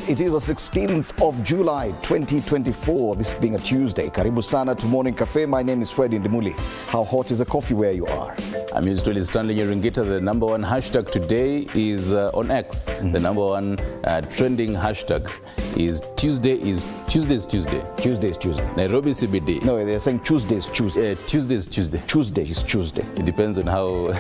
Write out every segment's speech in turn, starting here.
It is the 16th of July 2024, this being a Tuesday. Karibu sana to Morning Cafe. My name is Freddy Ndimuli. How hot is the coffee where you are? I'm usually Stanley Nyeringita. The number one hashtag today is on X. The number one trending hashtag is Tuesday is Tuesday. Tuesday is Tuesday. Nairobi CBD. No, they're saying Tuesday is Tuesday. Tuesday is Tuesday. Tuesday is Tuesday. It depends on how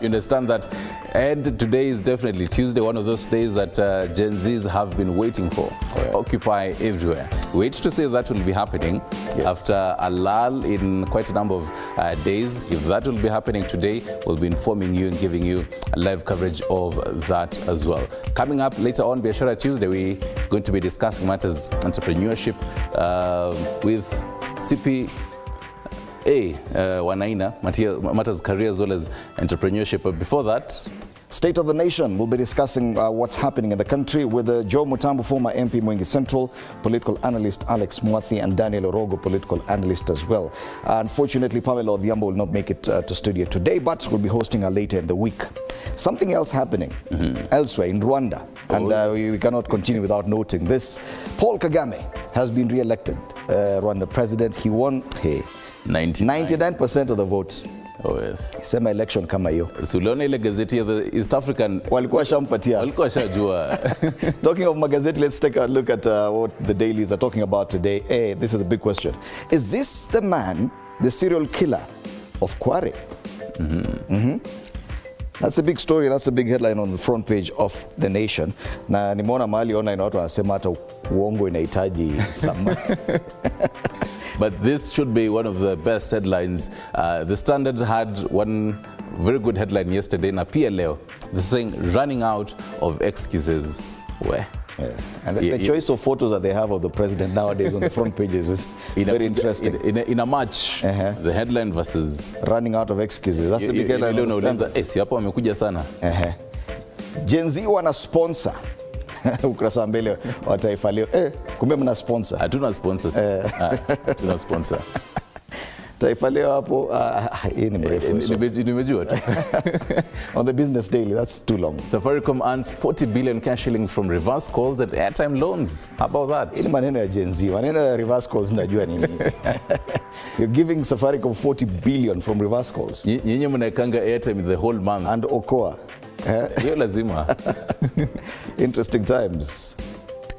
you understand that. And today is definitely Tuesday, one of those days that Gen Zs have been waiting for. Occupy everywhere. Wait to say that will be happening after a lull in quite a number of days. If that will be happening today, we'll be informing you and giving you a live coverage of that as well. Coming up later on, Biashara Tuesday, we're going to be discussing matters entrepreneurship with CPA Wanaina, matters career as well as entrepreneurship. But before that, State of the Nation, we'll be discussing what's happening in the country with Joe Mutambu, former MP Mwingi Central, political analyst Alex Mwathi, and Daniel Orogo, political analyst as well. Unfortunately, Pamela Odhiambo will not make it to studio today, but we'll be hosting her later in the week. Something else happening elsewhere in Rwanda, and we cannot continue without noting this. Paul Kagame has been re-elected Rwanda president. He won 99% of the votes. Oh yes. Sema election kama hiyo. Uliona ile gazeti ya the East African walikuwa shampatia. Walikuwa shajua. Talking of magazeti, let's take a look at what the dailies are talking about today. Hey, this is a big question. Is this the man, the serial killer of Kwale? That's a big story. That's a big headline on the front page of The Nation. Na nimeona mahali online watu wanasema hata uongo inahitaji sama. But this should be one of the best headlines. The Standard had one very good headline yesterday, na pia leo. They're saying running out of excuses. Where? Yeah. And the choice of photos that they have of the president nowadays on the front pages is very interesting. In a match, the headline versus running out of excuses. That's the big headline. Si hapo wamekuja sana. Gen Z wana sponsor. Ukurasa mbele wa Taifa Leo. Kumbe mna sponsor. Hatuna sponsor sisi. Tuna sponsor. Taifa Leo hapo hii ni mrefu. Nimejua tu. On the Business Daily, that's too long. Safaricom earns 40 billion cash shillings from reverse calls and airtime loans. How about that? Hii ni maneno ya Gen Z. Maneno ya reverse calls najua nini. You're giving Safaricom 40 billion from reverse calls. Nyinyi mnaekanga airtime the whole month. And Okoa. Hiyo lazima. Interesting times.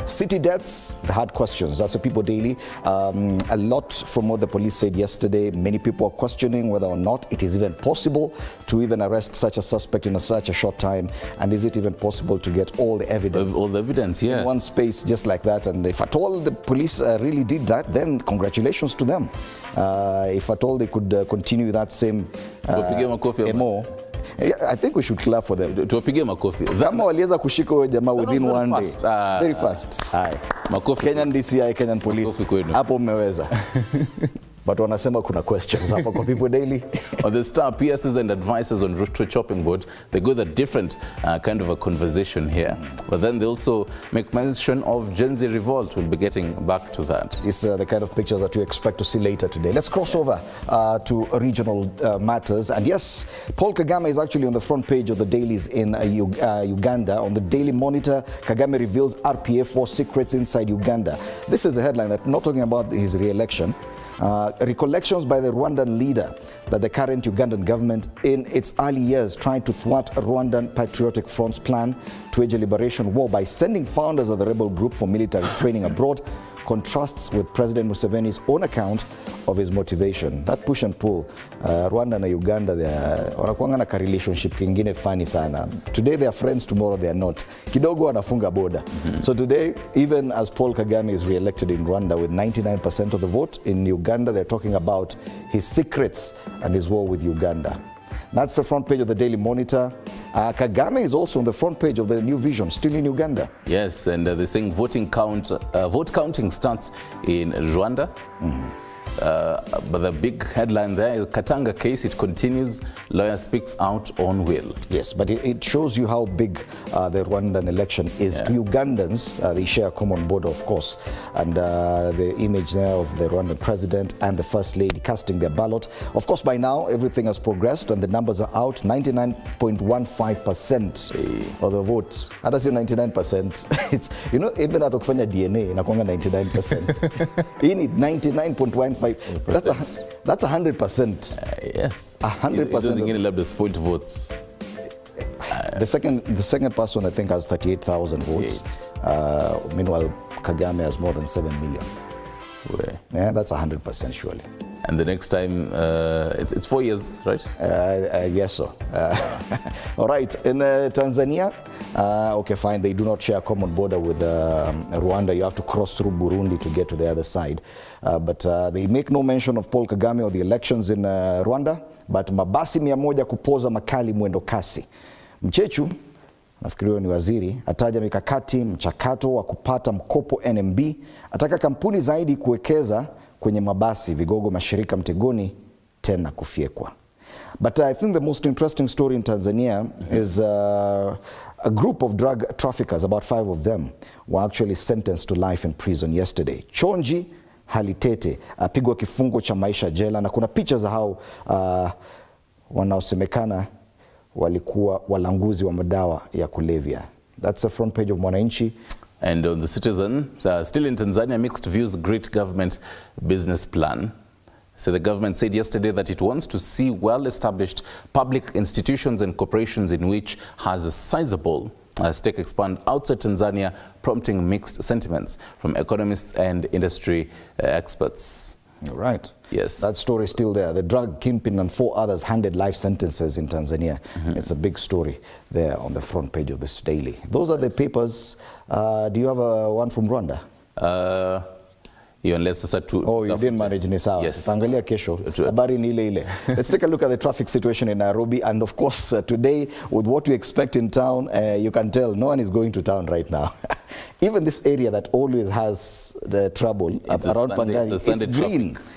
City deaths, the hard questions. That's the People Daily. A lot from what the police said yesterday. Many people are questioning whether or not it is even possible to even arrest such a suspect in such a short time. And is it even possible to get all the evidence? All the evidence, yeah. In one space, just like that. And if at all the police really did that, then congratulations to them. If at all they could continue that same MO, I think we should clap for them. Tuwapige makofi. Kama waliweza kushika huyo jamaa within one day. Very fast. Makofi. Kenyan DCI, Kenyan Police. Hapo mmeweza. But wanasema kuna questions hapa kwa People Daily. On the Star, PSs and advisors on route to chopping board, they go the different kind of a conversation here. But then they also make mention of Gen Z revolt. We'll be getting back to that. It's the kind of pictures that you expect to see later today. Let's cross over to regional matters. And yes, Paul Kagame is actually on the front page of the dailies in Uganda. On the Daily Monitor, Kagame reveals RPF war secrets inside Uganda. This is a headline that not talking about his re-election. Recollections by the Rwandan leader that the current Ugandan government in its early years tried to thwart a Rwandan Patriotic Front's plan to wage a liberation war by sending founders of the rebel group for military training abroad contrasts with President Museveni's own account of his motivation. That push and pull, Rwanda na Uganda, wanakuanga na ka relationship kingine funny sana. Today they are friends, tomorrow they are not. Kidogo wanafunga border. So today, even as Paul Kagame is re-elected in Rwanda with 99% of the vote, in Uganda they're talking about his secrets and his war with Uganda. That's the front page of the Daily Monitor. Kagame is also on the front page of the New Vision, still in Uganda. Yes, and they're saying vote counting starts in Rwanda. But the big headline there is Katanga case, it continues, lawyer speaks out on will. Yes, but it shows you how big the Rwandan election is. To Ugandans, they share a common border, of course, and the image there of the Rwandan president and the first lady casting their ballot. Of course, by now, everything has progressed and the numbers are out. 99.15% of the votes. How does your 99%? It's, you know, even at Okfanya DNA, inakonga 99%. You need 99.15. That's 100%. Yes. 100%. It doesn't get the spoiled votes. The second person, I think, has 38,000 votes. Meanwhile, Kagame has more than 7 million. Yeah, that's 100% surely. And the next time, it's 4 years, right? I guess so. All right, in Tanzania, okay, fine, they do not share a common border with Rwanda. You have to cross through Burundi to get to the other side. But they make no mention of Paul Kagame or the elections in Rwanda, but mabasi 100 kupoza makali mwendo kasi. Mchechu, nafikiri ni waziri, ataja mikakati mchakato wa kupata mkopo NMB, ataka kampuni zaidi kuwekeza kwenye mabasi, vigogo mashirika mtegoni tena kufyekwa. But I think the most interesting story in Tanzania is a group of drug traffickers, about 5 of them, were actually sentenced to life in prison yesterday. Chonji Halitete apigwa kifungo cha maisha jela, na kuna picha za hao wanaosemekana walikuwa walanguzi wa madawa ya kulevya. That's the front page of Mwananchi. And on the Citizen, still in Tanzania, mixed views great government business plan. So the government said yesterday that it wants to see well-established public institutions and corporations in which has a sizable stake expand outside Tanzania, prompting mixed sentiments from economists and industry experts. You're right. Yes. That story is still there. The drug kingpin and 4 others handed life sentences in Tanzania. It's a big story there on the front page of this daily. Those are the papers. Do you have one from Rwanda? Unless it's oh, you didn't manage ni sawa. Yes. Tangalia kesho. Habari ni ile ile. Let's take a look at the traffic situation in Nairobi. And of course, today, with what we expect in town, you can tell no one is going to town right now. Even this area that always has the trouble around Pangani, it's green. Traffic.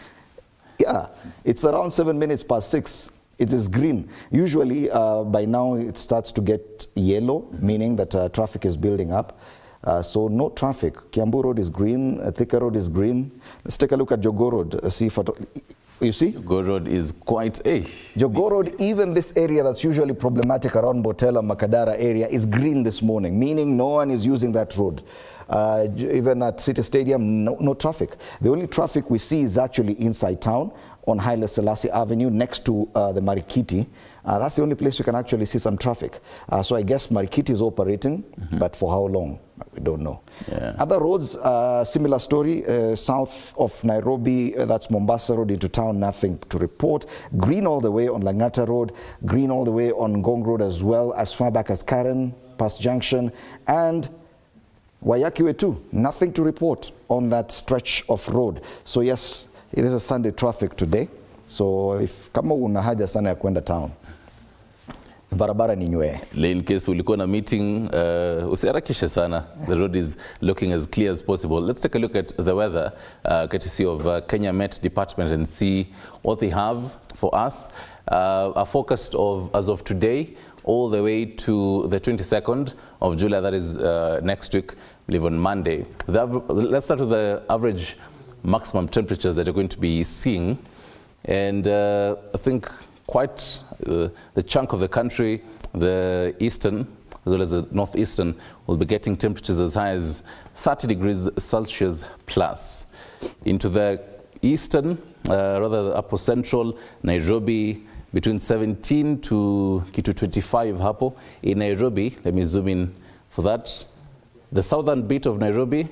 Yeah, it's around 7 minutes past 6. It is green. Usually, by now, it starts to get yellow, meaning that traffic is building up. So no traffic. Kiambu Road is green, Thika Road is green. Let's take a look at Jogoo Road. See if you see? Jogoo Road is quite Jogoo Road, even this area that's usually problematic around Botela, Makadara area, is green this morning, meaning no one is using that road. Even at City Stadium, no traffic. The only traffic we see is actually inside town on Haile Selassie Avenue next to the Marikiti. That's the only place you can actually see some traffic. So I guess Marikiti is operating, but for how long? We don't know. Yeah. Other roads, similar story. South of Nairobi, that's Mombasa Road into town, nothing to report. Green all the way on Langata Road, green all the way on Ngong Road as well, as far back as Karen, past Junction, and Wayakiwe too. Nothing to report on that stretch of road. So yes, it is a Sunday traffic today. So if kama una haja sana ya kwenda town, barabara ni nywe. In case ulikuwa na meeting, usiharakishe sana. The road is looking as clear as possible. Let's take a look at the weather, courtesy of Kenya Met Department, and see what they have for us. A forecast of, as of today, all the way to the 22nd of July, that is next week, I believe on Monday. Let's start with the average maximum temperatures that you're going to be seeing. And I think quite the chunk of the country, the eastern as well as the northeastern, will be getting temperatures as high as 30 degrees Celsius plus. Into the eastern, rather the upper central, Nairobi, between 17 to 25 hapo. In Nairobi, let me zoom in for that. The southern bit of Nairobi,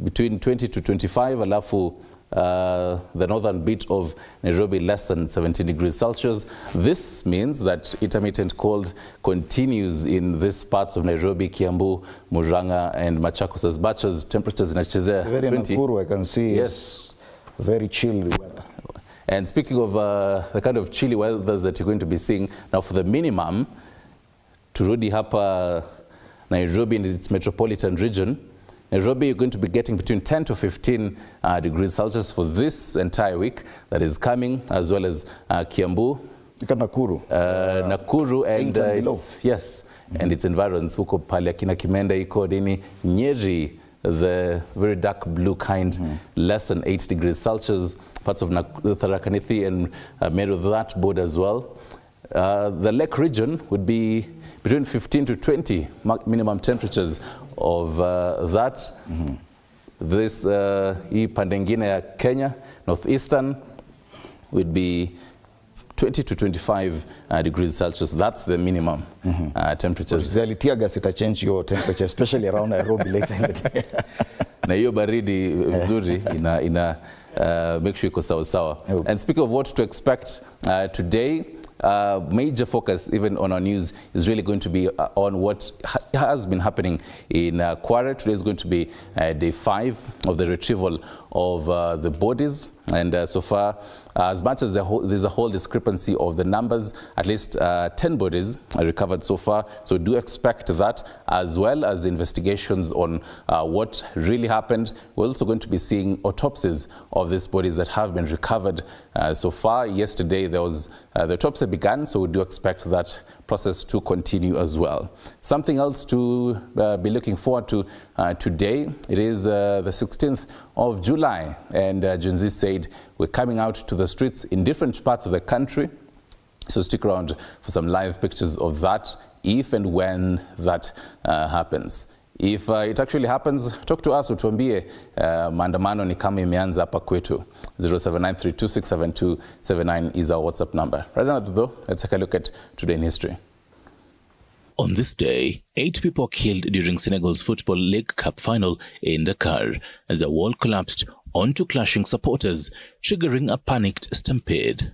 between 20 to 25, alafu the northern bit of Nairobi less than 17 degrees Celsius. This means that intermittent cold continues in these parts of Nairobi, Kiambu, Murang'a and Machakos, as much as temperatures in Achezea. Very Nakuru, I can see, yes, very chilly weather. And speaking of the kind of chilly weather that you're going to be seeing, now for the minimum, turudi hapa Nairobi and its metropolitan region, Nairobi, you're going to be getting between 10 to 15 degrees Celsius for this entire week that is coming, as well as Kiambu, Nakuru, Nakuru, and yes, and its environs. Huko pale akina Kimenda iko nini, Nyeri, the very dark blue kind, less than 8 degrees Celsius. Parts of Tharaka Nithi and Meru, that border as well. The lake region would be between 15 to 20 minimum temperatures of that. This hii pande ingine ya Kenya, northeastern, would be 20 to 25 degrees Celsius. That's the minimum temperatures. Tear gas ita change your temperature, especially around Nairobi later in the day. Na hiyo baridi vizuri ina make sure iko sawa sawa. And speaking of what to expect today, major focus even on our news is really going to be on what has been happening in Kwale. Today is going to be day 5 of the retrieval of the bodies, and so far, as much as there's a whole discrepancy of the numbers, at least 10 bodies are recovered so far. So do expect that, as well as investigations on what really happened. We're also going to be seeing autopsies of these bodies that have been recovered so far. Yesterday there was the autopsy began, so we do expect that process to continue as well. Something else to be looking forward to today. It is the 16th of July, and Gen Z said we're coming out to the streets in different parts of the country. So stick around for some live pictures of that, if and when that happens. If it actually happens, talk to us, utuambie maandamano ni kama imeanza hapa kwetu. 0793267279 is our WhatsApp number. Right now though, let's take a look at today in history. On this day, 8 people killed during Senegal's Football League Cup final in Dakar as a wall collapsed onto clashing supporters, triggering a panicked stampede.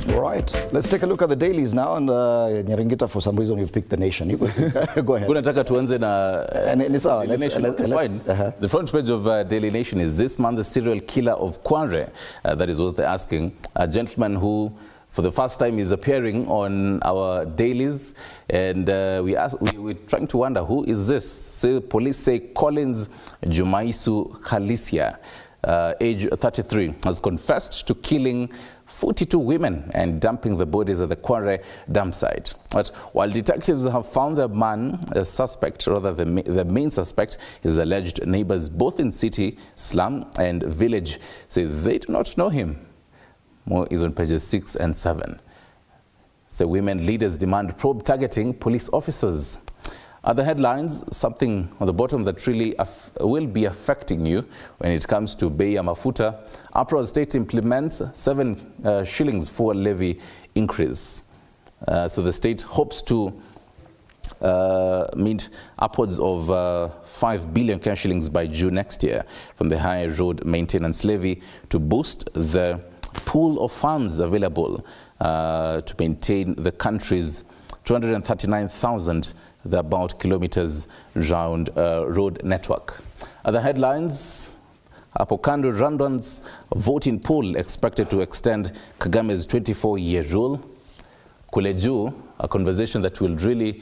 All right, let's take a look at the dailies now. And Nyaringita, for some reason, you've picked The Nation. You go ahead. Unataka tuanze na Daily Nation. Fine. The front page of Daily Nation is this man, the serial killer of Kwale. That is what they're asking. A gentleman who, for the first time, is appearing on our dailies, and we're trying to wonder, who is this? Police say Collins Jumaisu Khalesia, age 33, has confessed to killing 42 women and dumping the bodies at the Kwale dump site. But while detectives have found the man, a suspect, rather the main suspect, his alleged neighbors both in city, slum and village say they do not know him. More is on pages 6 and 7. So women leaders demand probe targeting police officers. Other headlines, something on the bottom that really will be affecting you when it comes to bei ya mafuta. Upper State implements 7 shillings for levy increase. So the state hopes to meet upwards of 5 billion cash shillings by June next year from the high road maintenance levy to boost the pool of funds available to maintain the country's 239,000 kilometers round road network. Other headlines, hapo kando, Rwandans voting poll expected to extend Kagame's 24-year rule. Kule juu, a conversation that will really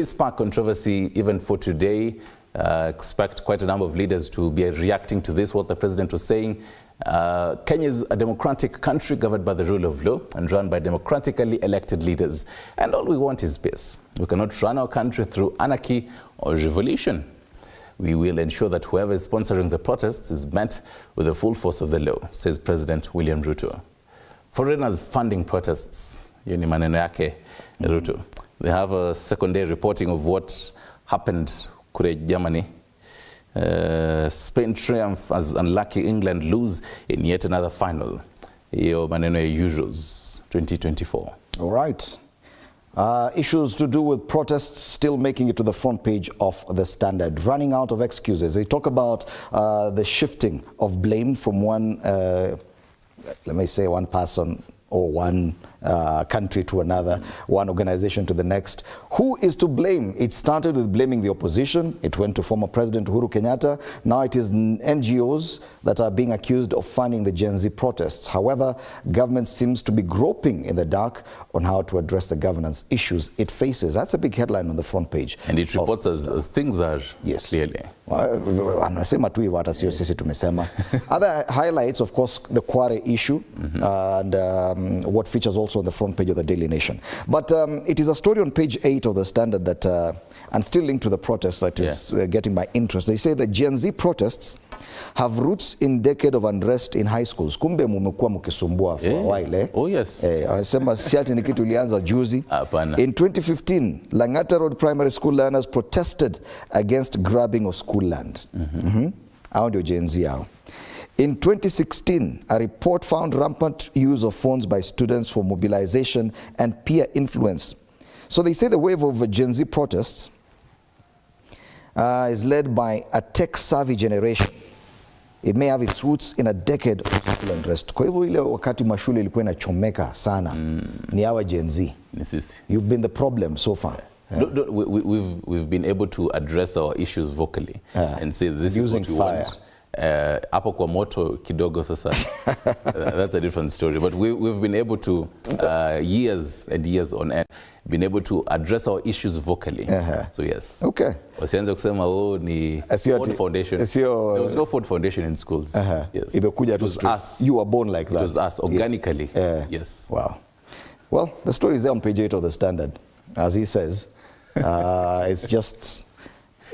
spark controversy even for today. Expect quite a number of leaders to be reacting to this, what the president was saying. Kenya is a democratic country governed by the rule of law and run by democratically elected leaders. And all we want is peace. We cannot run our country through anarchy or revolution. We will ensure that whoever is sponsoring the protests is met with the full force of the law, says President William Ruto. Foreigners funding protests, hiyo ni maneno yake Ruto. They have a secondary reporting of what happened kule Germany. Spain triumph as unlucky England lose in yet another final. Hiyo maneno ya usuals 2024. All right. Issues to do with protests still making it to the front page of the Standard. Running out of excuses. They talk about the shifting of blame from one, let me say, one person or one country to another, one organization to the next. Who is to blame? It started with blaming the opposition. It went to former President Uhuru Kenyatta. Now it is NGOs that are being accused of funding the Gen Z protests. However, government seems to be groping in the dark on how to address the governance issues it faces. That's a big headline on the front page. And it reports as things are, yes, clearly. Anasema tu hivyo, hata sio sisi tumesema. Other highlights, of course, the Kwale issue and what features also on the front page of the Daily Nation. But it is a story on page 8 of the Standard that, and still linked to the protests, that is getting my interest. They say that Gen Z protests have roots in decade of unrest in high schools. Kumbe mumekuwa mkisumbua for a while, eh? Oh yes. Wanasema siati ni kitu ilianza juzi. Apana. In 2015, Langata Road Primary School learners protested against grabbing of school land. Hao ndio Gen Z hao. In 2016, a report found rampant use of phones by students for mobilization and peer influence. So they say the wave of Gen Z protests is led by a tech-savvy generation. It may have its roots in a decade of school unrest. Kwa hivyo ile wakati mashule ilikuwa inachomeka sana, ni hawa Gen Z. You've been the problem so far. We've been able to address our issues vocally and say this is what we want. Hapo kwa moto kidogo sasa, that's a different story. But we've been able to, years and years on end, been able to address our issues vocally. So yes. Okay. Wasianza kusema ni Ford Foundation. There was no Ford Foundation in schools. Yes. It was us. You were born like that. It was us, organically. Yes. Wow. Well, the story is there on page 8 of the Standard. As he says, it's just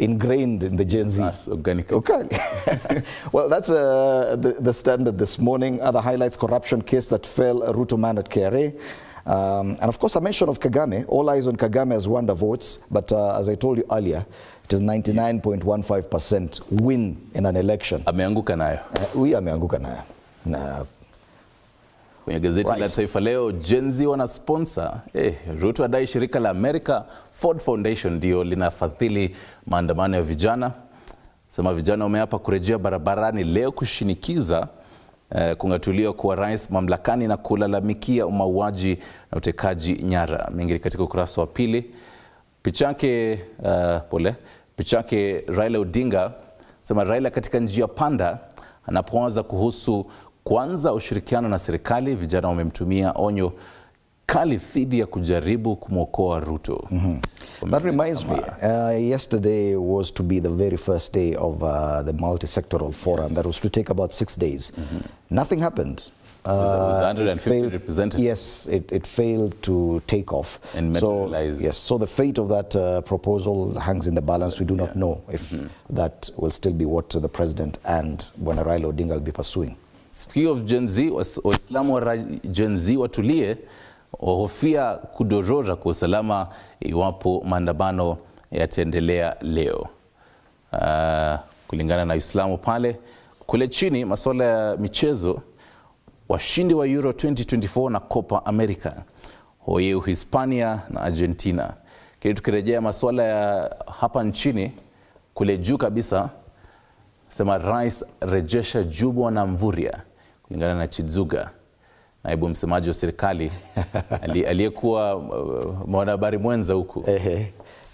ingrained in the Gen Z. Us, organic. Okay. Well, that's the Standard this morning. Other highlights: corruption case that fell a Ruto man at KRA. And of course, a mention of Kagame. All eyes on Kagame as Rwanda votes. But as I told you earlier, it is 99.15% win in an election. Ameanguka nayo. Huyu ameanguka nayo. Na kwenye gazeti la Taifa Leo, Gen Z wana sponsor. Ruto adai shirika la America Ford Foundation ndio linafadhili maandamano ya vijana. Sema vijana wameapa kurejea barabarani leo kushinikiza kung'atuliwa kwa rais mamlakani na kulalamikia mauaji na utekaji nyara. Mengi katika ukurasa wa pili. Pichake Raila Odinga, sema Raila katika njia panda anapoanza kuhusu kwanza ushirikiano na serikali. Vijana wamemtumia onyo kali dhidi ya kujaribu kumwokoa Ruto. That reminds me, yesterday was to be the very first day of the multi-sectoral forum that was to take about 6 days. Nothing happened. With 150 representatives. Yes, it failed to take off. And materialize. Yes, so the fate of that proposal hangs in the balance. We do not know if that will still be what the president and Bwana Raila Odinga will be pursuing. Speaking of Gen Z, Waislamu wa Gen Z watulie, wahofia kudorora kwa usalama iwapo maandamano yataendelea leo. Kulingana na Uislamu pale, kule chini masuala ya michezo, washindi wa Euro 2024 na Copa America, hoye Hispania na Argentina. Kile tukirejea masuala ya hapa nchini, kule juu kabisa, sema rais rejesha Jumwa na Mvurya. Kulingana na Chizuga, naibu msemaji wa serikali aliyekuwa mwanahabari mwenza huku,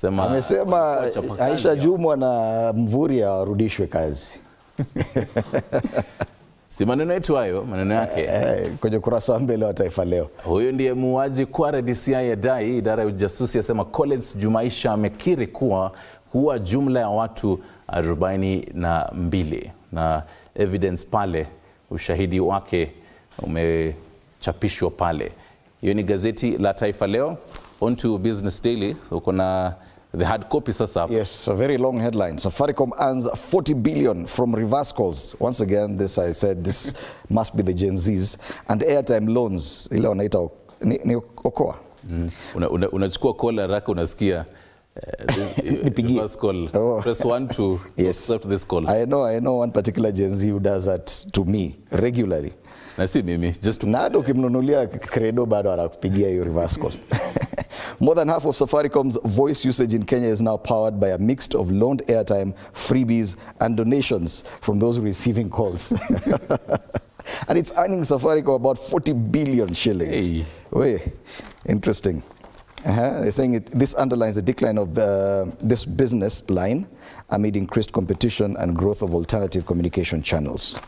amesema Aisha Jumwa na Mvurya warudishwe kazi. Si maneno yetu hayo, maneno yake. Kwenye kurasa wa mbele wa Taifa Leo. Huyo ndiye muuaji Kwale. DCI yadai idara ya ujasusi yasema Collins Jumaisha amekiri kuwa jumla ya watu 42 na evidence pale, ushahidi wake umechapishwa pale. Hiyo ni gazeti la Taifa Leo. On to Business Daily. Uko na the hard copy sasa. Yes, a very long headline. Safaricom earns 40 billion from reverse calls. Once again, this I said, this must be the Gen Zs. And airtime loans, ile wanaita ni okoa. Unachukua call haraka unasikia reverse call. Press 1 to accept this call. I know one particular Gen Z who does that to me regularly. Na si mimi, just to... Na hata ukimnunulia credo bado anakupigia hiyo reverse call. More than half of Safaricom's voice usage in Kenya is now powered by a mix of loaned airtime, freebies, and donations from those receiving calls. And it's earning Safaricom about 40 billion shillings. Hey. Way, interesting. They're saying this underlines the decline of this business line amid increased competition and growth of alternative communication channels.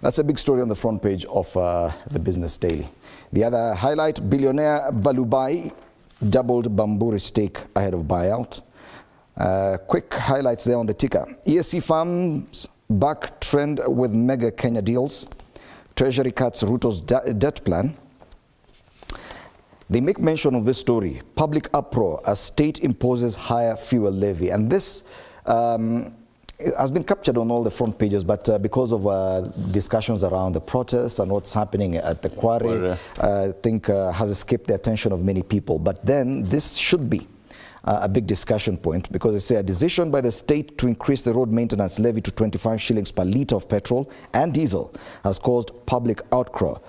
That's a big story on the front page of the Business Daily. The other highlight, billionaire Balubai doubled Bamburi stake ahead of buyout. Quick highlights there on the ticker. ESC firms back trend with mega Kenya deals. Treasury cuts Ruto's debt plan. They make mention of this story, public uproar as state imposes higher fuel levy. And this has been captured on all the front pages, but because of discussions around the protests and what's happening at the Kwale, I think has escaped the attention of many people. But then this should be a big discussion point, because they say a decision by the state to increase the road maintenance levy to 25 shillings per litre of petrol and diesel has caused public uproar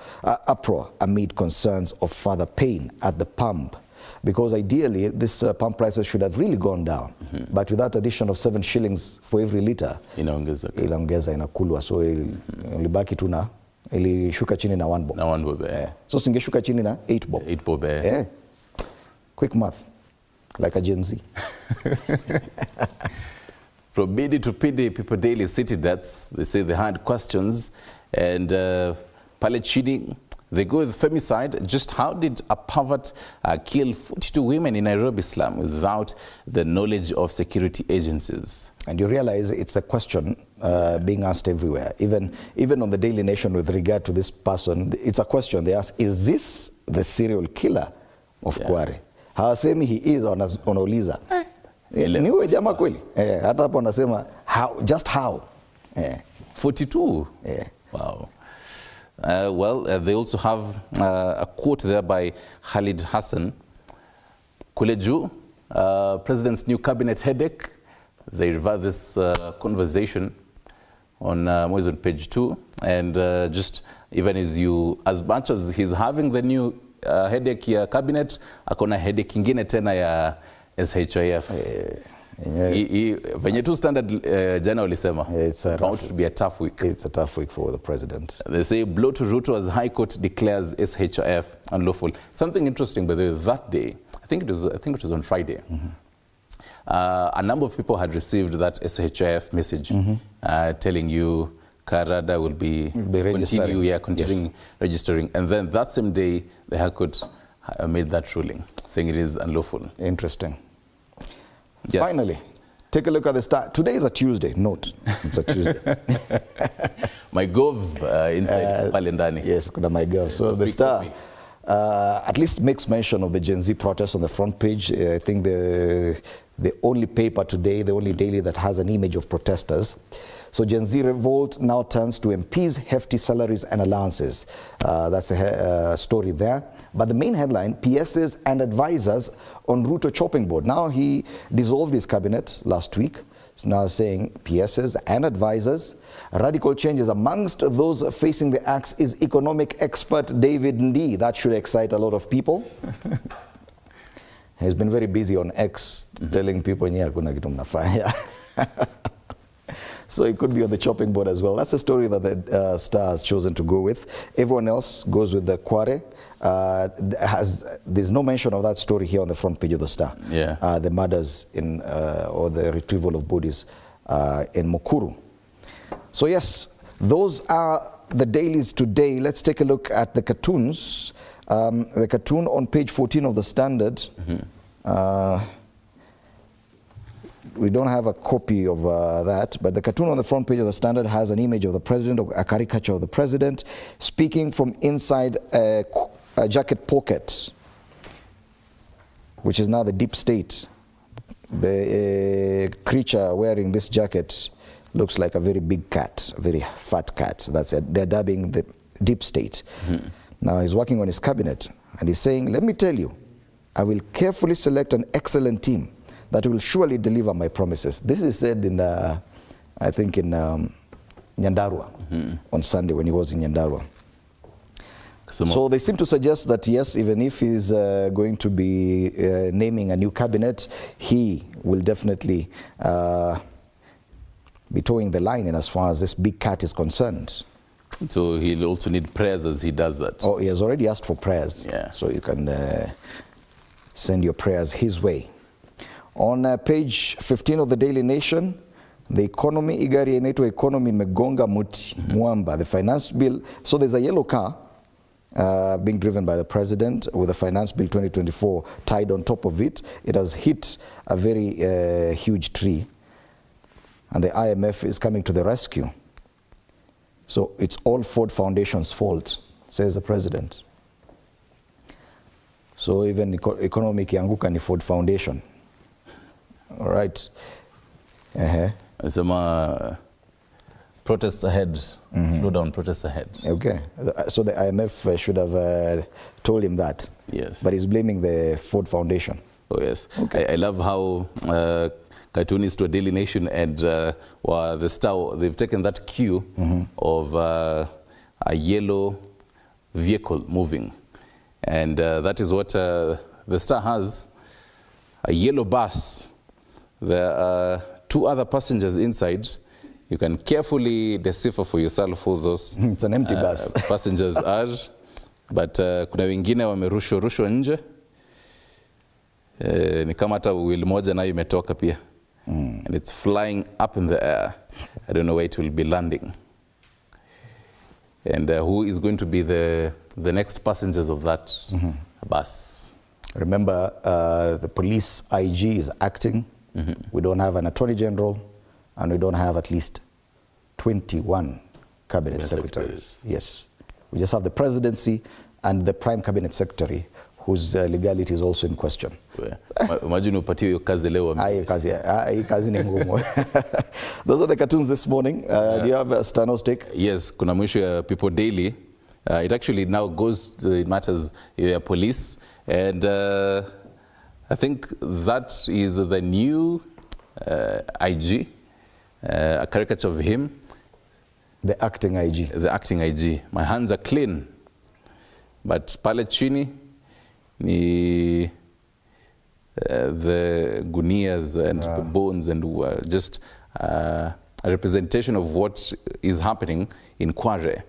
amid concerns of further pain at the pump. Because ideally, this pump prices should have really gone down. But with that addition of 7 shillings for every litre, inaongeza inakulwa, so ilibaki tu na ilishuka chini na 1 bob. Na 1 bob. So singeshuka chini na 8 bob. 8 bob. Quick math. Like a Gen Z. From BD to PD, people daily city deaths. They say they had questions. And pallet cheating, they go with femicide. Just how did a pervert kill 42 women in Nairobi slum without the knowledge of security agencies? And you realize it's a question being asked everywhere. Even on the Daily Nation with regard to this person, it's a question they ask, is this the serial killer of Kwale? Hawasemi he is, wanauliza ni huyo jamaa kweli? Hata hapo wanasema how, just how. 42? Wow. Well, they also have a quote there by Khalid Hassan. Kule juu, President's new cabinet headache. They reverse this conversation on page 2. And just even as much as he's having the new headache ya cabinet, akona headache ingine tena ya SHIF. Venye tu standard jana walisema, it's about to be a tough week. It's a tough week for the president. They say blow to Ruto as High Court declares SHIF unlawful. Something interesting, by the way, that day, I think it was on Friday. A number of people had received that SHIF message telling you Karada will be continuing registering. And then that same day, the High Court made that ruling, saying it is unlawful. Interesting. Yes. Finally, take a look at the Star. Today is a Tuesday. Note, it's a Tuesday. My Gov inside Parliamentary. Yes, kuna my Gov. So the Star at least makes mention of the Gen Z protest on the front page. I think the only paper today, the only daily that has an image of protesters. So Gen Z revolt now turns to MPs' hefty salaries and allowances. That's a story there. But the main headline, PSs and advisors on Ruto chopping board. Now he dissolved his cabinet last week. He's now saying PSs and advisors. Radical changes amongst those facing the axe is economic expert David Ndii. That should excite a lot of people. He's been very busy on X telling people, hakuna kitu mnafanya. So it could be on the chopping board as well. That's a story that the Star has chosen to go with. Everyone else goes with the Kwale. There's no mention of that story here on the front page of the Star. The murders in, or the retrieval of bodies in MUKURU. So yes, those are the dailies today. Let's take a look at the cartoons. The cartoon on page 14 of the Standard. We don't have a copy of that, but the cartoon on the front page of the Standard has an image of the president, or a caricature of the president, speaking from inside a jacket pocket, which is now the deep state. The creature wearing this jacket looks like a very big cat, a very fat cat. That's it. They're dubbing the deep state. Now he's working on his cabinet, and he's saying, let me tell you, I will carefully select an excellent team that will surely deliver my promises. This is said in, I think in Nyandarua, on Sunday when he was in Nyandarua. So they seem to suggest that yes, even if he's going to be naming a new cabinet, he will definitely be towing the line in as far as this big cat is concerned. So he'll also need prayers as he does that. Oh, he has already asked for prayers. Yeah. So you can send your prayers his way. On page 15 of the Daily Nation, the economy, igari inaitwa economy megonga muti mwamba, the finance bill. So there's a yellow car being driven by the president with the finance bill 2024 tied on top of it. It has hit a very huge tree, and the IMF is coming to the rescue. So it's all Ford Foundation's fault, says the president. So even economy kianguka ni Ford Foundation. All right. Protests ahead. Slow down, protests ahead. Okay. So the IMF should have told him that. Yes. But he's blaming the Ford Foundation. Oh, yes. Okay. I love how cartoonists to a Daily Nation and the Star, they've taken that cue of a yellow vehicle moving. And that is what the Star has, a yellow bus. There are 2 other passengers inside. You can carefully decipher for yourself who those It's an empty bus. passengers are. But kuna wengine wamerushwa nje. Ni kama hata wheel moja nayo imetoka pia. And it's flying up in the air. I don't know where it will be landing. And who is going to be the next passengers of that bus? Remember, the police IG is acting. We don't have an attorney general, and we don't have at least 21 cabinet secretaries. Yes. We just have the presidency and the prime cabinet secretary, whose legality is also in question. Imagine upatie hiyo kazi leo. Kazi ni ngumu. Those are the cartoons this morning. Do you have a Stano's take? Yes, kuna mwisho ya People Daily. It actually now goes to matters police, and I think that is the new IG, a caricature of him. The acting IG. The acting IG. My hands are clean. But pale chini ni the gunias and bones and just a representation of what is happening in Kwale.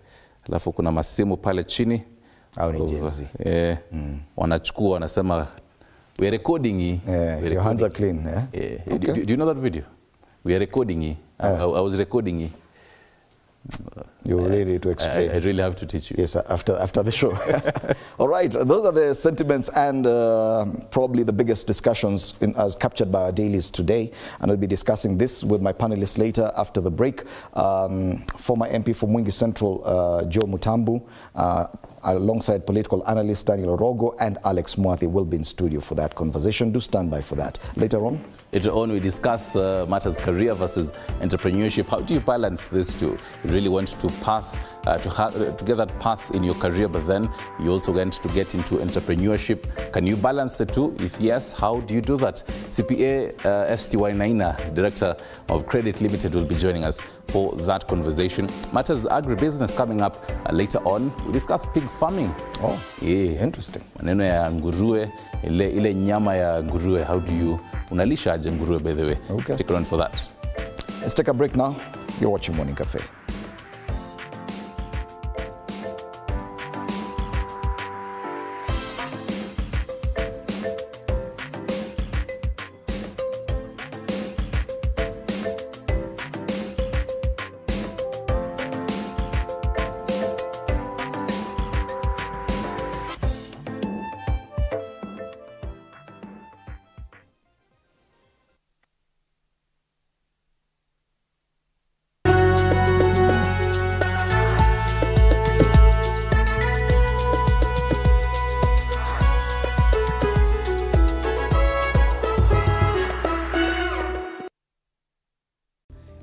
Alafu kuna masimu pale chini. Wanachukua wanasema we are recording. Your hands are clean. Okay. Do you know that video? We are recording. I was recording. You really need to explain. I really have to teach you. Yes, after the show. All right, those are the sentiments and probably the biggest discussions as captured by our dailies today. And I'll be discussing this with my panelists later after the break. Former MP for Mwingi Central, Joe Mutambu, alongside political analyst Daniel Orogo and Alex Mwathi will be in studio for that conversation. Do stand by for that. Later on, we discuss matters career versus entrepreneurship. How do you balance these two? You really want to get that path in your career, but then you also want to get into entrepreneurship. Can you balance the two? If yes, how do you do that? CPA STY Naina, Director of Credit Limited, will be joining us for that conversation. Matters agribusiness coming up later on. We discuss pig farming. Oh, yeah, interesting. Maneno ya nguruwe, ile nyama ya nguruwe, how do you unalisha aje nguruwe, by the way? Okay. Stick around for that. Let's take a break now. You're watching Morning Cafe.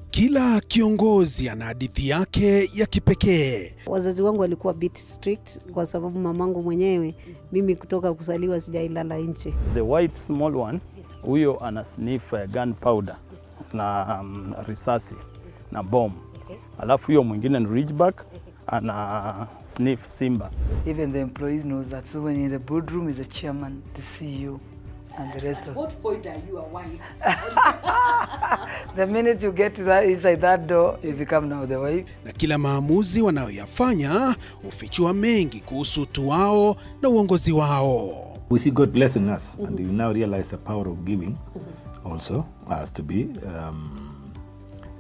Kila kiongozi ana hadithi yake ya kipekee. Wazazi wangu walikuwa bit strict kwa sababu mamangu mwenyewe, mimi kutoka kuzaliwa sijailala nje. The white small one, huyo ana sniff gunpowder na risasi na bomb. Alafu huyo mwingine ni ridgeback, ana sniff Simba. Even the employees knows that. So when in the boardroom is the chairman, the CEO, and the rest of. At what point are you a wife? The minute you get to that inside that door, you become now the wife. Na kila maamuzi wanayoyafanya hufichua mengi kuhusu utu wao na uongozi wao. We see God blessing us, and we now realize the power of giving also has to be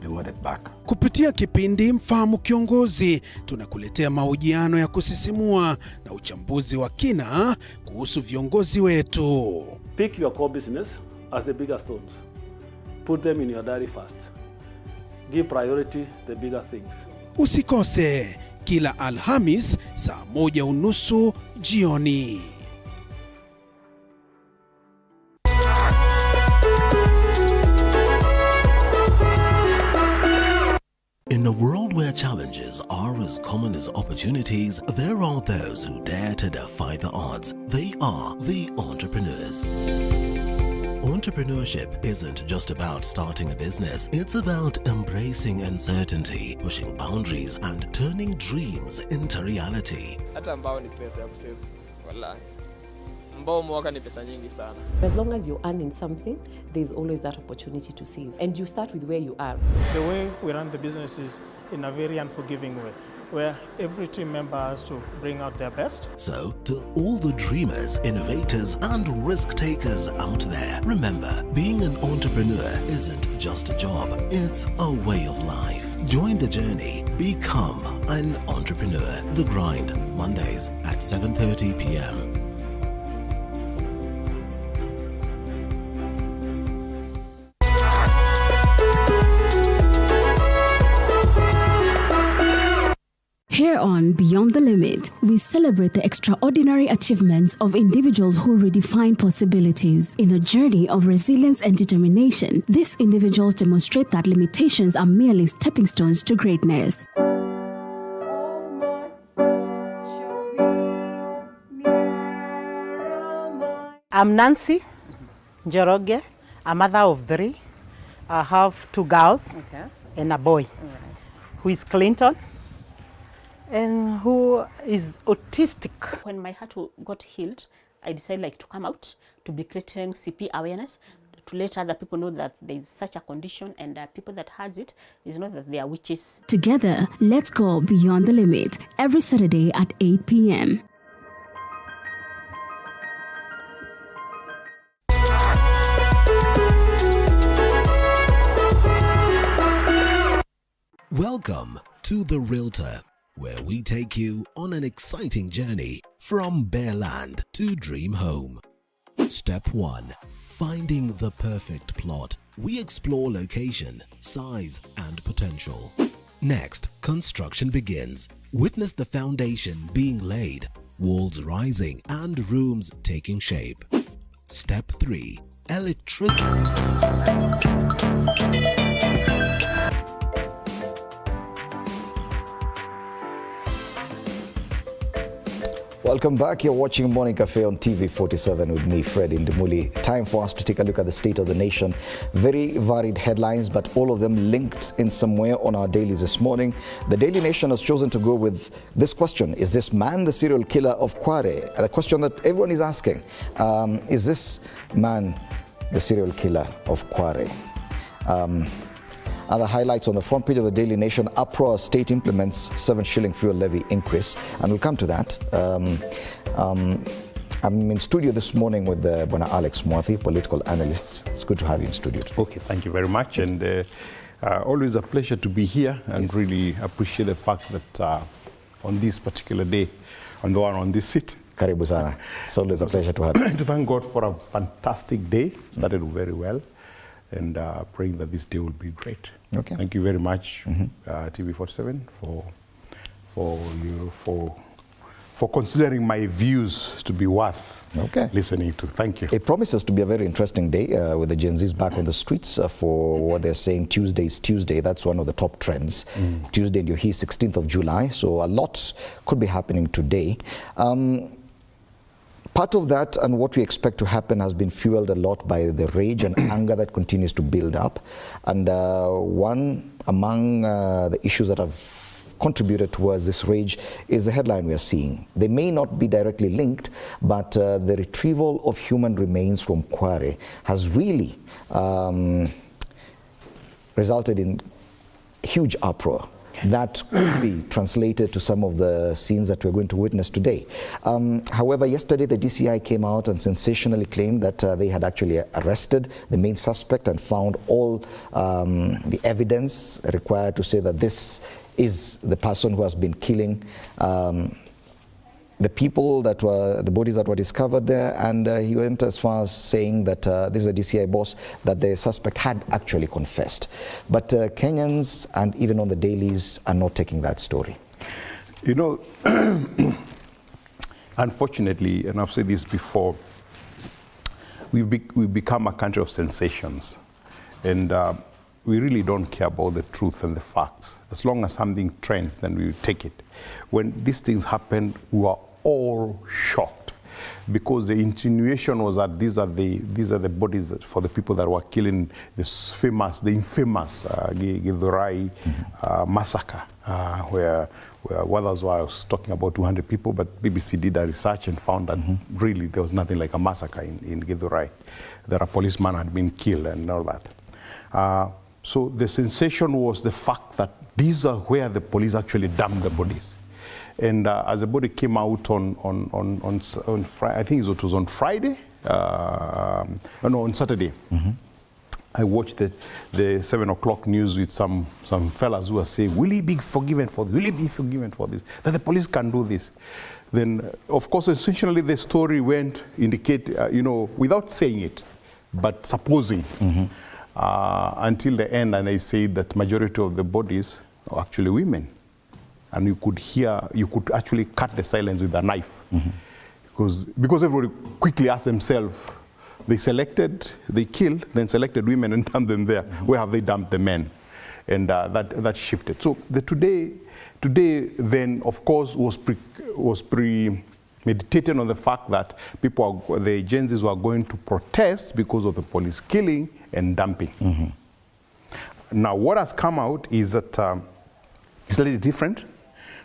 rewarded back. Kupitia kipindi Mfahamu Kiongozi, tunakuletea mahojiano ya kusisimua na uchambuzi wa kina kuhusu viongozi wetu. Pick your core business as the bigger stones. Put them in your diary first. Give priority the bigger things. Usikose kila Alhamis saa 1:30 jioni. In a world where challenges are as common as opportunities, there are those who dare to defy the odds. They are the entrepreneurs. Entrepreneurship isn't just about starting a business. It's about embracing uncertainty, pushing boundaries, and turning dreams into reality. Hata ambao ni pesa ya kusave, wallahi. Ambao mwaka ni pesa nyingi sana. As long as you're earning something, there's always that opportunity to save. And you start with where you are. The way we run the business is in a very unforgiving way, where every team member has to bring out their best. So, to all the dreamers, innovators, and risk takers out there, remember, being an entrepreneur isn't just a job, it's a way of life. Join the journey. Become an entrepreneur. The Grind, Mondays at 7:30 p.m. Here on Beyond the Limit, we celebrate the extraordinary achievements of individuals who redefine possibilities. In a journey of resilience and determination, these individuals demonstrate that limitations are merely stepping stones to greatness. I'm Nancy Njoroge, a mother of 3. I have 2 girls and a boy who is Clinton and who is autistic. When my heart got healed, I decided to come out to be creating CP awareness, to let other people know that there is such a condition, and people that has it is not that they are witches. Together, let's go beyond the limit every Saturday at 8 p.m. Welcome to The Realtor, where we take you on an exciting journey from bare land to dream home. Step 1. Finding the perfect plot. We explore location, size, and potential. Next, construction begins. Witness the foundation being laid, walls rising, and rooms taking shape. Step 3. Welcome back. You're watching Morning Cafe on TV47 with me, Fred Indimuli. Time for us to take a look at the state of the nation. Very varied headlines, but all of them linked in some way on our dailies this morning. The Daily Nation has chosen to go with this question. Is this man the serial killer of Kwale? The question that everyone is asking. Is this man the serial killer of Kwale? Other highlights on the front page of the Daily Nation: APRA state implements 7 shilling fuel levy increase, and we'll come to that. I'm in studio this morning with Bwana Alex Mwathi, political analyst. It's good to have you in studio today. Okay, thank you very much, and always a pleasure to be here, and really appreciate the fact that on this particular day, on the one on this seat. Karibu sana. It's always a pleasure to have you. To thank God for a fantastic day. Started very well, and praying that this day will be great. Okay. Thank you very much, TV47, for considering my views to be worth listening to. Thank you. It promises to be a very interesting day with the Gen Zs back on the streets for what they're saying Tuesday is Tuesday. That's one of the top trends. Tuesday, and you hear 16th of July, so a lot could be happening today. Part of that and what we expect to happen has been fueled a lot by the rage and anger that continues to build up. And one among the issues that have contributed towards this rage is the headline we are seeing. They may not be directly linked, but the retrieval of human remains from Kwale has really resulted in huge uproar that could be translated to some of the scenes that we're going to witness today. However, yesterday the DCI came out and sensationally claimed that they had actually arrested the main suspect and found all the evidence required to say that this is the person who has been killing the people that were, the bodies that were discovered there, and he went as far as saying that this is a DCI boss, that the suspect had actually confessed. But Kenyans and even on the dailies are not taking that story. You know, unfortunately, and I've said this before, we've become a country of sensations, and we really don't care about the truth and the facts. As long as something trends, then we take it. When these things happened, we were all shocked because the insinuation was that these are the bodies for the people that were killing the infamous Githurai massacre, where others were talking about 200 people, but BBC did a research and found that really there was nothing like a massacre in Githurai. That a policeman had been killed and all that. So the sensation was the fact that these are where the police actually dumped the bodies. And as the body came out on Friday, I think it was on Friday, no, on Saturday, I watched the 7 o'clock news with some fellas who were saying, will he be forgiven for this? Will he be forgiven for this? That the police can do this. Then, of course, essentially the story went indicate, you know, without saying it, but supposing, until the end, and they said that majority of the bodies are actually women. And you could actually cut the silence with a knife. Because everybody quickly asked themselves, they killed, then selected women and dumped them there. Where have they dumped the men? And that shifted. So today then, of course, was premeditated on the fact that the Gen Zs were going to protest because of the police killing and dumping. Now, what has come out is that it's a little different.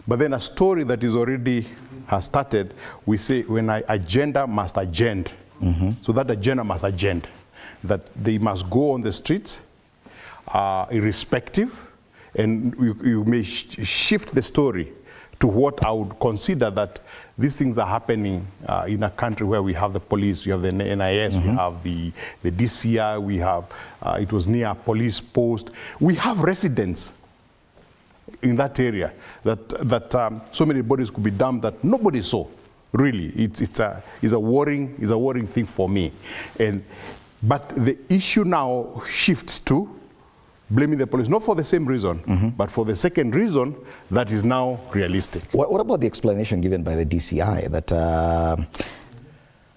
But then a story that is already has started, we say when agenda must agend. So that agenda must agend. That they must go on the streets, irrespective, and you may shift the story to what I would consider that these things are happening in a country where we have the police, we have the NIS, we have the DCI, we have, it was near a police post. We have residents in that area that so many bodies could be dumped that nobody saw. Really, it's a worrying thing for me. But the issue now shifts to blaming the police, not for the same reason, but for the second reason that is now realistic. What about the explanation given by the DCI that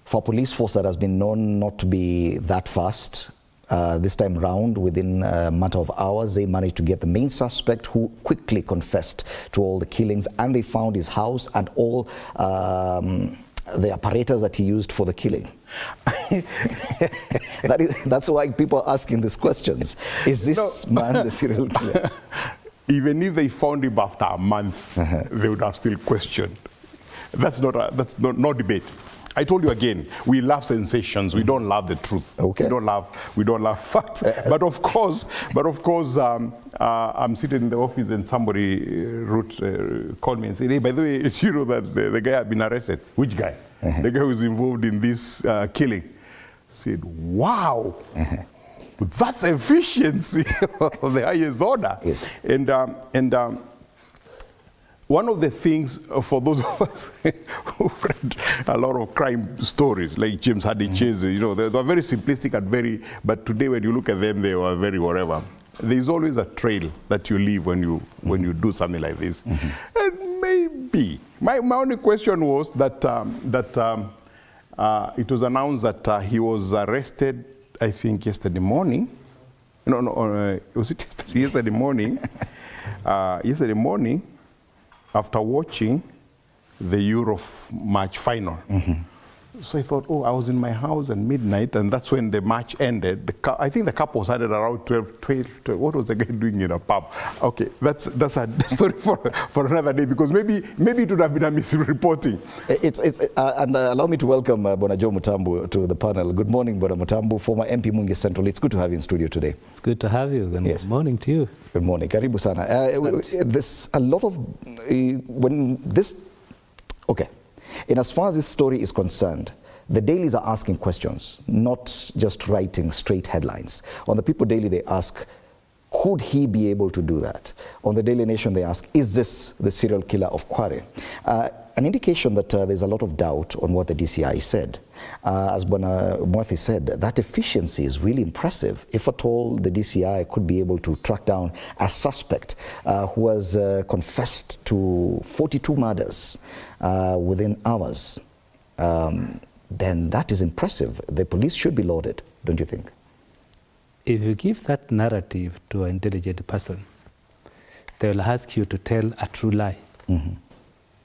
for a police force that has been known not to be that fast, this time round, within a matter of hours, they managed to get the main suspect, who quickly confessed to all the killings, and they found his house and all the apparatus that he used for the killing. That's why people are asking these questions. Is this man the serial killer? Even if they found him after a month, they would have still questioned. That's no debate. I told you again, we love sensations. We don't love the truth. We don't love facts. But of course, I'm sitting in the office and somebody called me and said, "Hey, by the way, you know that the guy had been arrested." Which guy? The guy who was involved in this killing. I said, "Wow, that's efficiency of the highest order." Yes. And one of the things for those of us who read a lot of crime stories, like James Hardy Chase, you know, they're very simplistic and but today when you look at them, they were very whatever. There's always a trail that you leave when you do something like this. And maybe, my only question was that, it was announced that he was arrested, I think, yesterday morning. Was it yesterday morning? Yesterday morning, after watching the Euro match final, So I thought, oh, I was in my house at midnight, and that's when the march ended. I think the couple started around 12. What was the guy doing in a pub? Okay, that's a story for another day, because maybe it would have been a misreporting. And allow me to welcome Bwana Joe Mutambu to the panel. Good morning, Bwana Mutambu, former MP Mwingi Central. It's good to have you in studio today. It's good to have you. Good morning to you. Good morning. Karibu sana. There's a lot of, okay. In as far as this story is concerned, the dailies are asking questions, not just writing straight headlines. On the People Daily, they ask, could he be able to do that? On the Daily Nation, they ask, is this the serial killer of Kwale? An indication that there's a lot of doubt on what the DCI said. As Bwana Mwathi said, that efficiency is really impressive. If at all the DCI could be able to track down a suspect who has confessed to 42 murders within hours, then that is impressive. The police should be lauded, don't you think? If you give that narrative to an intelligent person, they will ask you to tell a true lie.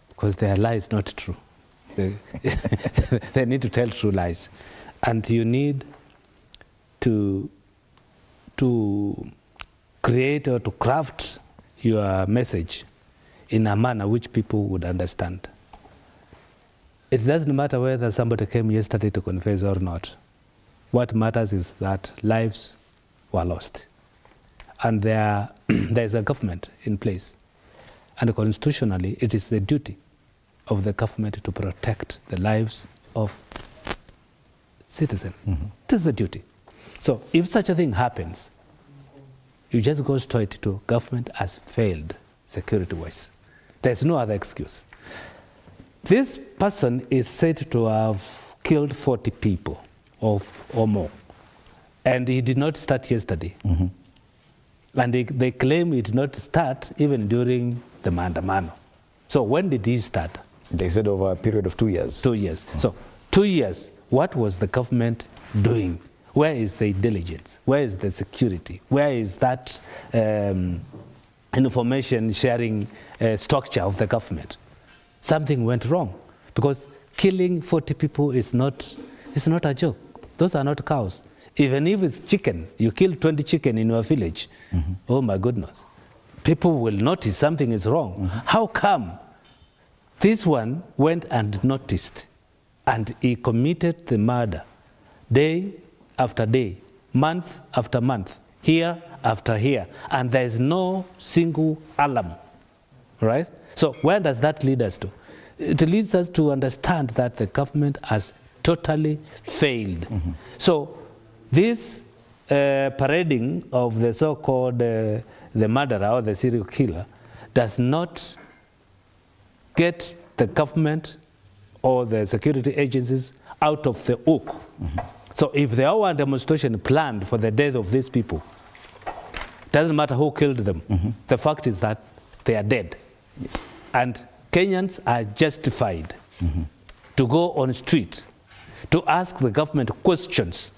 Because their lie is not true. They need to tell true lies. And you need to create or to craft your message in a manner which people would understand. It doesn't matter whether somebody came yesterday to confess or not. What matters is that lives were lost. And there's a government in place. And constitutionally, it is the duty of the government to protect the lives of citizens. It is the duty. So if such a thing happens, you just go straight to government has failed security-wise. There's no other excuse. This person is said to have killed 40 people or more. And he did not start yesterday. And they claim he did not start even during the Maandamano. So when did he start? They said over a period of 2 years. 2 years. So 2 years, what was the government doing? Where is the intelligence? Where is the security? Where is that information sharing structure of the government? Something went wrong, because killing 40 people is not a joke. Those are not cows. Even if it's chicken, you kill 20 chicken in your village, oh my goodness. People will notice something is wrong. How come this one went and noticed, and he committed the murder day after day, month after month, year after year, and there is no single alarm, right? So where does that lead us to? It leads us to understand that the government has totally failed. So this parading of the so-called the murderer or the serial killer does not get the government or the security agencies out of the hook. So if there were a demonstration planned for the death of these people, doesn't matter who killed them, the fact is that they are dead. And Kenyans are justified to go on the street to ask the government questions.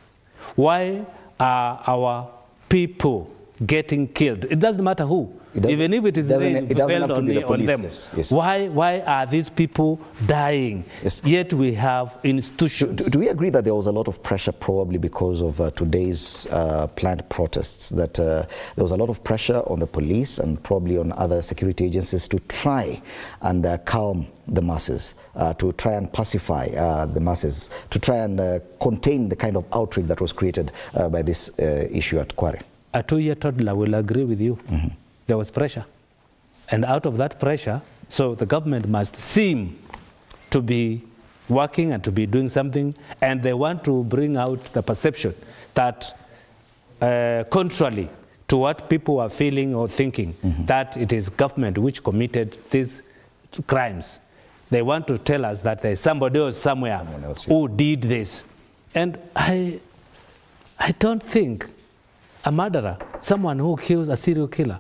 Why are our people getting killed? It doesn't matter who. Even if it is felt on them. Yes. Why are these people dying? Yet we have institutions. Do we agree that there was a lot of pressure, probably because of today's planned protests, that there was a lot of pressure on the police and probably on other security agencies to try and calm the masses, to try and pacify the masses, to try and contain the kind of outrage that was created by this issue at Kwale? A 2-year toddler will agree with you. There was pressure. And out of that pressure, so the government must seem to be working and to be doing something, and they want to bring out the perception that, contrary to what people are feeling or thinking, that it is government which committed these crimes. They want to tell us that there's somebody else somewhere who did this. And I don't think a murderer, someone who kills, a serial killer,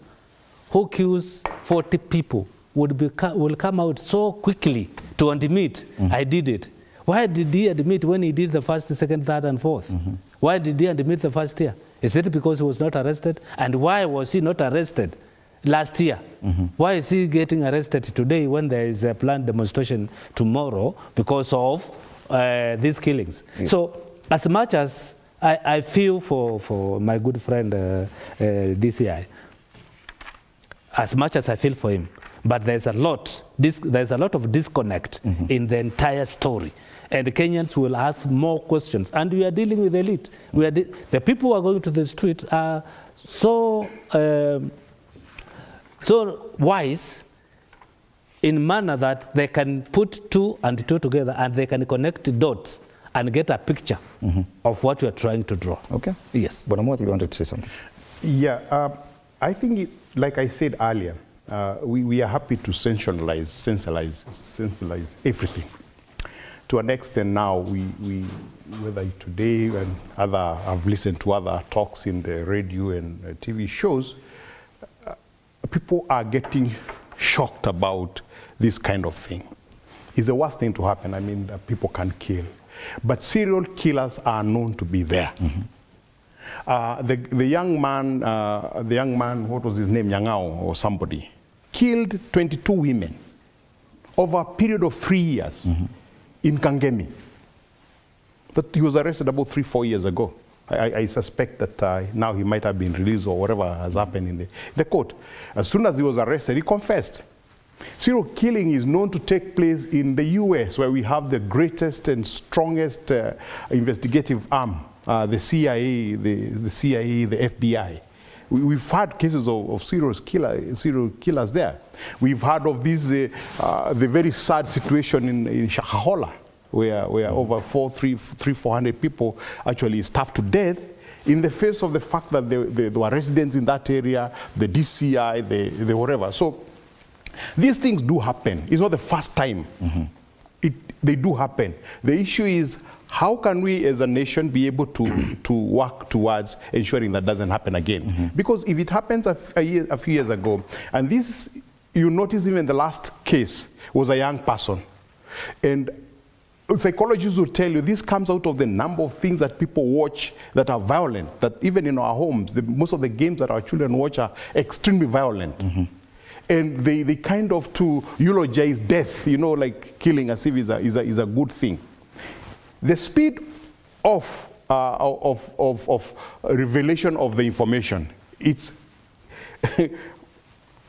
who kills 40 people will come out so quickly to admit, I did it. Why did he admit when he did the first, second, third, and fourth? Why did he admit the first year? Is it because he was not arrested? And why was he not arrested last year? Why is he getting arrested today when there is a planned demonstration tomorrow because of these killings. So as much as I feel for my good friend DCI, as much as I feel for him, but there's a lot of disconnect in the entire story. And the Kenyans will ask more questions. And we are dealing with elite. The people who are going to the street are so wise in manner that they can put two and two together and they can connect dots and get a picture of what we are trying to draw. Okay. Yes. But you wanted to say something. Yeah, I think, like I said earlier, we are happy to sensationalize everything. To an extent now, whether today and I've listened to other talks in the radio and TV shows, people are getting shocked about this kind of thing. It's the worst thing to happen. I mean, people can kill. But serial killers are known to be there. The young man, what was his name, Nyang'ao or somebody, killed 22 women over a period of 3 years in Kangemi. That he was arrested about 3-4 years ago. I suspect that now he might have been released or whatever has happened in the court. As soon as he was arrested, he confessed. Serial killing is known to take place in the US, where we have the greatest and strongest investigative arm, the CIA, the FBI. We've had cases of serial killers there. We've heard of this, the very sad situation in Shakahola, where over 400 people actually starved to death in the face of the fact that there were residents in that area, the DCI, the whatever. So these things do happen. It's not the first time. They do happen. The issue is, how can we as a nation be able to work towards ensuring that doesn't happen again? Because if it happens a few years ago, and this, you notice even the last case was a young person, and psychologists will tell you this comes out of the number of things that people watch that are violent, that even in our homes, most of the games that our children watch are extremely violent. And they kind of to eulogize death, you know, like killing as if is a good thing. The speed of revelation of the information, it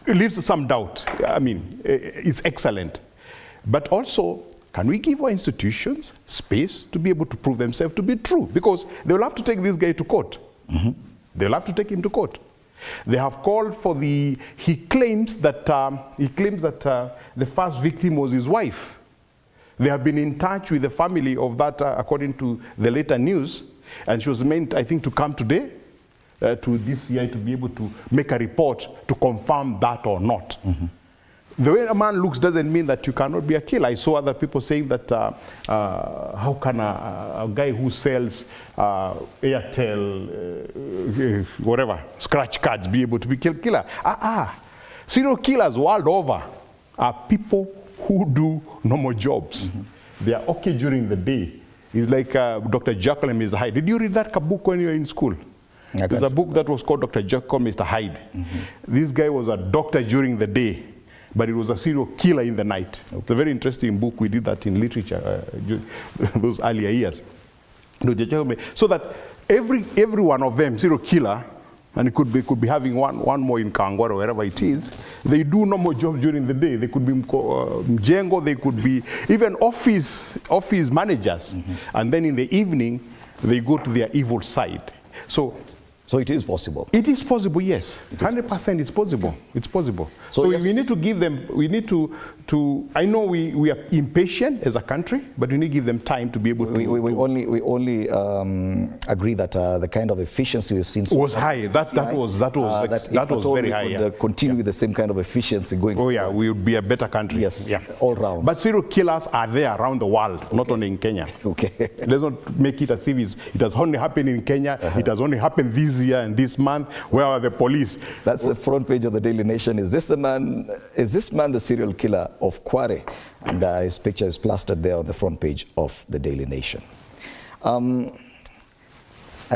leaves some doubt. I mean, it's excellent. But also, can we give our institutions space to be able to prove themselves to be true? Because they will have to take this guy to court. They'll have to take him to court. They have called for he claims that the first victim was his wife. They have been in touch with the family of that, according to the later news, and she was meant, I think, to come today to DCI to be able to make a report to confirm that or not. The way a man looks doesn't mean that you cannot be a killer. I saw other people saying that how can a guy who sells Airtel, whatever, scratch cards be able to be a killer? Serial killers world over are people who do normal jobs. They are okay during the day. It's like Dr. Jekyll and Mr. Hyde. Did you read that book when you were in school? There's a book that was called Dr. Jekyll and Mr. Hyde. This guy was a doctor during the day, but he was a serial killer in the night. It's a very interesting book. We did that in literature those earlier years. So that every one of them, serial killer, and it could be having one more in Kangwar or wherever it is, they do normal jobs during the day. They could be mjengo, they could be even office managers. And then in the evening, they go to their evil side. So it is possible? It is possible, yes. 100% it's possible. It's possible. So yes, we need to give them, we need to I know we are impatient as a country, but we need to give them time to be able to... We only agree that the kind of efficiency we've seen... was high. That was very high. We could continue with the same kind of efficiency going forward. Yeah, we would be a better country. Yes, all round. But serial killers are there around the world, not only in Kenya. Let's not make it as if it has only happened in Kenya, it has only happened this year and this month. Where are the police? That's the front page of the Daily Nation. Is this man the serial killer of Kwale? And his picture is plastered there on the front page of the Daily Nation. I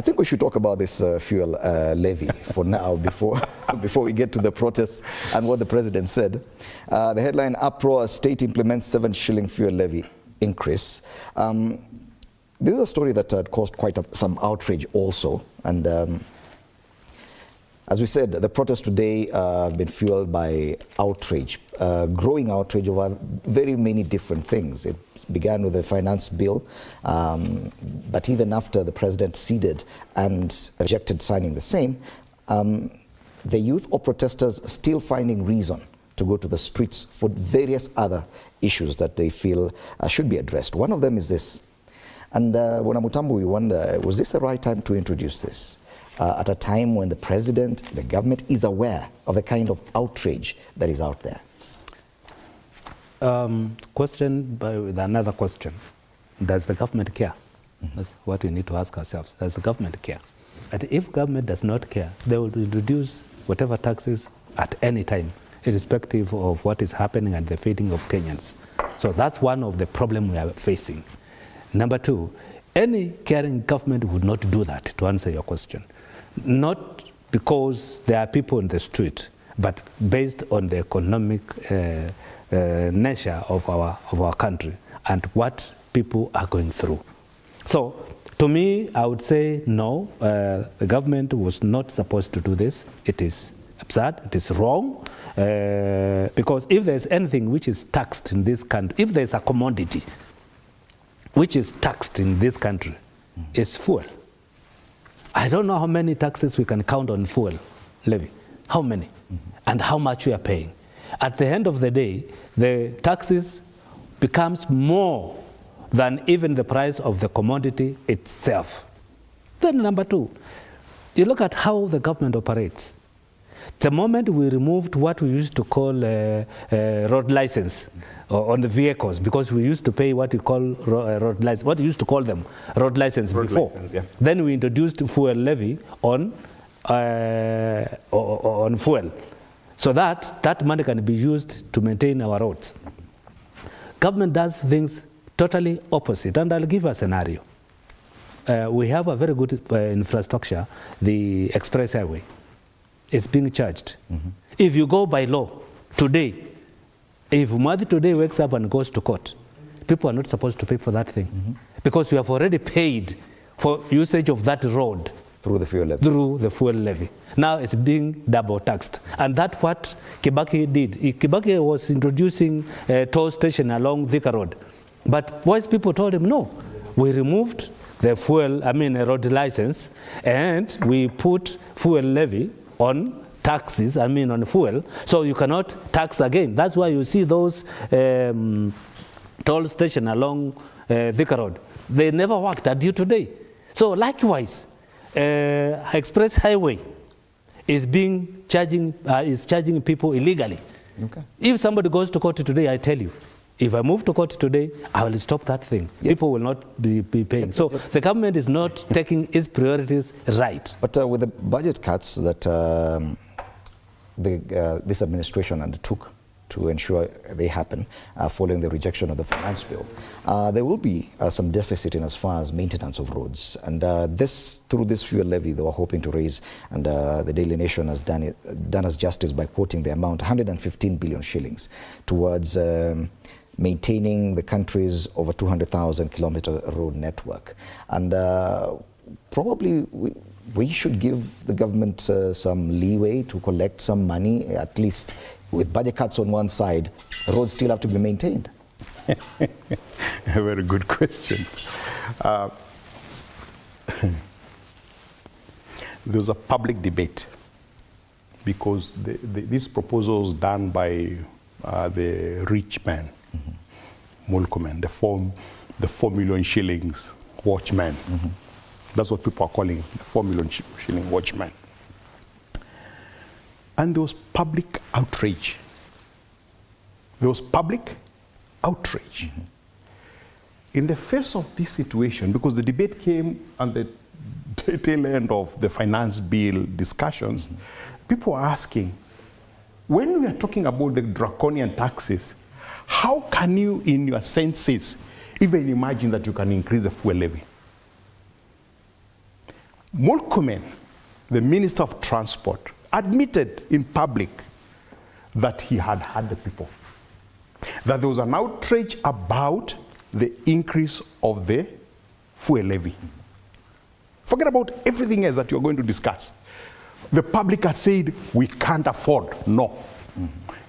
think we should talk about this fuel levy for now before we get to the protests and what the president said. The headline, uproar, state implements 7 shilling fuel levy increase. This is a story that caused quite some outrage also, and as we said, the protests today have been fueled by outrage, growing outrage over very many different things. It began with the finance bill, but even after the president ceded and rejected signing the same, the youth or protesters still finding reason to go to the streets for various other issues that they feel should be addressed. One of them is this. And Wanamutambo, we wonder, was this the right time to introduce this? At a time when the president, the government is aware of the kind of outrage that is out there? Question with another question. Does the government care? That's what we need to ask ourselves. Does the government care? And if government does not care, they will introduce whatever taxes at any time, irrespective of what is happening and the feeding of Kenyans. So that's one of the problems we are facing. Number two, any caring government would not do that, to answer your question. Not because there are people in the street, but based on the economic nature of our country and what people are going through. So, to me, I would say no, the government was not supposed to do this. It is absurd, it is wrong, because if there's anything which is taxed in this country, if there's a commodity which is taxed in this country, it's fuel. I don't know how many taxes we can count on fuel levy. How many? And how much we are paying. At the end of the day, the taxes becomes more than even the price of the commodity itself. Then number two, you look at how the government operates. The moment we removed what we used to call road license on the vehicles, because we used to pay what we call road license, what we used to call them road license road before. License, yeah. Then we introduced fuel levy on fuel, so that money can be used to maintain our roads. Government does things totally opposite, and I'll give a scenario. We have a very good infrastructure, the express highway. It's being charged. If you go by law today, if Madhi today wakes up and goes to court, people are not supposed to pay for that thing, because you have already paid for usage of that road through the fuel levy. Through the fuel levy. Now it's being double taxed, and that's what Kibaki did. Kibaki was introducing a toll station along Thika Road, but wise people told him no. We removed the fuel, road license, and we put fuel levy on taxes, on fuel, so you cannot tax again. That's why you see those toll stations along Thika Road. They never worked until today. So likewise, express highway is charging people illegally. Okay. If somebody goes to court today, I tell you, if I move to court today, I will stop that thing. Yep. People will not be paying. So the government is not taking its priorities right. But with the budget cuts that this administration undertook to ensure they happen following the rejection of the finance bill, there will be some deficit in as far as maintenance of roads. And through this fuel levy, they were hoping to raise, and the Daily Nation has done us justice by quoting the amount, 115 billion shillings, towards maintaining the country's over 200,000 kilometer road network. And probably we should give the government some leeway to collect some money, at least with budget cuts on one side, roads still have to be maintained. A very good question. There's a public debate because these proposals done by the rich man, Mulkumen, the 4 million shillings watchman. That's what people are calling the 4 million shilling watchman. And there was public outrage. There was public outrage. In the face of this situation, because the debate came on the tail end of the finance bill discussions, people are asking, when we are talking about the draconian taxes, how can you, in your senses, even imagine that you can increase the fuel levy? Mulkumen, the Minister of Transport, admitted in public that he had heard the people, that there was an outrage about the increase of the fuel levy. Forget about everything else that you're going to discuss. The public has said, we can't afford. No.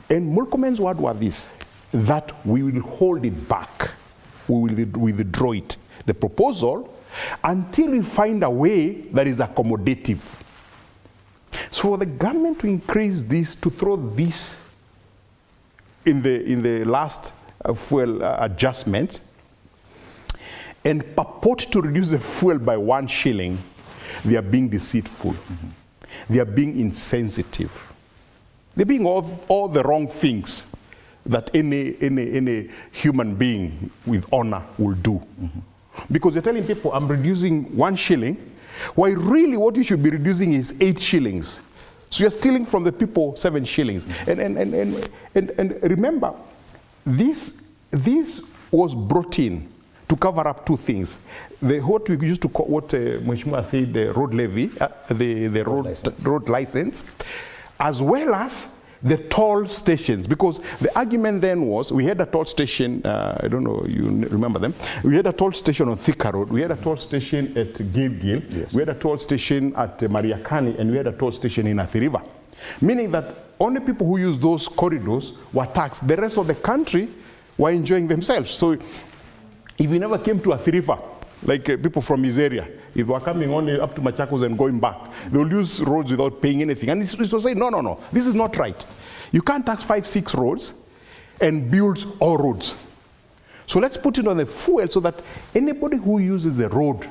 And Murkomen's word was this, that we will hold it back. We will withdraw it, the proposal, until we find a way that is accommodative. So for the government to increase this, to throw this in the last fuel adjustment, and purport to reduce the fuel by 1 shilling, they are being deceitful. They are being insensitive. They're being all the wrong things that any human being with honor will do. Because you're telling people, I'm reducing 1 shilling, while really what you should be reducing is 8 shillings. So you're stealing from the people 7 shillings. And remember, this was brought in to cover up 2 things. What we used to call, what Mheshimiwa said, the road levy, the road license, as well as the toll stations, because the argument then was, we had a toll station, I don't know, you remember them, we had a toll station on Thika Road, we had a toll station at Gilgil, yes. We had a toll station at Mariakani, and we had a toll station in Athi River. Meaning that only people who use those corridors were taxed. The rest of the country were enjoying themselves. So if you never came to Athi River, like people from his area, if they were coming only up to Machakos and going back, they will use roads without paying anything. And it was saying, no, this is not right. You can't tax 5-6 roads and build all roads. So let's put it on the fuel so that anybody who uses the road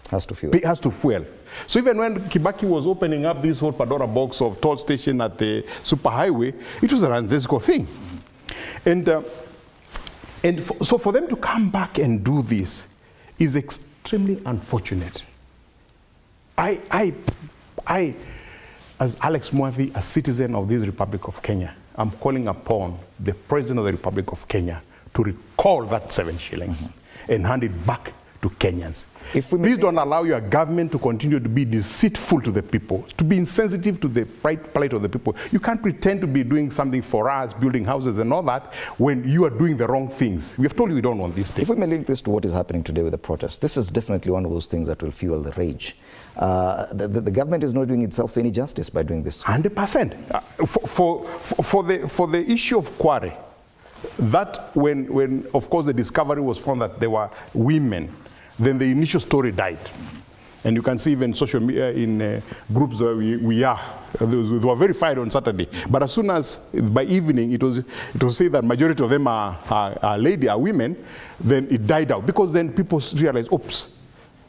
has to fuel. So even when Kibaki was opening up this whole Pandora box of toll station at the superhighway, it was a nonsensical thing. So for them to come back and do this is extremely unfortunate. I, as Alex Mwathi, a citizen of this Republic of Kenya, I'm calling upon the President of the Republic of Kenya to recall that 7 shillings and hand it back to Kenyans. Please don't allow your government to continue to be deceitful to the people, to be insensitive to the plight of the people. You can't pretend to be doing something for us, building houses and all that, when you are doing the wrong things. We have told you we don't want this thing. If we may link this to what is happening today with the protest, this is definitely one of those things that will fuel the rage. The government is not doing itself any justice by doing this. 100%. For the issue of Kwale, that when of course the discovery was found that there were women, then the initial story died. And you can see even social media in groups where we are. They were verified on Saturday. But as soon as, by evening, it was said that majority of them are women, then it died out. Because then people realized, oops,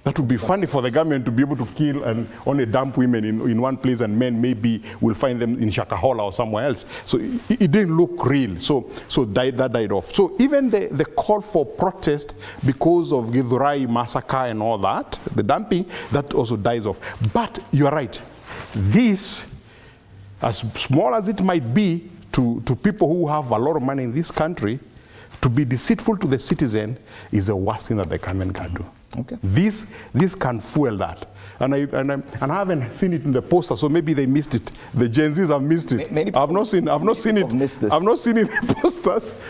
that would be funny for the government to be able to kill and only dump women in one place, and men maybe will find them in Shakahola or somewhere else. So it didn't look real. So that died off. So even the call for protest because of Githurai massacre and all that, the dumping, that also dies off. But you're right. This, as small as it might be to people who have a lot of money in this country, to be deceitful to the citizen is the worst thing that the government can do. Okay. This can fuel that. And I haven't seen it in the poster, so maybe they missed it. The Gen Zs have missed it. I've not seen it. I've not seen it in the posters.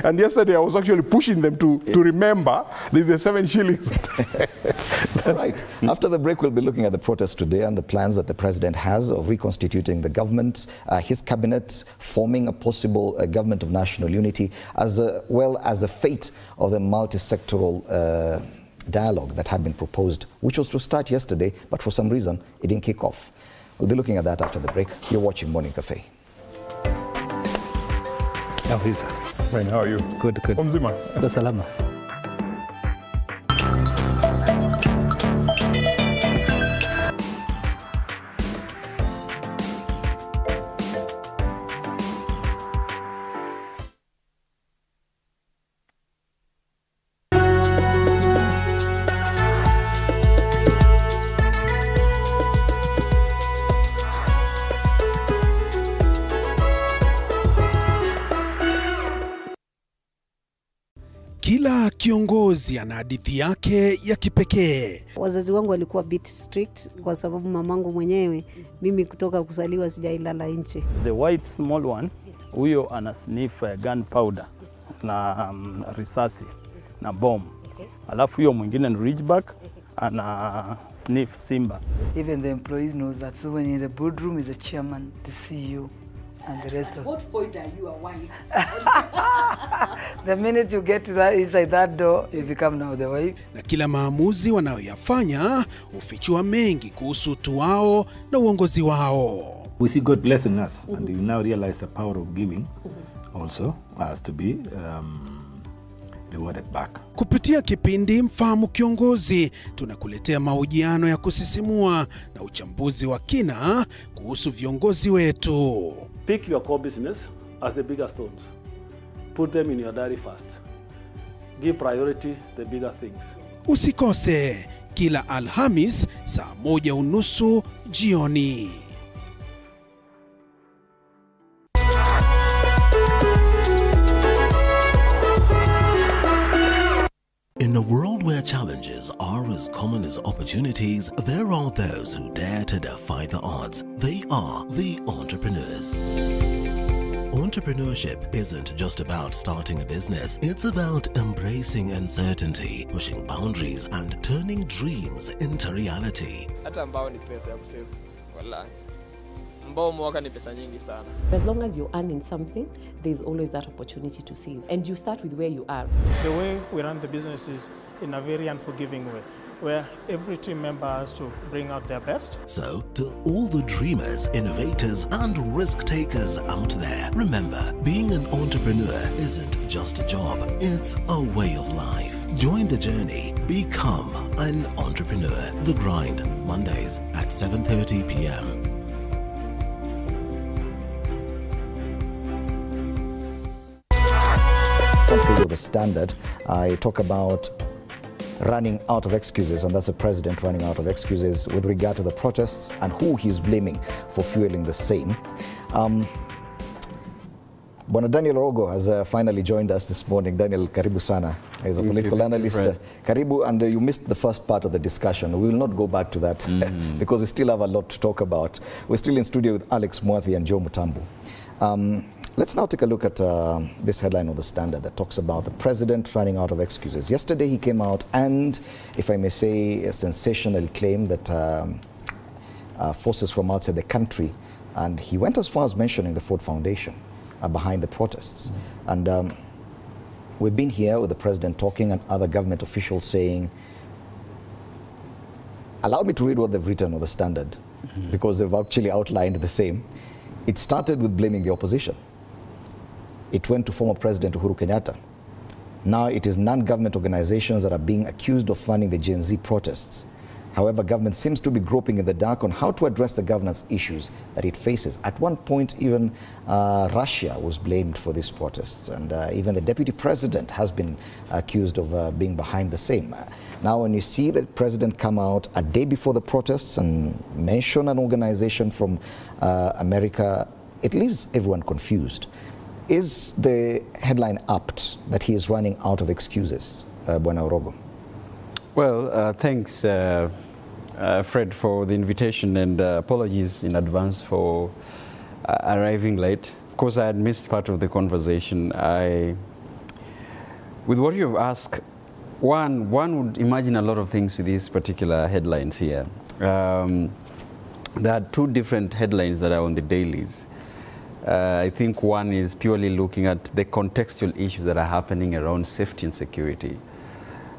And yesterday I was actually pushing them to remember there's the 7 shillings. All right. After the break, we'll be looking at the protest today and the plans that the president has of reconstituting the government, his cabinet, forming a possible government of national unity, as well as the fate of the multi-sectoral dialogue that had been proposed, which was to start yesterday, but for some reason it didn't kick off. We'll be looking at that after the break. You're watching Morning Cafe. How is Fine, how are you? Good. Mzima. Salama. Kila kiongozi ana hadithi yake ya kipekee. Wazazi wangu walikuwa bit strict kwa sababu mamangu mwenyewe, mimi kutoka kuzaliwa sijailala nje. The white small one, huyo ana sniff gunpowder na risasi. na bomb. Alafu huyo mwingine ni Ridgeback ana sniff simba. Even the employees knows that. So when in the boardroom is the chairman, the CEO, and the rest of. At what point are you a wife? The minute you get to that inside that door, you become now the wife. Na kila maamuzi wanayoyafanya hufichua mengi kuhusu utu wao na uongozi wao. We see God blessing us, and we now realize the power of giving also has to be rewarded back. Kupitia kipindi Mfahamu Kiongozi, tunakuletea mahojiano ya kusisimua na uchambuzi wa kina kuhusu viongozi wetu. Pick your core business as the bigger stones. Put them in your diary first. Give priority the bigger things. Usikose kila Alhamis saa 1:30 jioni. In a world where challenges are as common as opportunities, there are those who dare to defy the odds. They are the entrepreneurs. Entrepreneurship isn't just about starting a business. It's about embracing uncertainty, pushing boundaries, and turning dreams into reality. Hata mbao ni pesa ya kusave. Wallahi. Mbao mwaka ni pesa nyingi sana. As long as you're earning something, there's always that opportunity to save. And you start with where you are. The way we run the business is in a very unforgiving way, where every team member has to bring out their best. So, to all the dreamers, innovators, and risk takers out there, remember, being an entrepreneur isn't just a job, it's a way of life. Join the journey. Become an entrepreneur. The Grind, Mondays at 7:30 p.m. Front page of the Standard, I talk about running out of excuses, and that's the president running out of excuses with regard to the protests and who he's blaming for fueling the same. Bwana Daniel Rogo has finally joined us this morning. Daniel, karibu sana. He's a political analyst. Karibu, and you missed the first part of the discussion. We will not go back to that because we still have a lot to talk about. We're still in studio with Alex Mwathi and Joe Mutambu. Let's now take a look at this headline of the Standard that talks about the president running out of excuses. Yesterday he came out and, if I may say, a sensational claim that forces from outside the country, and he went as far as mentioning the Ford Foundation behind the protests. And we've been here with the president talking and other government officials saying, allow me to read what they've written on the Standard, because they've actually outlined the same. It started with blaming the opposition. It went to former President Uhuru Kenyatta. Now it is non-government organizations that are being accused of funding the Gen Z protests. However, government seems to be groping in the dark on how to address the governance issues that it faces. At one point, even Russia was blamed for these protests, and even the deputy president has been accused of being behind the same. Now, when you see the president come out a day before the protests and mention an organization from America, it leaves everyone confused. Is the headline apt that he is running out of excuses, Bwana Rogo? Well, thanks, Fred, for the invitation, and apologies in advance for arriving late. Of course, I had missed part of the conversation. With what you've asked, one would imagine a lot of things with these particular headlines here. There are two different headlines that are on the dailies. I think one is purely looking at the contextual issues that are happening around safety and security.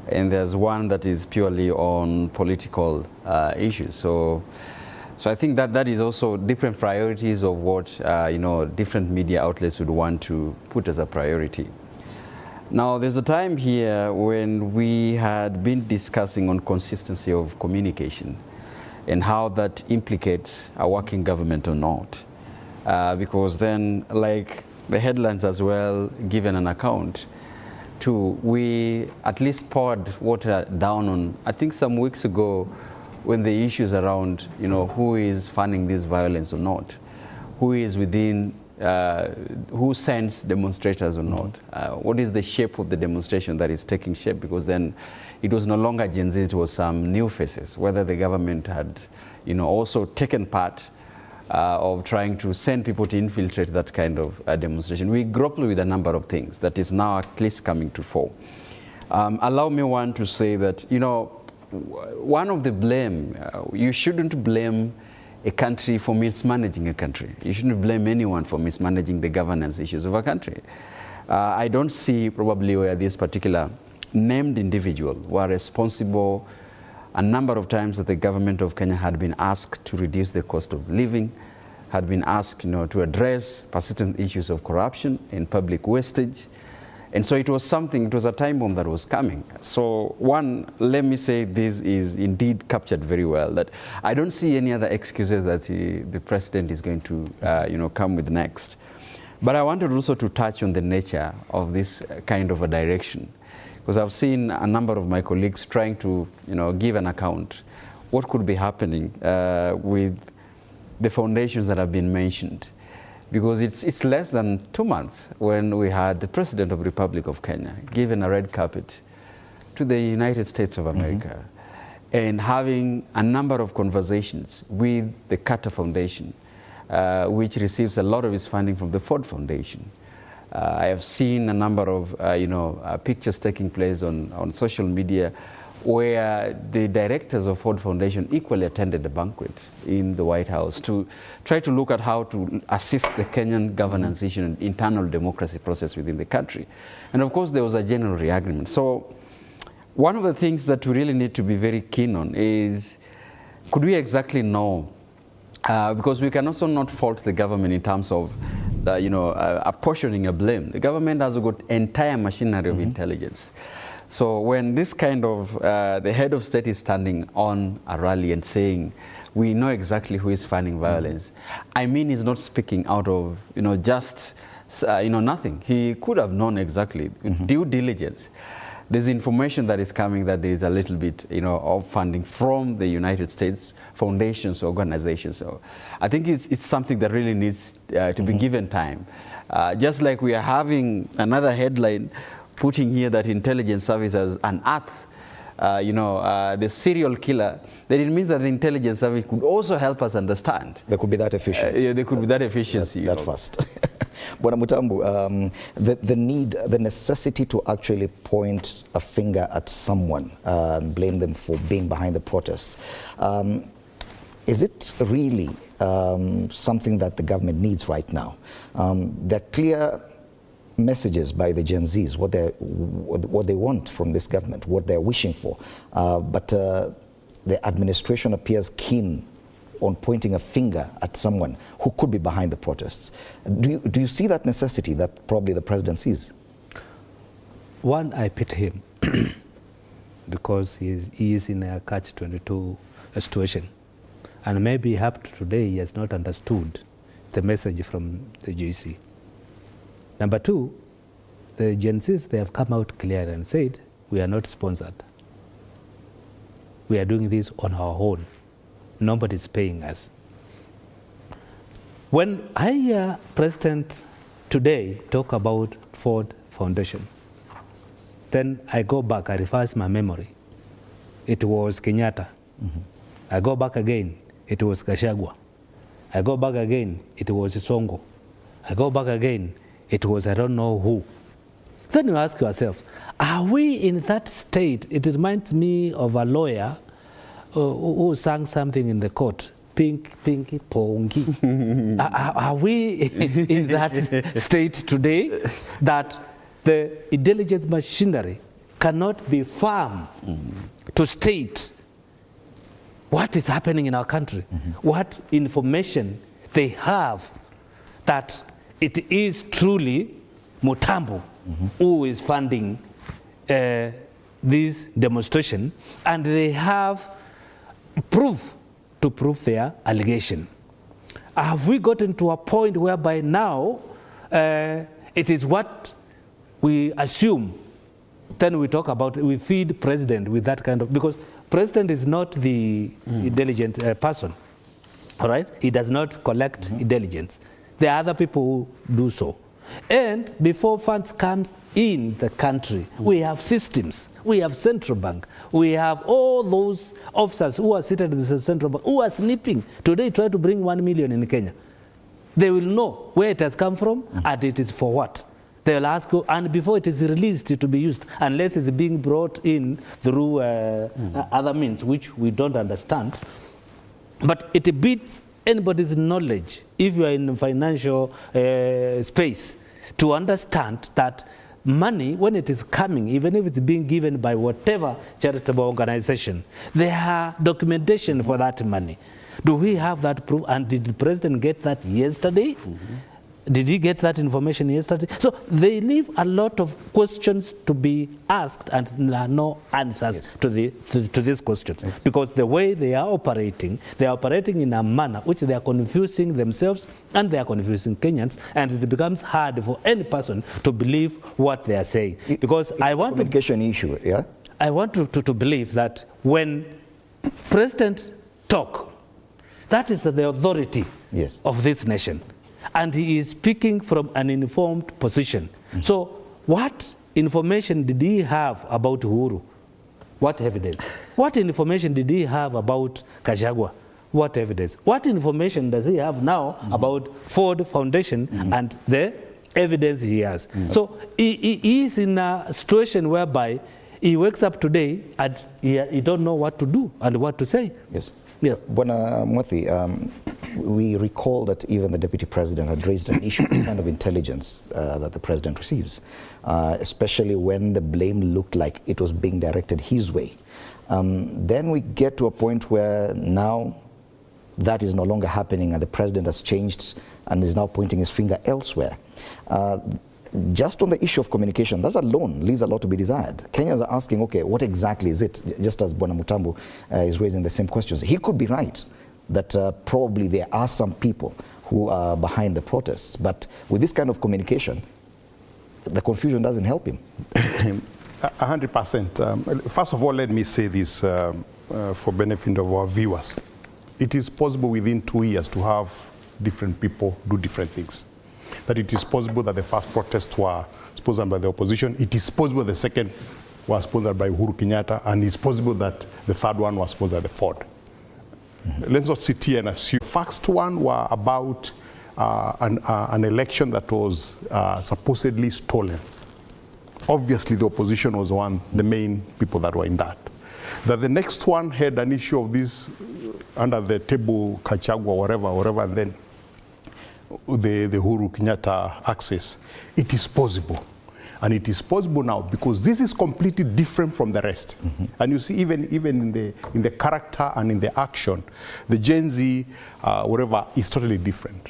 And there's one that is purely on political issues. So I think that is also different priorities of what different media outlets would want to put as a priority. Now, there's a time here when we had been discussing on consistency of communication and how that implicates a working government or not. Because then, like the headlines as well, given an account, we at least poured water down on, I think some weeks ago, when the issues around, who is funding this violence or not, who is within, who sends demonstrators or not, what is the shape of the demonstration that is taking shape, because then it was no longer Gen Z, it was some new faces, whether the government had, also taken part of trying to send people to infiltrate that kind of demonstration. We grapple with a number of things that is now at least coming to fore. Allow me one to say that, you know, one of the blame, you shouldn't blame a country for mismanaging a country. You shouldn't blame anyone for mismanaging the governance issues of a country. I don't see probably where this particular named individual were responsible a number of times that the government of Kenya had been asked to reduce the cost of living, had been asked, you know, to address persistent issues of corruption and public wastage. And so it was something, it was a time bomb that was coming. So one, let me say this is indeed captured very well, that I don't see any other excuses that the president is going to, you know, come with next. But I wanted also to touch on the nature of this kind of a direction, because I've seen a number of my colleagues trying to, you know, give an account what could be happening with the foundations that have been mentioned. Because it's less than 2 months when we had the President of the Republic of Kenya given a red carpet to the United States of America and having a number of conversations with the Carter Foundation, which receives a lot of its funding from the Ford Foundation. I have seen a number of pictures taking place on social media where the directors of Ford Foundation equally attended a banquet in the White House to try to look at how to assist the Kenyan governance issue and internal democracy process within the country. And of course, there was a general agreement. So one of the things that we really need to be very keen on is, could we exactly know, because we can also not fault the government in terms of apportioning a blame. The government has got entire machinery of intelligence. So when this kind of, the head of state is standing on a rally and saying, we know exactly who is funding violence, I mean, he's not speaking out of, just, nothing. He could have known exactly, due diligence. There's information that is coming that there is a little bit, of funding from the United States foundations, organizations. So I think it's something that really needs to be given time. Just like we are having another headline putting here that intelligence services unearthed, the serial killer, then it means that the intelligence service could also help us understand. There could be that efficiency. Yeah, there could be that efficiency. That fast. Bwana Mutambu, the necessity to actually point a finger at someone and blame them for being behind the protests, is it really something that the government needs right now? There are clear messages by the Gen Zs, what they want from this government, what they're wishing for. But the administration appears keen on pointing a finger at someone who could be behind the protests. Do you see that necessity that probably the president sees? One, I pity him because he is in a catch-22 situation. And maybe up to today he has not understood the message from the GC. Number two, the Gen Zs, they have come out clear and said, we are not sponsored. We are doing this on our own. Nobody's paying us. When I hear President today talk about Ford Foundation, then I go back, I revise my memory. It was Kenyatta. I go back again, it was Gachagua. I go back again, it was Songo. I go back again, it was I don't know who. Then you ask yourself, are we in that state? It reminds me of a lawyer who sang something in the court, Pink, Pinky, Pongi. Are we in that state today that the intelligence machinery cannot be firm to state what is happening in our country, what information they have that it is truly Mutambu who is funding this demonstration, and they have proof to prove their allegation. Have we gotten to a point whereby now it is what we assume, then we talk about, we feed president with that kind of, because president is not the intelligent person, all right? He does not collect intelligence. There are other people who do so. And before funds comes in the country, we have systems, we have central bank, we have all those officers who are seated in the central bank, who are snipping. Today try to bring 1 million in Kenya. They will know where it has come from and it is for what. They'll ask you, and before it is released to be used, unless it's being brought in through other means, which we don't understand. But it beats anybody's knowledge, if you are in financial space, to understand that money, when it is coming, even if it's being given by whatever charitable organization, there are documentation for that money. Do we have that proof? And did the president get that yesterday? Did he get that information yesterday? So they leave a lot of questions to be asked, and there are no answers to these questions. Because the way they are operating in a manner which they are confusing themselves and they are confusing Kenyans, and it becomes hard for any person to believe what they are saying. Because I want a communication issue, yeah? I want to believe that when President talk, that is the authority of this nation. And he is speaking from an informed position. So what information did he have about Uhuru? What evidence? What information did he have about Kashagwa? What evidence? What information does he have now about Ford Foundation and the evidence he has? So he is in a situation whereby he wakes up today and he don't know what to do and what to say. Yes. Bwana Mwathi, we recall that even the Deputy President had raised an issue kind of intelligence that the President receives, especially when the blame looked like it was being directed his way. Then we get to a point where now that is no longer happening and the President has changed and is now pointing his finger elsewhere. Just on the issue of communication, that alone leaves a lot to be desired. Kenyans are asking, okay, what exactly is it? Just as Bwana Mutambu is raising the same questions. He could be right that probably there are some people who are behind the protests, but with this kind of communication, the confusion doesn't help him. 100%. First of all, let me say this for benefit of our viewers. It is possible within 2 years to have different people do different things. That it is possible that the first protests were sponsored by the opposition. It is possible the second was sponsored by Uhuru Kenyatta, and it's possible that the third one was sponsored by Ford. Let's not sit here and assume. The first one were about an election that was supposedly stolen. Obviously, the opposition was the main people that were in that. That the next one had an issue of this under the table, Kachagwa, whatever, and then the Uhuru Kenyatta access. It is possible. And it is possible now because this is completely different from the rest. And you see, even in the character and in the action, the Gen Z, whatever, is totally different.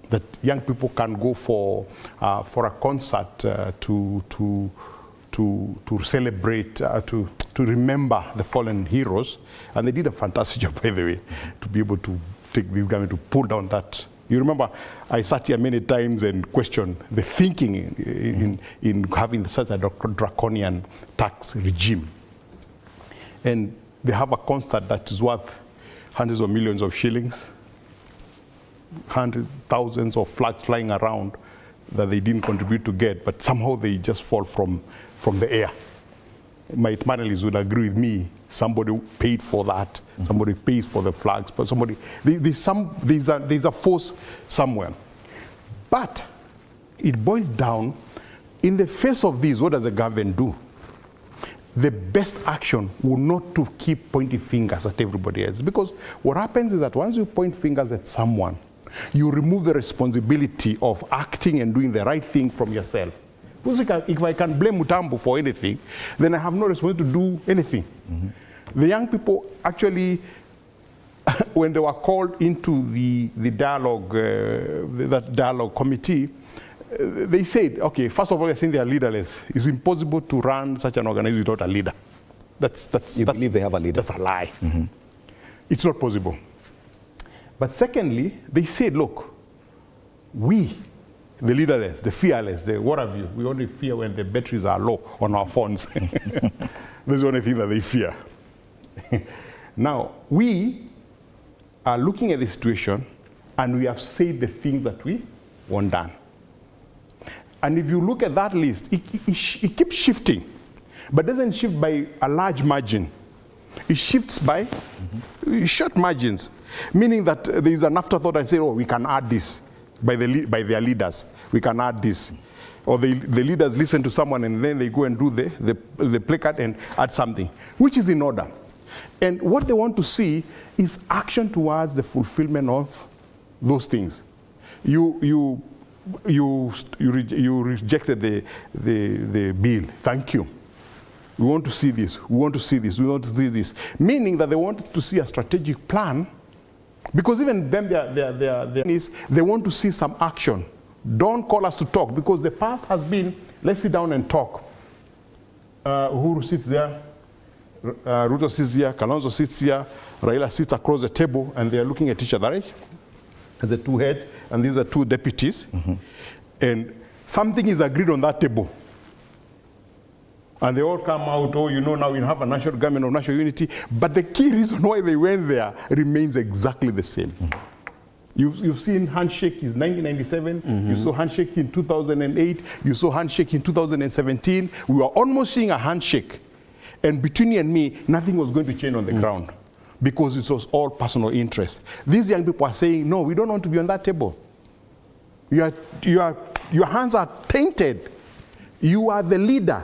That young people can go for a concert to celebrate, to remember the fallen heroes, and they did a fantastic job, by the way, to be able to take this government to pull down that. You remember, I sat here many times and questioned the thinking in having such a draconian tax regime. And they have a concert that is worth hundreds of millions of shillings, hundreds, thousands of flags flying around that they didn't contribute to get, but somehow they just fall from the air. My panelists would agree with me. Somebody paid for that. Somebody pays for the flags, but there's a force somewhere. But it boils down, in the face of this, what does the government do? The best action will not to keep pointing fingers at everybody else, because what happens is that once you point fingers at someone, you remove the responsibility of acting and doing the right thing from yourself. If I can blame Mutambu for anything, then I have no responsibility to do anything. The young people actually, when they were called into the dialogue, that dialogue committee, they said, okay, first of all, I think they are leaderless. It's impossible to run such an organization without a leader. You believe they have a leader? That's a lie. It's not possible. But secondly, they said, look, we, the leaderless, the fearless, the what have you, we only fear when the batteries are low on our phones. That's the only thing that they fear. Now, we are looking at the situation and we have said the things that we want done. And if you look at that list, it keeps shifting, but doesn't shift by a large margin. It shifts by short margins, meaning that there is an afterthought and say, oh, we can add this by their leaders. we can add this. Or the leaders listen to someone and then they go and do the placard and add something, which is in order. And what they want to see is action towards the fulfillment of those things. You rejected the bill. Thank you. We want to see this. We want to see this. We want to see this. Meaning that they want to see a strategic plan, because even them, they want to see some action. Don't call us to talk, because the past has been, let's sit down and talk. Uhuru sits there, Ruto sits here, Kalonzo sits here, Raila sits across the table, and they are looking at each other, right? As the two heads, and these are two deputies. And something is agreed on that table. And they all come out, oh, you know, now we have a national government of national unity. But the key reason why they went there remains exactly the same. You've seen handshake in 1997, you saw handshake in 2008, you saw handshake in 2017. We were almost seeing a handshake. And between you and me, nothing was going to change on the ground, because it was all personal interest. These young people are saying, no, we don't want to be on that table. Your hands are tainted. You are the leader.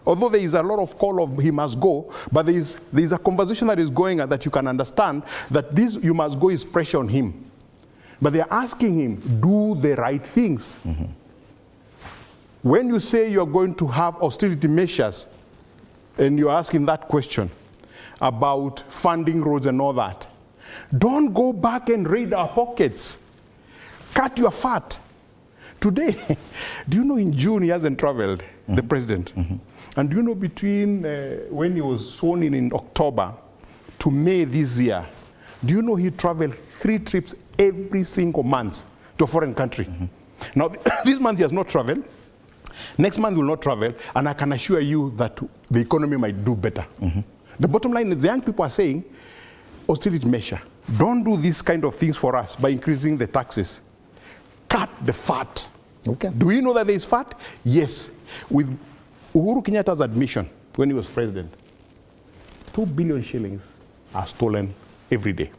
Although there is a lot of call of he must go, but there is a conversation that is going on that you can understand that this you must go is pressure on him. But they're asking him, do the right things. When you say you're going to have austerity measures, and you're asking that question about funding roads and all that, don't go back and raid our pockets. Cut your fat. Today, do you know in June he hasn't traveled, the president? And do you know between when he was sworn in October to May this year, do you know he traveled 3 trips every single month to a foreign country? Now, this month he has not traveled. Next month he will not travel, and I can assure you that the economy might do better. The bottom line is the young people are saying, austerity measure. Don't do these kind of things for us by increasing the taxes. Cut the fat. Okay. Do we know that there is fat? Yes. With Uhuru Kenyatta's admission when he was president, 2 billion shillings are stolen every day.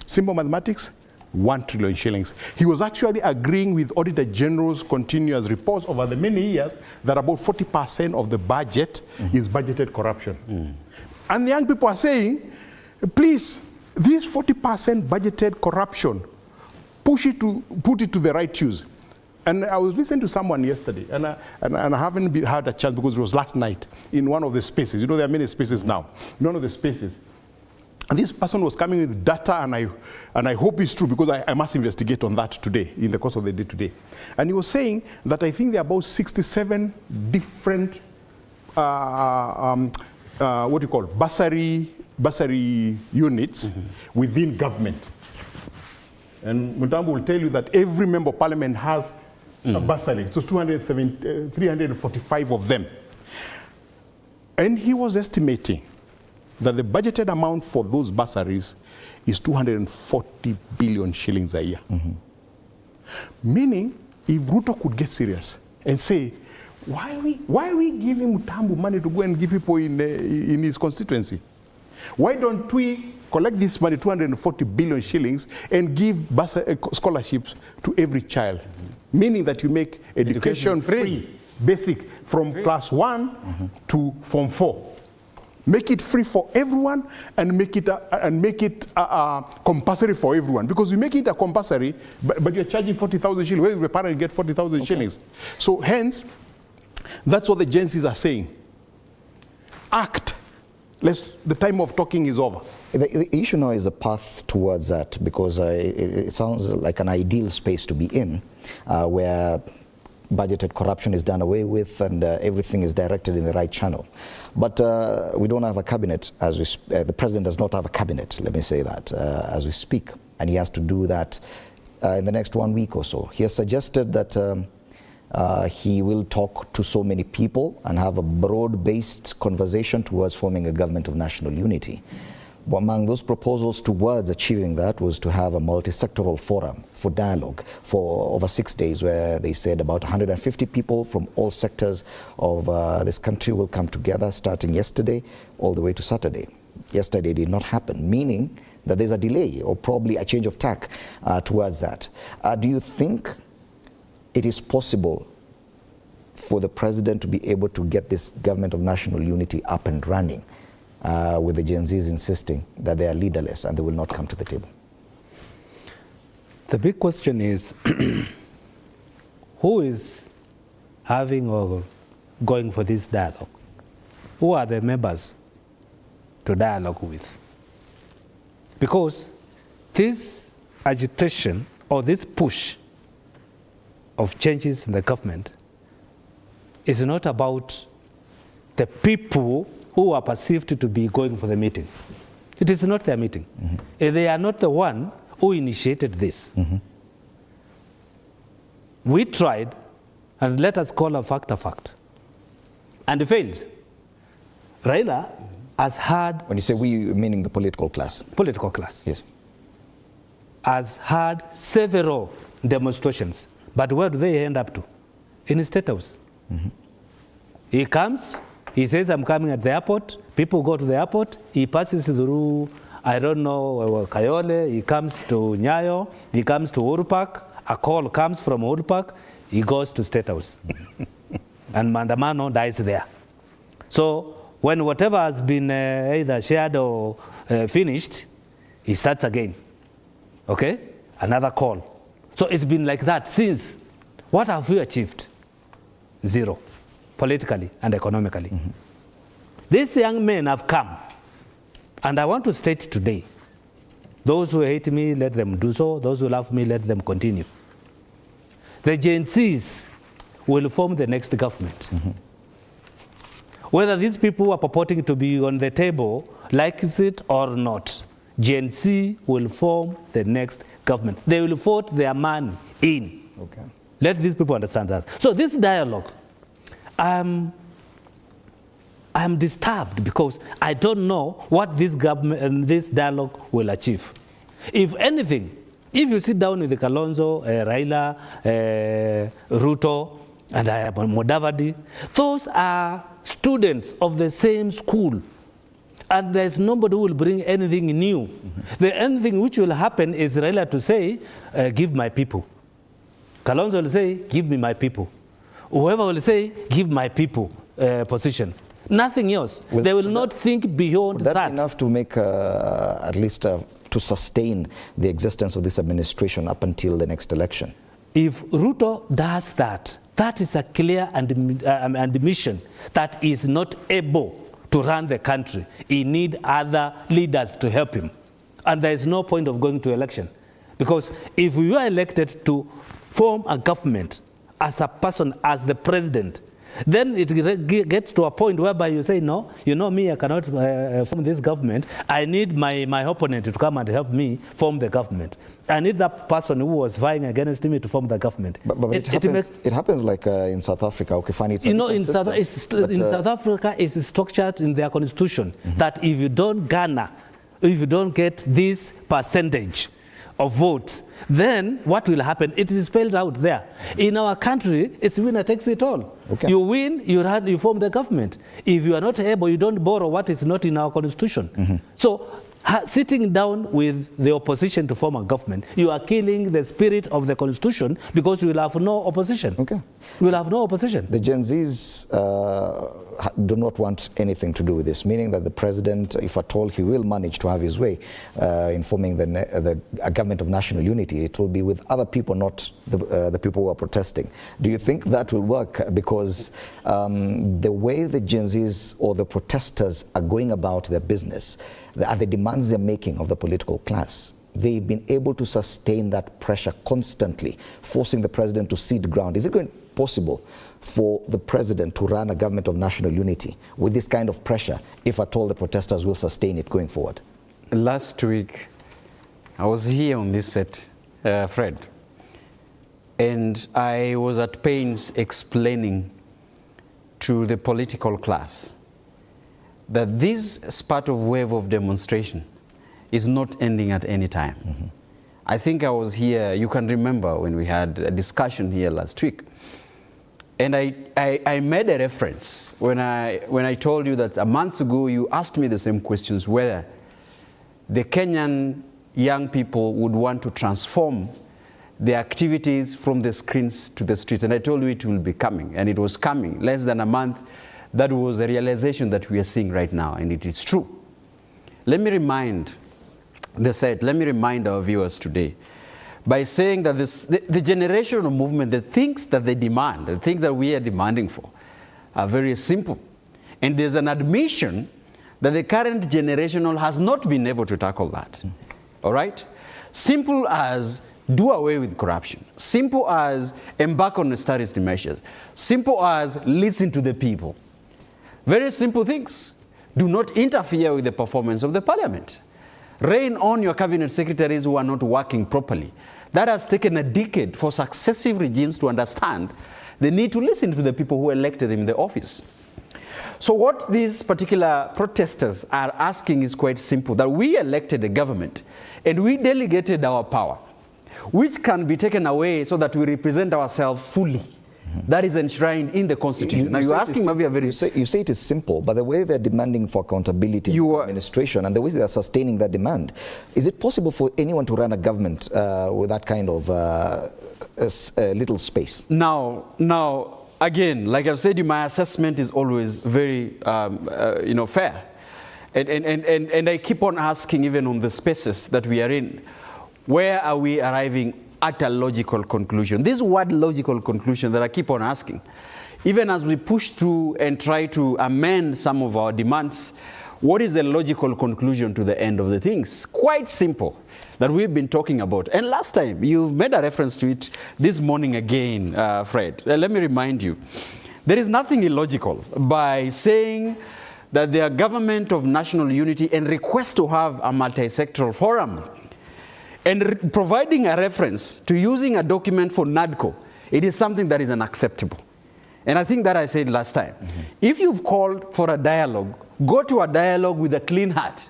Simple mathematics, 1 trillion shillings. He was actually agreeing with Auditor General's continuous reports over the many years that about 40% of the budget is budgeted corruption. And the young people are saying, please, this 40% budgeted corruption, put it to the right use. And I was listening to someone yesterday, and I haven't had a chance because it was last night in one of the spaces. You know, there are many spaces now. In one of the spaces. And this person was coming with data, and I hope it's true, because I must investigate on that today, in the course of the day today. And he was saying that I think there are about 67 different, what do you call, bursary units within government. And Mutambo will tell you that every member of parliament has a bursary. So 345 of them. And he was estimating that the budgeted amount for those bursaries is 240 billion shillings a year. Meaning, if Ruto could get serious and say, why are we giving Mutambo money to go and give people in his constituency? Why don't we collect this money, 240 billion shillings, and give scholarships to every child? Meaning that you make education free, basic, from class 1 to form 4. Make it free for everyone, and make it compulsory for everyone. Because you make it a compulsory, but you're charging 40,000 shillings. Where will the parent get 40,000 shillings? So hence, that's what the Gen Zs are saying. Act. The time of talking is over. The issue now is a path towards that, because it sounds like an ideal space to be in, where budgeted corruption is done away with and everything is directed in the right channel. But we don't have a cabinet, the president does not have a cabinet, let me say that, as we speak. And he has to do that in the next 1 week or so. He has suggested that he will talk to so many people and have a broad-based conversation towards forming a government of national unity. Among those proposals towards achieving that was to have a multi-sectoral forum for dialogue for over 6 days, where they said about 150 people from all sectors of this country will come together starting yesterday all the way to Saturday. Yesterday did not happen, meaning that there's a delay or probably a change of tack towards that. Do you think it is possible for the president to be able to get this government of national unity up and running with the Gen Zs insisting that they are leaderless and they will not come to the table? The big question is, who is having or going for this dialogue? Who are the members to dialogue with? Because this agitation or this push of changes in the government is not about the people who are perceived to be going for the meeting. It is not their meeting. They are not the one who initiated this. We tried, and let us call a fact, and failed. Raila has had... When you say we, meaning the political class? Political class. Yes. Has had several demonstrations. But where do they end up to? In State House. He comes, he says, I'm coming at the airport. People go to the airport. He passes through, I don't know, Kwale. He comes to Nyayo. He comes to Uhuru Park. A call comes from Uhuru Park. He goes to State House. And Mandamano dies there. So when whatever has been either shared or finished, he starts again. Okay? Another call. So it's been like that since. What have we achieved? Zero. Politically and economically. These young men have come, and I want to state today, those who hate me, let them do so. Those who love me, let them continue. The Gen Zs will form the next government. Whether these people are purporting to be on the table likes it or not, Gen Z will form the next government. They will vote their man in. Okay. Let these people understand that. So this dialogue, I'm disturbed because I don't know what this government and this dialogue will achieve. If anything, if you sit down with the Kalonzo, Raila, Ruto, and Mudavadi, those are students of the same school. And there's nobody who will bring anything new. The only thing which will happen is Raila to say, give my people. Kalonzo will say, give me my people. Whoever will say, give my people position. Nothing else. They will not think beyond that. Would that be enough to make, at least to sustain the existence of this administration up until the next election? If Ruto does that, that is a clear admission that he is not able to run the country. He needs other leaders to help him. And there is no point of going to election. Because if you are elected to form a government as a person, as the president, then it gets to a point whereby you say, no, you know me, I cannot form this government. I need my opponent to come and help me form the government. I need that person who was vying against me to form the government. But it happens like in South Africa. Okay, fine. It's in South Africa, it's structured in their constitution that if you don't garner, if you don't get this percentage of votes, then what will happen? It is spelled out there. In our country, it's winner takes it all. Okay. You win, you form the government. If you are not able, you don't borrow what is not in our constitution. So sitting down with the opposition to form a government, you are killing the spirit of the constitution because you will have no opposition. Okay. You will have no opposition. The Gen Zs do not want anything to do with this, meaning that the president, if at all he will manage to have his way in forming a government of national unity, it will be with other people, not the people who are protesting. Do you think that will work? Because the way the Gen Zs or the protesters are going about their business, and the demands they're making of the political class, they've been able to sustain that pressure constantly, forcing the president to cede ground. Is it going possible for the president to run a government of national unity with this kind of pressure, if at all the protesters will sustain it going forward? Last week, I was here on this set, Fred, and I was at pains explaining to the political class that this spurt of wave of demonstration is not ending at any time. I think I was here, you can remember when we had a discussion here last week, and I made a reference when I told you that a month ago you asked me the same questions, whether the Kenyan young people would want to transform the activities from the screens to the streets. And I told you it will be coming, and it was coming. Less than a month, that was a realization that we are seeing right now, and it is true. Let me remind our viewers today by saying that the generational movement, the things that they demand, the things that we are demanding for, are very simple. And there's an admission that the current generational has not been able to tackle that. All right? Simple as do away with corruption. Simple as embark on austerity measures. Simple as listen to the people. Very simple things. Do not interfere with the performance of the parliament. Rein on your cabinet secretaries who are not working properly. That has taken a decade for successive regimes to understand the need to listen to the people who elected them in the office. So what these particular protesters are asking is quite simple, that we elected a government and we delegated our power, which can be taken away so that we represent ourselves fully. That is enshrined in the Constitution. Now you're asking maybe a very... You say it is simple, but the way they're demanding for accountability in administration and the way they are sustaining that demand, is it possible for anyone to run a government with that kind of little space? Now, again, like I've said, my assessment is always very, fair. And I keep on asking, even on the spaces that we are in, where are we arriving at a logical conclusion? This word logical conclusion that I keep on asking, even as we push through and try to amend some of our demands, what is the logical conclusion to the end of the things? Quite simple, that we've been talking about. And last time, you made a reference to it this morning again, Fred. Let me remind you, there is nothing illogical by saying that they are government of national unity and request to have a multi-sectoral forum. And providing a reference to using a document for NADCO, it is something that is unacceptable. And I think that I said last time. If you've called for a dialogue, go to a dialogue with a clean heart.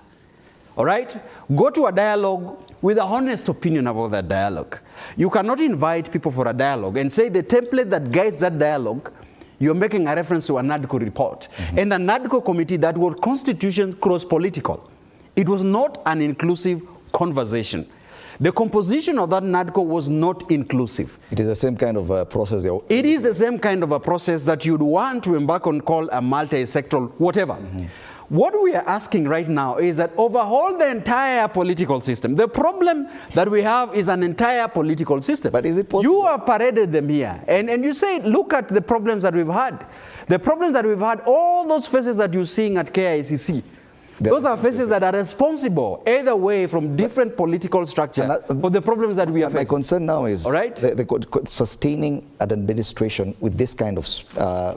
All right? Go to a dialogue with a honest opinion about that dialogue. You cannot invite people for a dialogue and say the template that guides that dialogue, you're making a reference to a NADCO report. And a NADCO committee that was constitution cross-political. It was not an inclusive conversation. The composition of that NADCO was not inclusive. It is the same kind of a process. It is the same kind of a process that you'd want to embark on, call a multi-sectoral whatever. What we are asking right now is that overhaul the entire political system. The problem that we have is an entire political system. But is it possible? You have paraded them here. And you say, look at the problems that we've had. The problems that we've had, all those faces that you're seeing at KICC, those are faces that are responsible, either way, from different political structures for the problems that we are facing. My concern now is the sustaining an administration with this kind of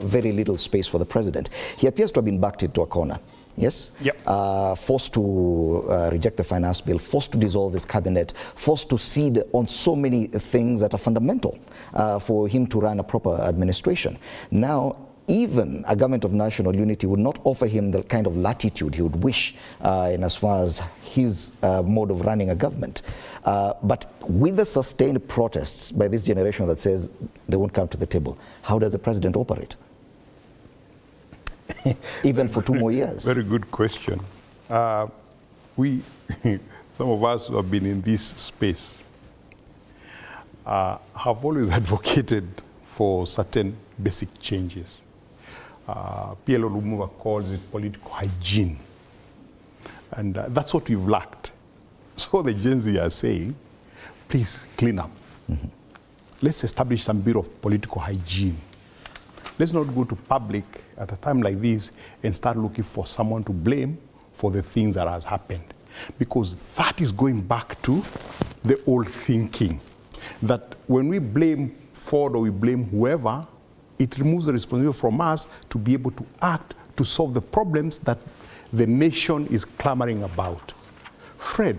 very little space for the president. He appears to have been backed into a corner. Yes? Yep. Forced to reject the finance bill, forced to dissolve his cabinet, forced to cede on so many things that are fundamental for him to run a proper administration. Now, even a government of national unity would not offer him the kind of latitude he would wish in as far as his mode of running a government. But with the sustained protests by this generation that says they won't come to the table, how does the president operate? Even for 2 more years. Very good question. Some of us who have been in this space have always advocated for certain basic changes. PLO Lumumba calls it political hygiene. And that's what we've lacked. So the Gen Z are saying, please clean up. Let's establish some bit of political hygiene. Let's not go to public at a time like this and start looking for someone to blame for the things that has happened. Because that is going back to the old thinking that when we blame Ford or we blame whoever, it removes the responsibility from us to be able to act to solve the problems that the nation is clamoring about. Fred,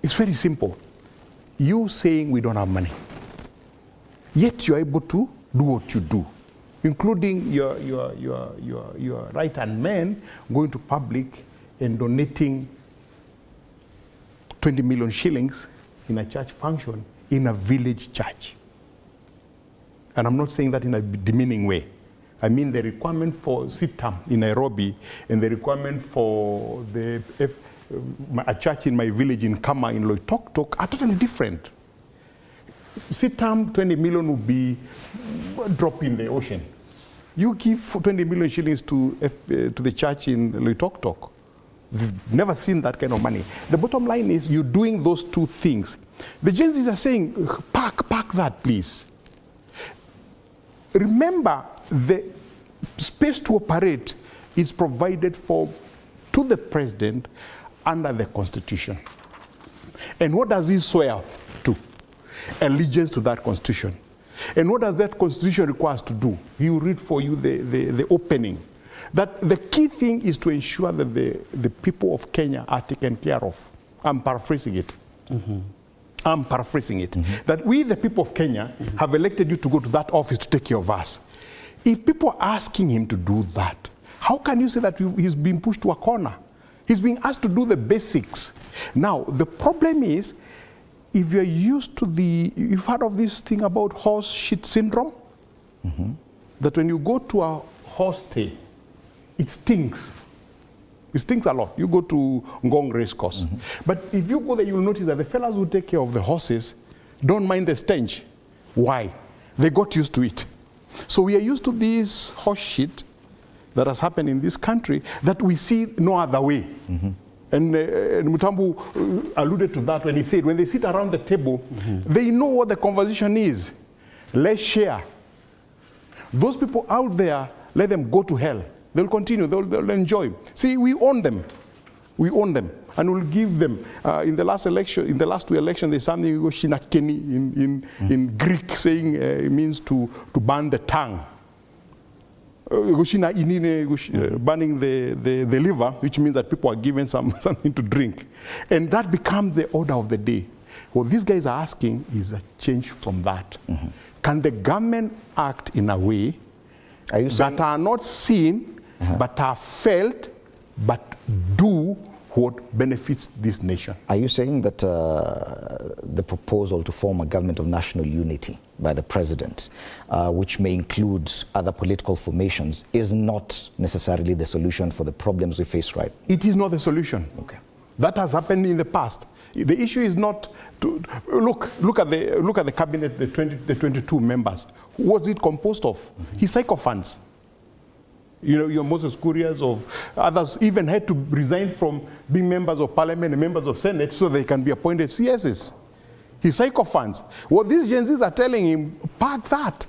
it's very simple. You saying we don't have money, yet you're able to do what you do, including your right-hand man going to public and donating 20 million shillings in a church function in a village church. And I'm not saying that in a demeaning way. I mean the requirement for sitam in Nairobi and the requirement for a church in my village in Kama in Loitoktok are totally different. Sitam 20 million would be a drop in the ocean. You give 20 million shillings to the church in Loitoktok. We've never seen that kind of money. The bottom line is you're doing those two things. The Gen Zs are saying, park that, please. Remember, the space to operate is provided for to the president under the Constitution. And what does he swear to? Allegiance to that Constitution. And what does that Constitution require us to do? He will read for you the opening. That the key thing is to ensure that the people of Kenya are taken care of. I'm paraphrasing it. I'm paraphrasing it. That we, the people of Kenya, have elected you to go to that office to take care of us. If people are asking him to do that, how can you say that he's being pushed to a corner? He's being asked to do the basics. Now, the problem is, if you're used to you've heard of this thing about horse shit syndrome? That when you go to a horse stay, it stinks. It stinks a lot. You go to Ngong race course. But if you go there, you'll notice that the fellas who take care of the horses don't mind the stench. Why? They got used to it. So we are used to this horse shit that has happened in this country that we see no other way. And Mutambu alluded to that when he said, when they sit around the table, they know what the conversation is. Let's share. Those people out there, let them go to hell. They'll continue, they'll enjoy. See, we own them. We own them. And we'll give them, in the last election, in the last two elections, there's something, Shinakeni in Greek, saying it means to burn the tongue. Burning the liver, which means that people are given something to drink. And that becomes the order of the day. What these guys are asking is a change from that. Can the government act in a way that are not seen, but are felt, but do what benefits this nation? Are you saying that the proposal to form a government of national unity by the president, which may include other political formations, is not necessarily the solution for the problems we face right now? It is not the solution. Okay. That has happened in the past. The issue is not to look at the cabinet, the 22 members. What's it composed of? His sycophants. You know, your Moses Kurias of others even had to resign from being members of parliament and members of Senate so they can be appointed CSs. His sycophants. What these Gen Zs are telling him, park that.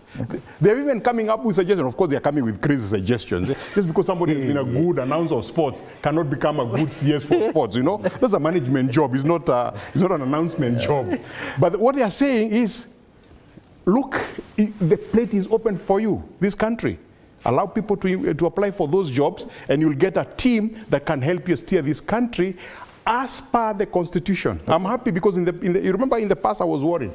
They're even coming up with suggestions. Of course, they're coming with crazy suggestions. Just because somebody has been a good announcer of sports cannot become a good CS for sports, you know? That's a management job. It's not an announcement job. But what they are saying is, look, the plate is open for you, this country. Allow people to apply for those jobs, and you'll get a team that can help you steer this country as per the Constitution. I'm happy because you remember in the past I was worried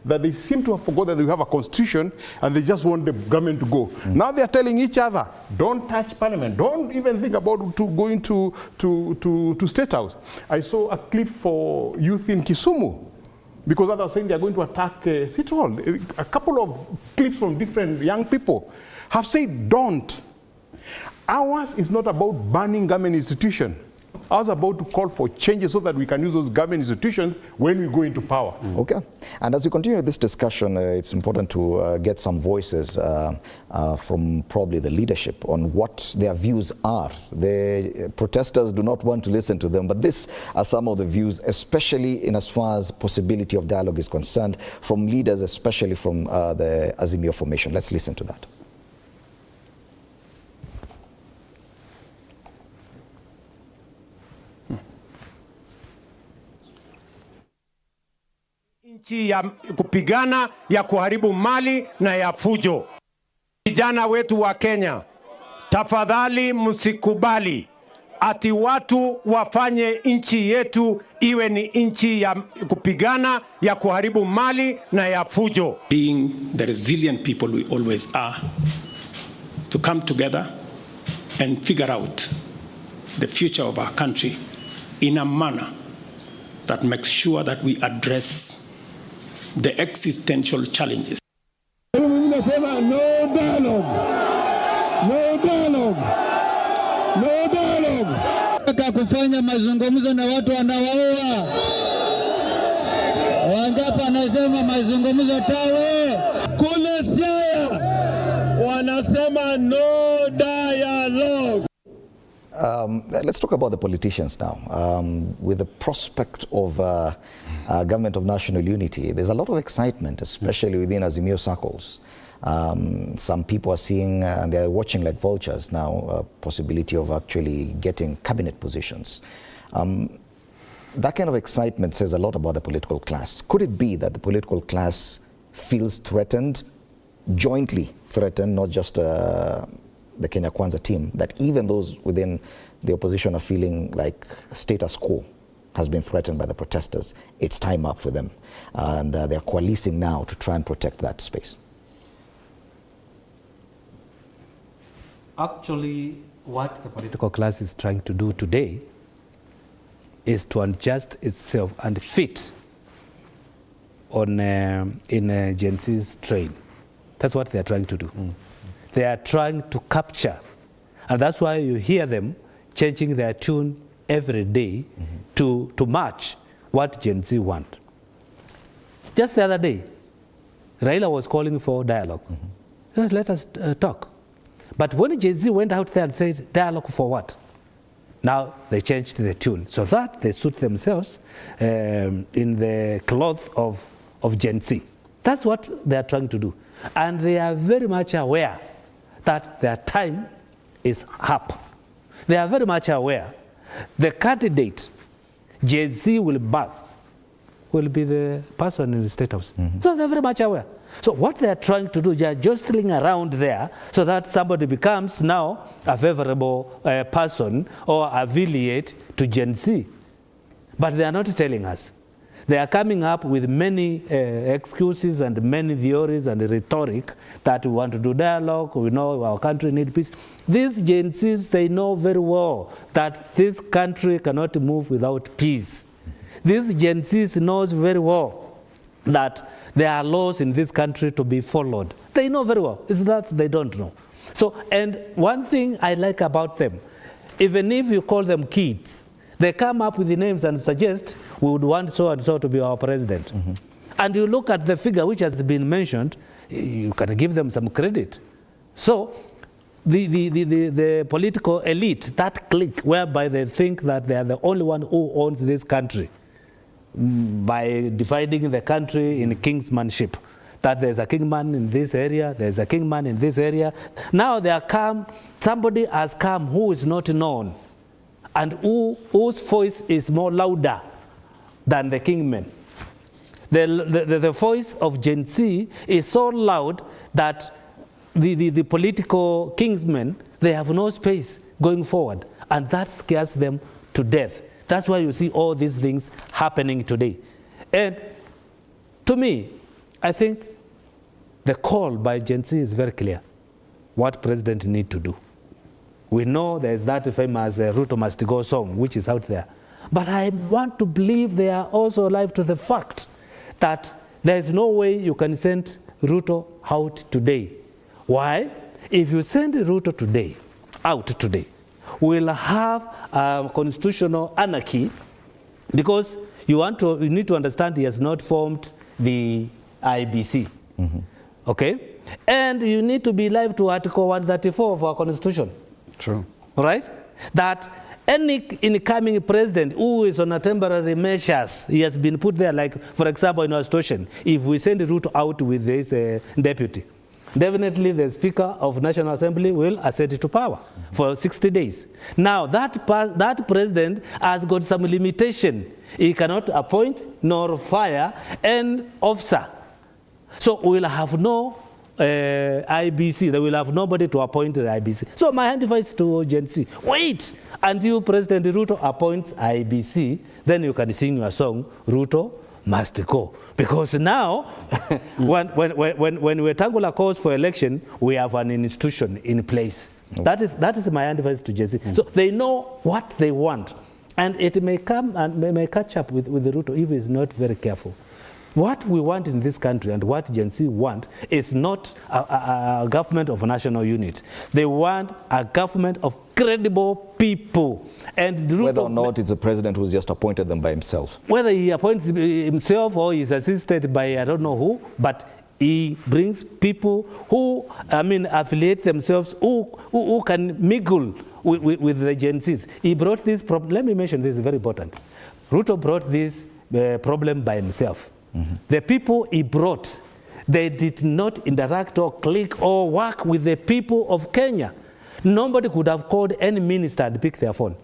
that they seem to have forgotten that we have a Constitution and they just want the government to go. Now they're telling each other, don't touch Parliament. Don't even think about going to State House. I saw a clip for youth in Kisumu, because others are saying they're going to attack City Hall. A couple of clips from different young people have said, don't. Ours is not about banning government institutions. Ours is about to call for changes so that we can use those government institutions when we go into power. Okay. And as we continue this discussion, it's important to get some voices from probably the leadership on what their views are. The protesters do not want to listen to them, but these are some of the views, especially in as far as possibility of dialogue is concerned, from leaders, especially from the Azimio formation. Let's listen to that. Nchi ya kupigana, ya kuharibu mali na ya fujo. Vijana wetu wa Kenya, tafadhali msikubali ati watu wafanye nchi yetu iwe ni nchi ya kupigana, ya kuharibu mali na ya fujo. Being the resilient people we always are, to come together and figure out the future of our country in a manner that makes sure that we address the existential challenges. No dialogue. No dialogue. No dialogue. Kufanya mazungumzo na watu wanawaua. Wangapi wanasema mazungumzo tawe. Kule Siaya wanasema no dialogue. Let's talk about the politicians now. With the prospect of government of national unity, there's a lot of excitement, especially within Azimio circles. Some people are seeing, and they're watching like vultures now, a possibility of actually getting cabinet positions. That kind of excitement says a lot about the political class. Could it be that the political class feels threatened, jointly threatened, not just the Kenya Kwanza team, that even those within the opposition are feeling like status quo has been threatened by the protesters? It's time up for them, and they're coalescing now to try and protect that space. Actually, what the political class is trying to do today is to adjust itself and fit on in Gen Z's train. That's what they are trying to do. They are trying to capture, and that's why you hear them changing their tune every day to match what Gen Z want. Just the other day, Raila was calling for dialogue. Let us talk. But when Gen Z went out there and said, dialogue for what? Now they changed the tune so that they suit themselves in the clothes of Gen Z. That's what they are trying to do. And they are very much aware that their time is up. They are very much aware the candidate Gen Z will back will be the person in the State House. So they're very much aware. So what they are trying to do, they are jostling around there so that somebody becomes now a favorable person or affiliate to Gen Z. But they are not telling us. They are coming up with many excuses and many theories and rhetoric that we want to do dialogue, we know our country needs peace. These Gen Zs, they know very well that this country cannot move without peace. These Gen Zs knows very well that there are laws in this country to be followed. They know very well. It's that they don't know. So, and one thing I like about them, even if you call them kids, they come up with the names and suggest we would want so and so to be our president. And you look at the figure which has been mentioned, you can give them some credit. So the political elite, that clique whereby they think that they are the only one who owns this country, by dividing the country in kingsmanship, that there's a kingman in this area, there's a kingman in this area. Now they are come, somebody has come who is not known, and whose voice is more louder than the kingmen. The voice of Gen Z is so loud that the political kingsmen, they have no space going forward, and that scares them to death. That's why you see all these things happening today. And to me, I think the call by Gen Z is very clear. What president need to do. We know there's that famous Ruto must go song, which is out there. But I want to believe they are also alive to the fact that there's no way you can send Ruto out today. Why? If you send Ruto today, out today, we'll have constitutional anarchy, because you need to understand he has not formed the IBC. Okay? And you need to be live to Article 134 of our Constitution. True. Right? That any incoming president who is on a temporary measures, he has been put there, like, for example, in our situation, if we send Ruto out with this deputy, definitely the Speaker of National Assembly will ascend to power for 60 days. Now, that president has got some limitation. He cannot appoint nor fire an officer. So we'll have no IBC. They will have nobody to appoint the IBC. So my advice to Gen Z, wait until President Ruto appoints IBC, then you can sing your song, Ruto must go. Because now, when Wetangula calls for election, we have an institution in place. That is my advice to Gen Z. So they know what they want. And it may come and may catch up with Ruto if he's not very careful. What we want in this country and what Gen Z want is not a government of national unity. They want a government of credible people. And whether or not it's a president who's just appointed them by himself. Whether he appoints himself or is assisted by I don't know who, but he brings people who, affiliate themselves, who can mingle with the agencies. He brought this problem. Let me mention this is very important. Ruto brought this problem by himself. The people he brought, they did not interact or click or work with the people of Kenya. Nobody could have called any minister and pick their phone.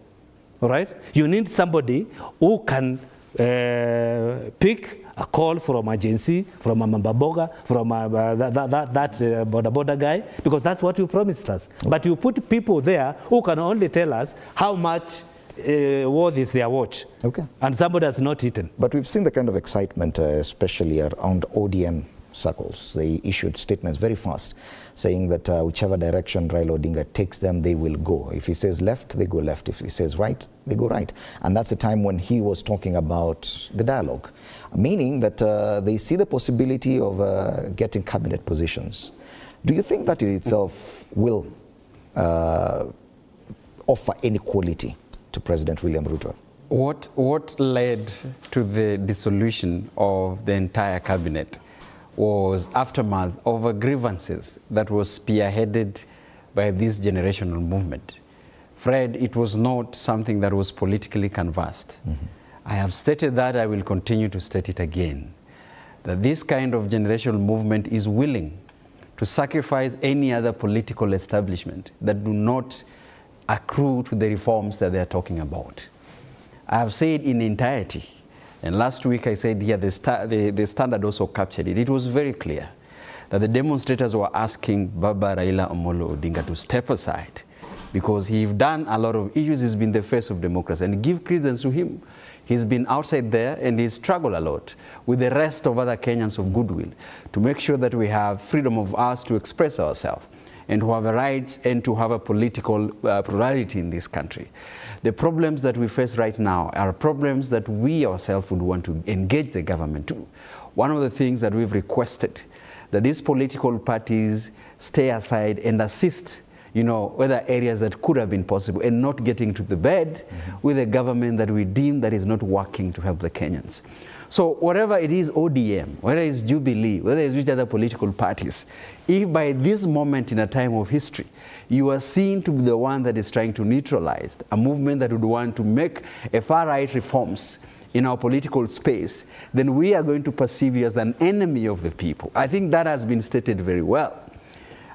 All right? You need somebody who can pick a call from agency, from a Mambaboga, from that border guy, because that's what you promised us. But you put people there who can only tell us how much worth is their watch. Okay. And somebody has not eaten. But we've seen the kind of excitement, especially around ODM circles. They issued statements very fast, saying that whichever direction Raila Odinga takes them, they will go. If he says left, they go left. If he says right, they go right. And that's the time when he was talking about the dialogue, meaning that they see the possibility of getting cabinet positions. Do you think that in itself will offer any quality to President William Ruto? What led to the dissolution of the entire cabinet was aftermath of grievances that was spearheaded by this generational movement. Fred, it was not something that was politically canvassed. I have stated that, I will continue to state it again, that this kind of generational movement is willing to sacrifice any other political establishment that do not accrue to the reforms that they are talking about. I have said in entirety, and last week I said here, the Standard also captured it. It was very clear that the demonstrators were asking Baba Raila Amolo Odinga to step aside because he's done a lot of issues. He's been the face of democracy, and give credence to him. He's been outside there and he's struggled a lot with the rest of other Kenyans of goodwill to make sure that we have freedom of us to express ourselves and to have a rights and to have a political plurality in this country. The problems that we face right now are problems that we ourselves would want to engage the government to. One of the things that we've requested, that these political parties stay aside and assist, whether areas that could have been possible and not getting to the bed with a government that we deem that is not working to help the Kenyans. So whatever it is, ODM, whether it's Jubilee, whether it's which other political parties, if by this moment in a time of history, you are seen to be the one that is trying to neutralize a movement that would want to make a far-right reforms in our political space, then we are going to perceive you as an enemy of the people. I think that has been stated very well.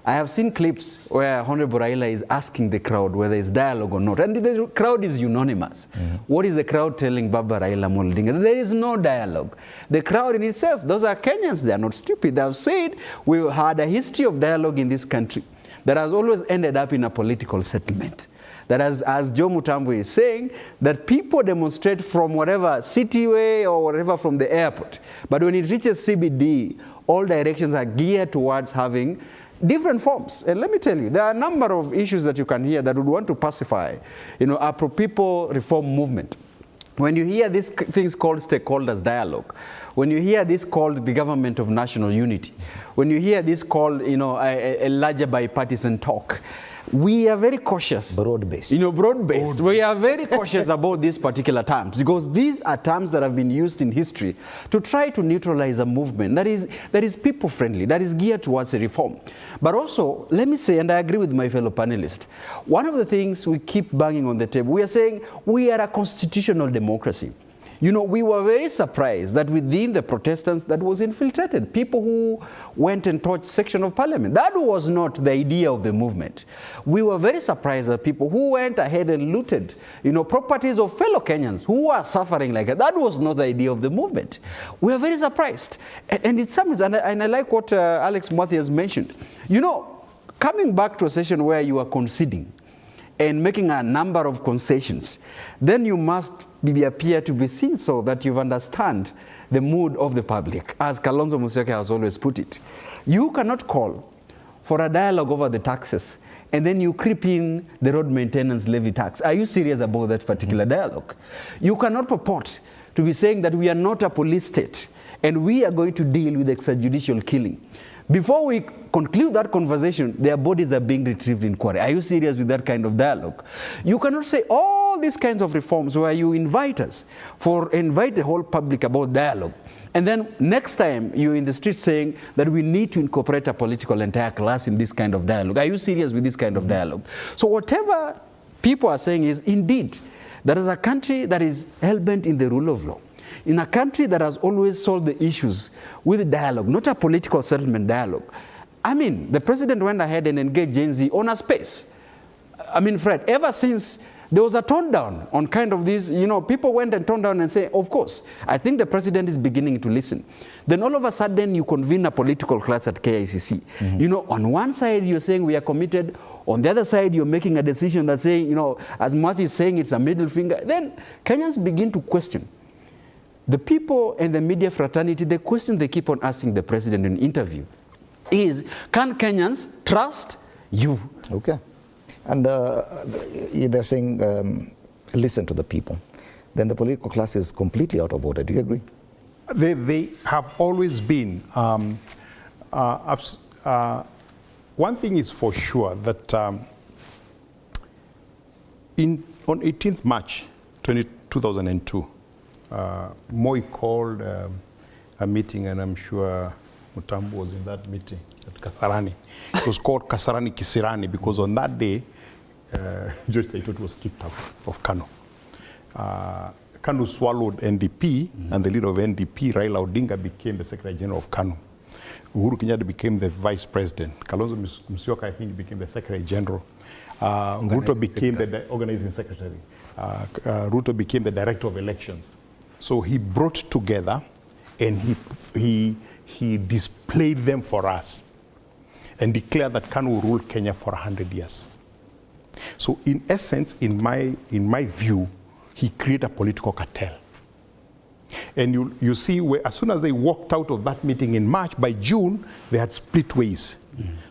I have seen clips where Honorable Raila is asking the crowd whether it's dialogue or not, and the crowd is unanimous. What is the crowd telling Baba Raila Odinga? There is no dialogue. The crowd in itself, those are Kenyans, they are not stupid. They have said we've had a history of dialogue in this country that has always ended up in a political settlement. That as Joe Mutambo is saying, that people demonstrate from whatever cityway or whatever from the airport. But when it reaches CBD, all directions are geared towards having different forms. And let me tell you, there are a number of issues that you can hear that would want to pacify, a pro-people reform movement. When you hear these things called stakeholders dialogue, when you hear this called the government of national unity, when you hear this called, a larger bipartisan talk, we are very cautious. Broad-based. Broad-based. We are very cautious about these particular terms because these are terms that have been used in history to try to neutralize a movement that is people-friendly, that is geared towards a reform. But also, let me say, and I agree with my fellow panelists, one of the things we keep banging on the table, we are saying we are a constitutional democracy. We were very surprised that within the Protestants that was infiltrated, people who went and torched section of parliament. That was not the idea of the movement. We were very surprised that people who went ahead and looted, properties of fellow Kenyans who are suffering like that. That was not the idea of the movement. We are very surprised. And it's something, and I like what Alex Mwathi has mentioned. Coming back to a session where you are conceding and making a number of concessions, then you must appear to be seen so that you understand the mood of the public. As Kalonzo Musyoka has always put it, you cannot call for a dialogue over the taxes and then you creep in the road maintenance levy tax. Are you serious about that particular dialogue? You cannot purport to be saying that we are not a police state and we are going to deal with extrajudicial killing. Before we conclude that conversation, their bodies are being retrieved in Kwale. Are you serious with that kind of dialogue? You cannot say all these kinds of reforms where you invite us, invite the whole public about dialogue. And then next time you're in the street saying that we need to incorporate a political entire class in this kind of dialogue. Are you serious with this kind of dialogue? So whatever people are saying is, indeed, there is a country that is hell-bent in the rule of law. In a country that has always solved the issues with dialogue, not a political settlement dialogue. I mean, the president went ahead and engaged Gen Z on a space. I mean, Fred, ever since there was a tone down on kind of this, you know, people went and toned down and say, of course, I think the president is beginning to listen. Then all of a sudden you convene a political class at KICC. You know, on one side you're saying we are committed, on the other side you're making a decision that saying, you know, as Matthew is saying, it's a middle finger. Then Kenyans begin to question. The people and the media fraternity, the question they keep on asking the president in interview is, can Kenyans trust you? Okay. And they're saying, listen to the people. Then the political class is completely out of order. Do you agree? They have always been. One thing is for sure that on 18th March 2002, Moi called a meeting, and I'm sure Mutambu was in that meeting at Kasarani. It was called Kasarani Kisirani because on that day, George Saitoti was kicked out of Kano. Kano swallowed NDP, and the leader of NDP, Raila Odinga, became the Secretary General of Kano. Uhuru Kenyatta became the Vice President. Kalonzo Musyoka, I think, became the Secretary General. Ruto became the Organizing Secretary. Ruto became the Director of Elections. So he brought together and he displayed them for us and declared that Kanu will rule Kenya for 100 years. So in essence, in my view, he created a political cartel. And you see, as soon as they walked out of that meeting in March, by June, they had split ways.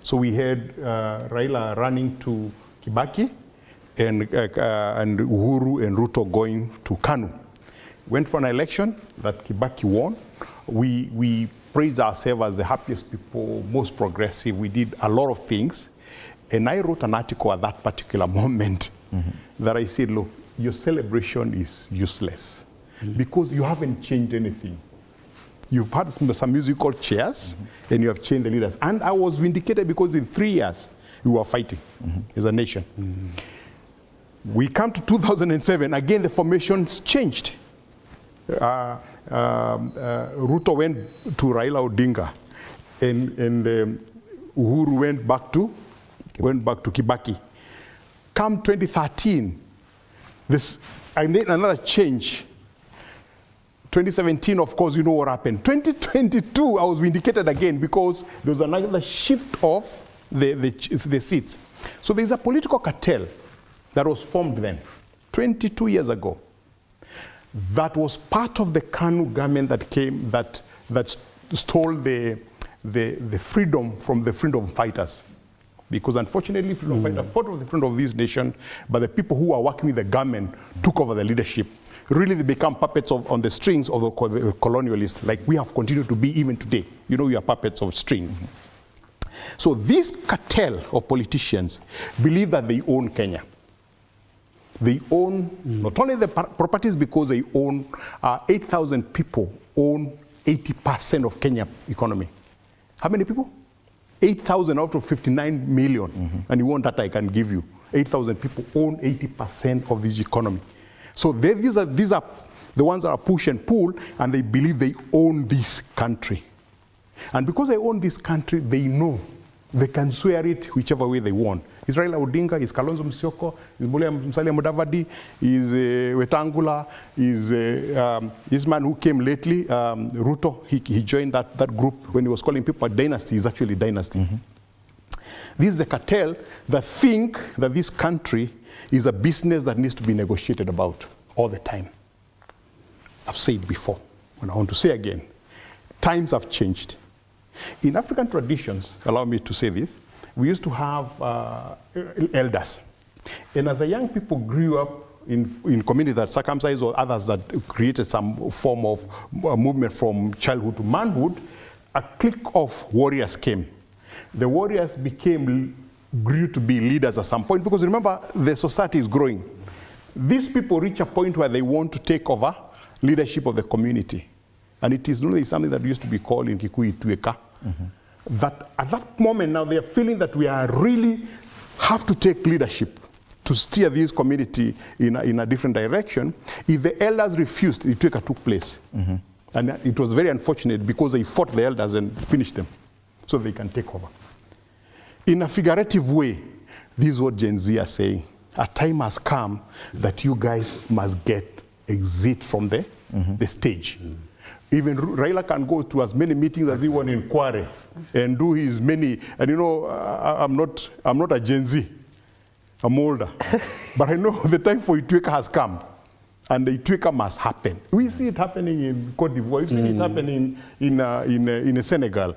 So we had Raila running to Kibaki, and Uhuru and Ruto going to Kanu. Went for an election that Kibaki won. We praised ourselves as the happiest people, most progressive. We did a lot of things. And I wrote an article at that particular moment that I said, look, your celebration is useless because you haven't changed anything. You've had some musical chairs and you have changed the leaders. And I was vindicated because in 3 years, we were fighting as a nation. We come to 2007, again the formations changed. Ruto went to Raila Odinga, and Uhuru went back to Kibaki. Come 2013, I made another change. 2017, of course, you know what happened. 2022, I was vindicated again because there was another shift of the seats. So there's a political cartel that was formed then, 22 years ago. That was part of the KANU government that came, that stole the freedom from the freedom fighters. Because unfortunately, freedom fighters fought for the freedom of this nation, but the people who are working with the government took over the leadership. Really, they become puppets on the strings of the colonialists, like we have continued to be even today. You know, we are puppets of strings. So this cartel of politicians believe that they own Kenya. They own not only the properties, because they own 8,000 people own 80% of Kenya economy. How many people? 8,000 out of 59 million. And you want that I can give you. 8,000 people own 80% of this economy. So these are the ones that are push and pull, and they believe they own this country. And because they own this country, they know they can swear it whichever way they want. Is Raila Odinga, is Kalonzo Musyoka, is Musalia Mudavadi, is Wetangula, is this man who came lately, Ruto. He joined that group when he was calling people a dynasty. Is actually dynasty. This is the cartel that think that this country is a business that needs to be negotiated about all the time. I've said before, and I want to say again, times have changed. In African traditions, allow me to say this, we used to have elders. And as a young people grew up in communities that circumcised or others that created some form of movement from childhood to manhood, a clique of warriors came. The warriors grew to be leaders at some point, because remember, the society is growing. These people reach a point where they want to take over leadership of the community. And it is really something that used to be called in Kikuyu tueka. That at that moment now they are feeling that we are really have to take leadership to steer this community in a different direction. If the elders refused, the tueka took place. And it was very unfortunate because they fought the elders and finished them so they can take over. In a figurative way, this is what Gen Z are saying. A time has come that you guys must exit from the stage. Even Raila can go to as many meetings as he wants in Kwale and do his many, and you know, I'm not a Gen Z, I'm older. But I know the time for Itweka has come, and the Itweka must happen. We see it happening in Cote d'Ivoire, we've seen it happening in Senegal.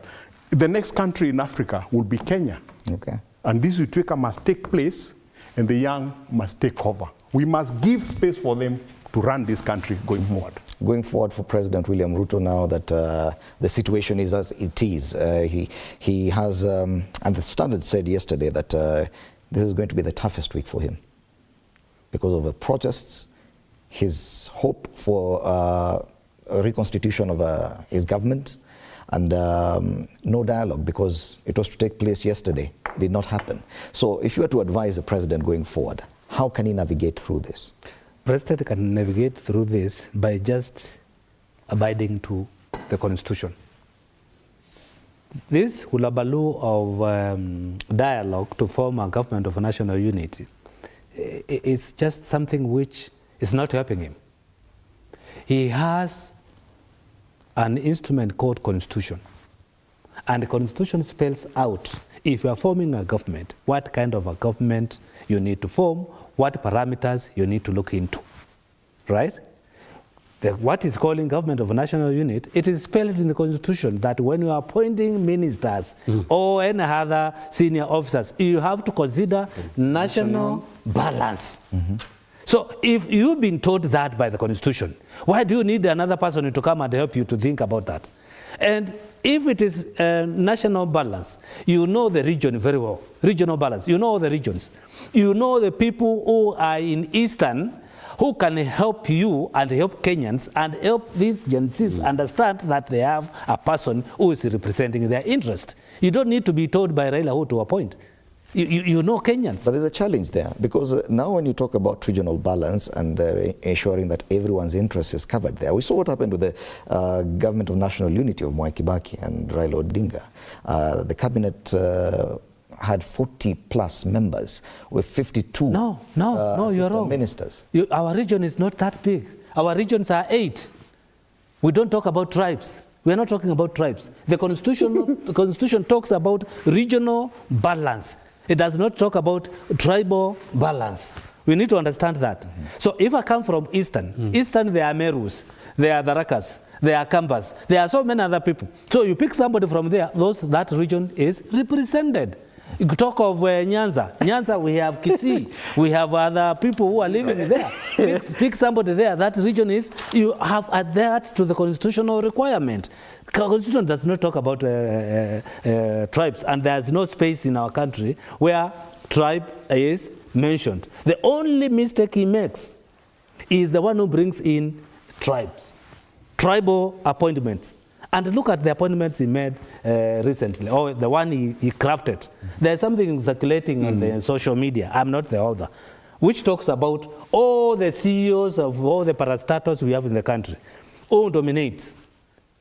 The next country in Africa will be Kenya. Okay. And this Itweka must take place, and the young must take over. We must give space for them to run this country going forward. Going forward for President William Ruto now that the situation is as it is. He has, and the Standard said yesterday that this is going to be the toughest week for him because of the protests, his hope for a reconstitution of his government, and no dialogue because it was to take place yesterday. It did not happen. So if you were to advise the president going forward, how can he navigate through this? President can navigate through this by just abiding to the Constitution. This hullabaloo of dialogue to form a government of national unity is just something which is not helping him. He has an instrument called Constitution, and the Constitution spells out, if you are forming a government, what kind of a government you need to form, what parameters you need to look into, right? What is calling government of a national unit, it is spelled in the Constitution that when you are appointing ministers or any other senior officers, you have to consider national balance. So if you've been told that by the Constitution, why do you need another person to come and help you to think about that? And if it is national balance, you know the region very well. Regional balance, you know all the regions. You know the people who are in Eastern who can help you and help Kenyans and help these Gen Zs understand that they have a person who is representing their interest. You don't need to be told by Raila who to appoint. You know Kenyans. But there's a challenge there because now when you talk about regional balance and ensuring that everyone's interest is covered there, we saw what happened with the Government of National Unity of Mwai Kibaki and Raila Odinga. The cabinet had 40 plus members with 52 you're wrong. Ministers. Our region is not that big. Our regions are 8. We don't talk about tribes. We're not talking about tribes. The Constitution talks about regional balance. It does not talk about tribal balance. We need to understand that. So if I come from Eastern, Eastern there are Merus, there are Dharakas, there are Kambas, there are so many other people. So you pick somebody from there, that region is represented. You talk of Nyanza. Nyanza, we have Kisii. We have other people who are living there. Pick somebody there. That region is, you have adhered to the constitutional requirement. The Constitution does not talk about tribes, and there's no space in our country where tribe is mentioned. The only mistake he makes is the one who brings in tribes, tribal appointments. And look at the appointments he made recently, or the one he crafted. There's something circulating on the social media, I'm not the author, which talks about all the CEOs of all the parastatals we have in the country. Who dominates?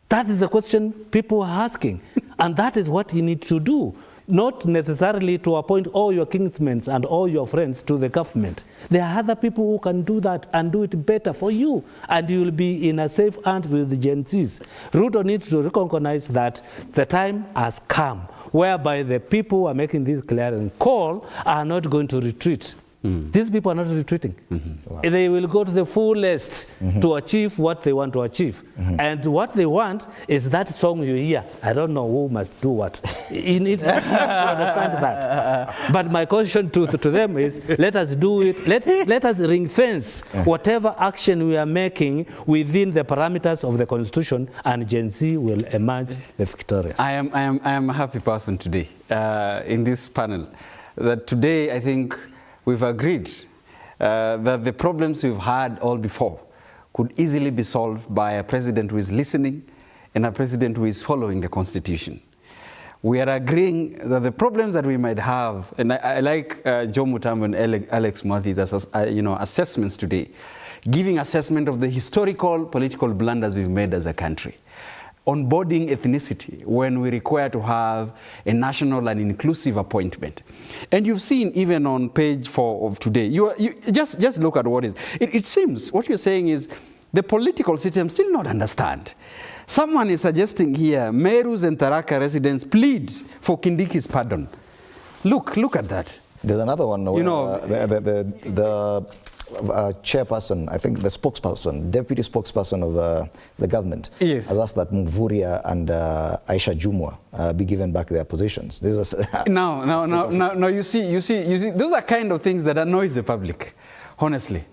That is the question people are asking. And that is what you need to do. Not necessarily to appoint all your kinsmen and all your friends to the government. There are other people who can do that and do it better for you, and you will be in a safe hand with the Gen Zs. Ruto needs to recognize that the time has come whereby the people who are making this clearing call are not going to retreat. These people are not retreating. Wow. They will go to the fullest to achieve what they want to achieve. And what they want is that song you hear. I don't know who must do what. You need to understand that. But my caution to them is, let us do it. Let us ring fence whatever action we are making within the parameters of the Constitution, and Gen Z will emerge the victorious. I am a happy person today in this panel. That today, I think, we've agreed that the problems we've had all before could easily be solved by a president who is listening and a president who is following the Constitution. We are agreeing that the problems that we might have, and I like Joe Mutambo and Alex Mothi's assessments today, giving assessment of the historical political blunders we've made as a country. Onboarding ethnicity when we require to have a national and inclusive appointment. And you've seen even on page 4 of today, you just look at what is. It seems what you're saying is the political system still not understand. Someone is suggesting here, Meru's and Tharaka residents plead for Kindiki's pardon. Look at that. There's another one. You know, the chairperson, I think the spokesperson, deputy spokesperson of the government, has asked that Mvuria and Aisha Jumwa be given back their positions. No, you see, those are kind of things that annoy the public, honestly.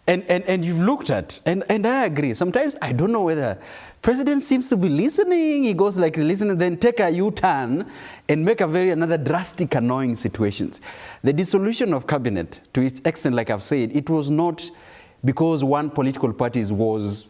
And you've looked at, and I agree, sometimes I don't know whether President seems to be listening, he goes like listening, then take a U-turn and make another drastic, annoying situations. The dissolution of cabinet, to its extent, like I've said, it was not because one political party was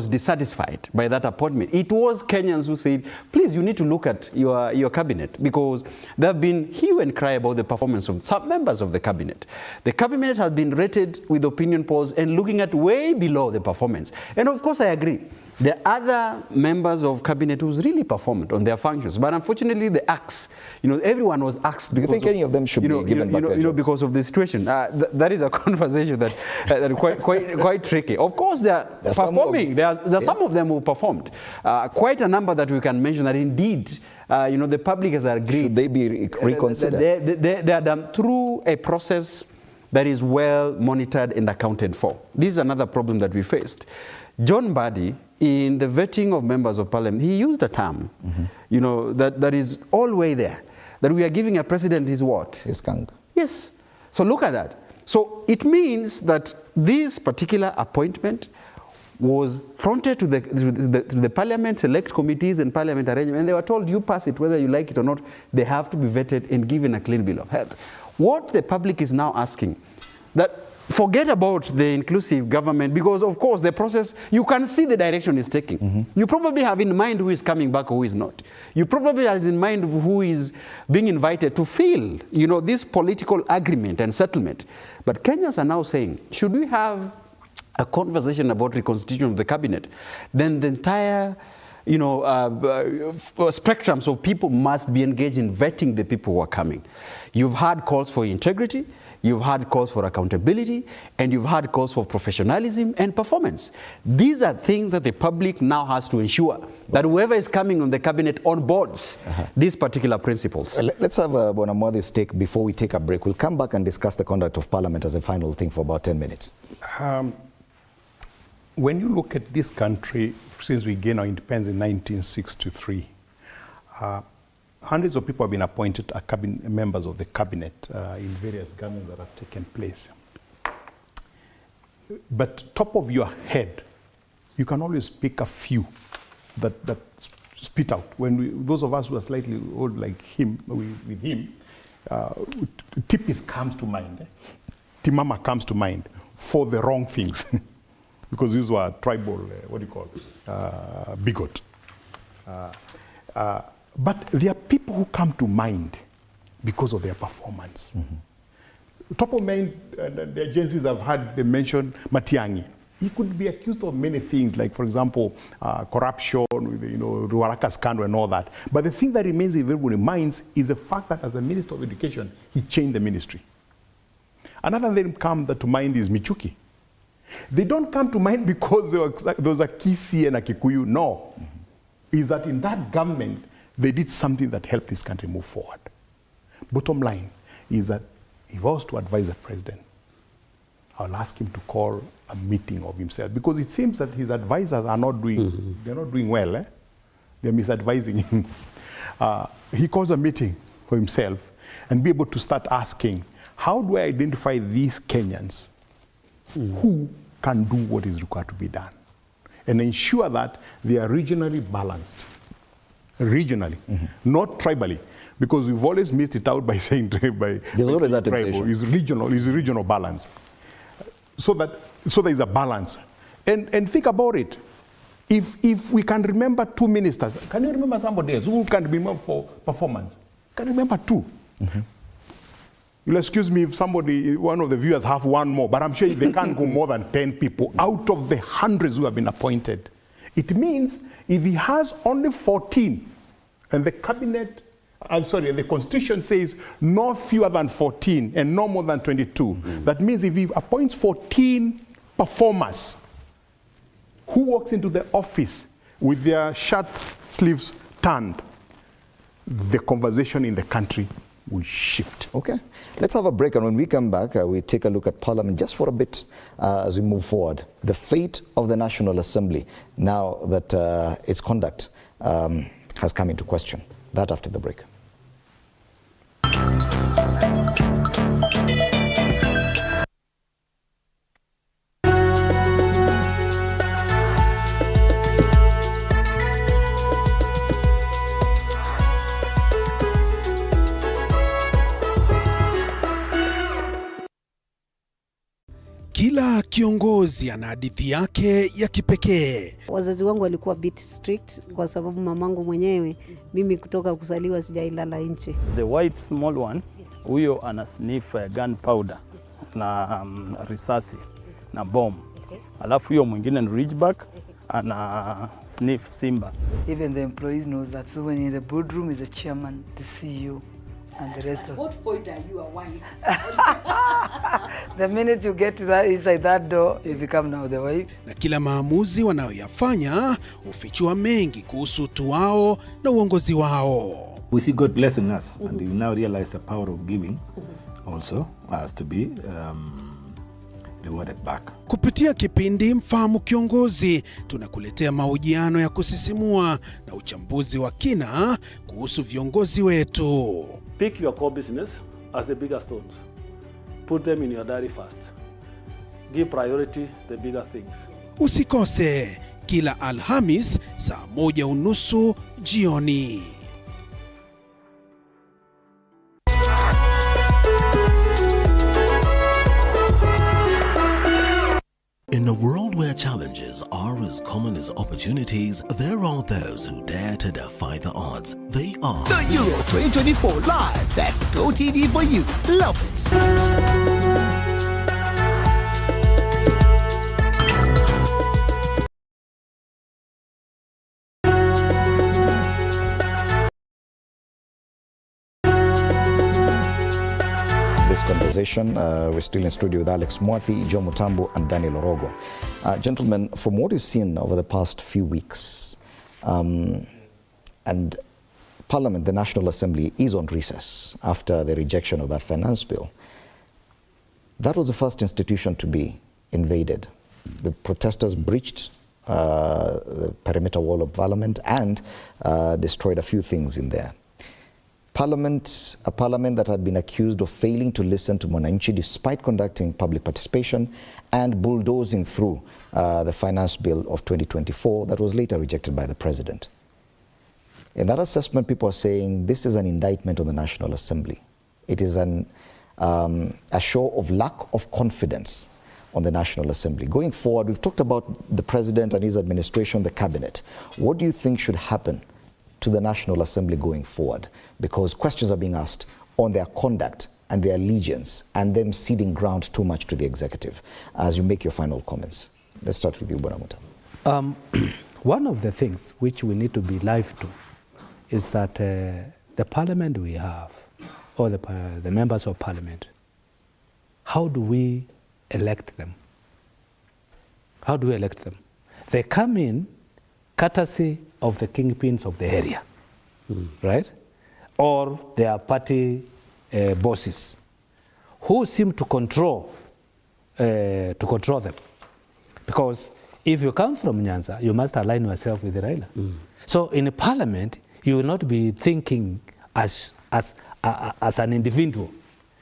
dissatisfied by that appointment. It was Kenyans who said, please, you need to look at your cabinet, because there have been hue and cry about the performance of some members of the cabinet. The cabinet has been rated with opinion polls and looking at way below the performance. And of course, I agree. There are other members of cabinet who's really performed on their functions, but unfortunately the axe, everyone was axed. Do you think any of them should be given back their jobs? Because of the situation? That is a conversation that is quite tricky. Of course, they are performing. There are some of them who performed. Quite a number that we can mention that indeed, the public has agreed. Should they be reconsidered? They are done through a process that is well monitored and accounted for. This is another problem that we faced. John Mbadi, in the vetting of members of parliament, he used a term, that is all the way there, that we are giving a president his what? His skunk. Yes. So look at that. So it means that this particular appointment was fronted to the parliament select committees and parliament arrangement, and they were told, you pass it whether you like it or not. They have to be vetted and given a clean bill of health. What the public is now asking, that forget about the inclusive government, because of course the process, you can see the direction it's taking. You probably have in mind who is coming back or who is not. You probably have in mind who is being invited to fill, this political agreement and settlement. But Kenyans are now saying, should we have a conversation about reconstitution of the cabinet, then the entire spectrums of people must be engaged in vetting the people who are coming. You've had calls for integrity, you've had calls for accountability, and you've had calls for professionalism and performance. These are things that the public now has to ensure that whoever is coming on the cabinet onboards these particular principles. Let's have Bonamwadi's take before we take a break. We'll come back and discuss the conduct of parliament as a final thing for about 10 minutes. When you look at this country, since we gained our independence in 1963, hundreds of people have been appointed as members of the cabinet in various governments that have taken place. But top of your head, you can always pick a few that spit out. When those of us who are slightly old like him, with him, Tipis comes to mind. Timama comes to mind for the wrong things. Because these were tribal, bigot. But there are people who come to mind because of their performance. Top of mind, the agencies have had, they mentioned Matiang'i. He could be accused of many things, like, for example, corruption, with Ruaraka scandal and all that. But the thing that remains in everybody's minds is the fact that as a Minister of Education, he changed the ministry. Another name come to mind is Michuki. They don't come to mind because there was a Kisi and a Kikuyu. No. Is that in that government, they did something that helped this country move forward. Bottom line is that if I was to advise the president, I'll ask him to call a meeting of himself, because it seems that his advisors are not doing, they're not doing well. They're misadvising him. He calls a meeting for himself and be able to start asking, how do I identify these Kenyans who can do what is required to be done, and ensure that they are regionally balanced, not tribally, because we've always missed it out by saying tribal. It's regional balance, so there is a balance. And think about it. If we can remember 2 ministers, can you remember somebody else who can remember for performance? Can you remember 2? You'll excuse me if one of the viewers have one more, but I'm sure they can't go more than 10 people out of the hundreds who have been appointed. It means if he has only 14, and the cabinet, the constitution says no fewer than 14 and no more than 22. That means if he appoints 14 performers who walks into the office with their shirt sleeves turned, the conversation in the country will shift. Okay, let's have a break, and when we come back, we take a look at Parliament just for a bit as we move forward. The fate of the National Assembly, now that its conduct has come into question. That after the break. Kila kiongozi ana hadithi yake ya kipekee. Wazazi wangu walikuwa bit strict kwa sababu mamangu mwenyewe, mimi kutoka kuzaliwa sijailala nje. The white small one, huyo ana sniff gunpowder na risasi na bomb. Alafu huyo mwingine ni Ridgeback ana sniff simba. Even the employees knows that. So when in the boardroom is the chairman, the CEO, and the rest of. At what point are you a wife? The minute you get to that inside that door, you become now the wife. Na kila maamuzi wanayoyafanya hufichua mengi kuhusu utu wao na uongozi wao. We see God blessing us, and we now realize the power of giving also has to be rewarded back. Kupitia kipindi Mfahamu Kiongozi, tunakuletea mahojiano ya kusisimua na uchambuzi wa kina kuhusu viongozi wetu. Pick your core business as the bigger stones. Put them in your diary first. Give priority the bigger things. Usikose kila Alhamis saa 1:30 jioni. In a world where challenges are as common as opportunities, there are those who dare to defy the odds. They are the Euro 2024 Live. That's GOtv for you. Love it. Conversation. We're still in studio with Alex Mwathi, Joe Mutambu, and Daniel Orogo. Gentlemen, from what you've seen over the past few weeks, and Parliament, the National Assembly, is on recess after the rejection of that finance bill. That was the first institution to be invaded. The protesters breached the perimeter wall of Parliament and destroyed a few things in there. A parliament that had been accused of failing to listen to Mwananchi despite conducting public participation and bulldozing through the finance bill of 2024 that was later rejected by the president. In that assessment, people are saying this is an indictment on the National Assembly. It is a show of lack of confidence on the National Assembly. Going forward, we've talked about the president and his administration, the cabinet. What do you think should happen to the National Assembly going forward? Because questions are being asked on their conduct and their allegiance and them ceding ground too much to the executive. As you make your final comments, let's start with you, Bonamuta. One of the things which we need to be alive to is that the parliament we have, or the members of parliament, how do we elect them? How do we elect them? They come in courtesy of the kingpins of the area, right? Or their party bosses who seem to control them. Because if you come from Nyanza, you must align yourself with Raila. So in a parliament, you will not be thinking as an individual.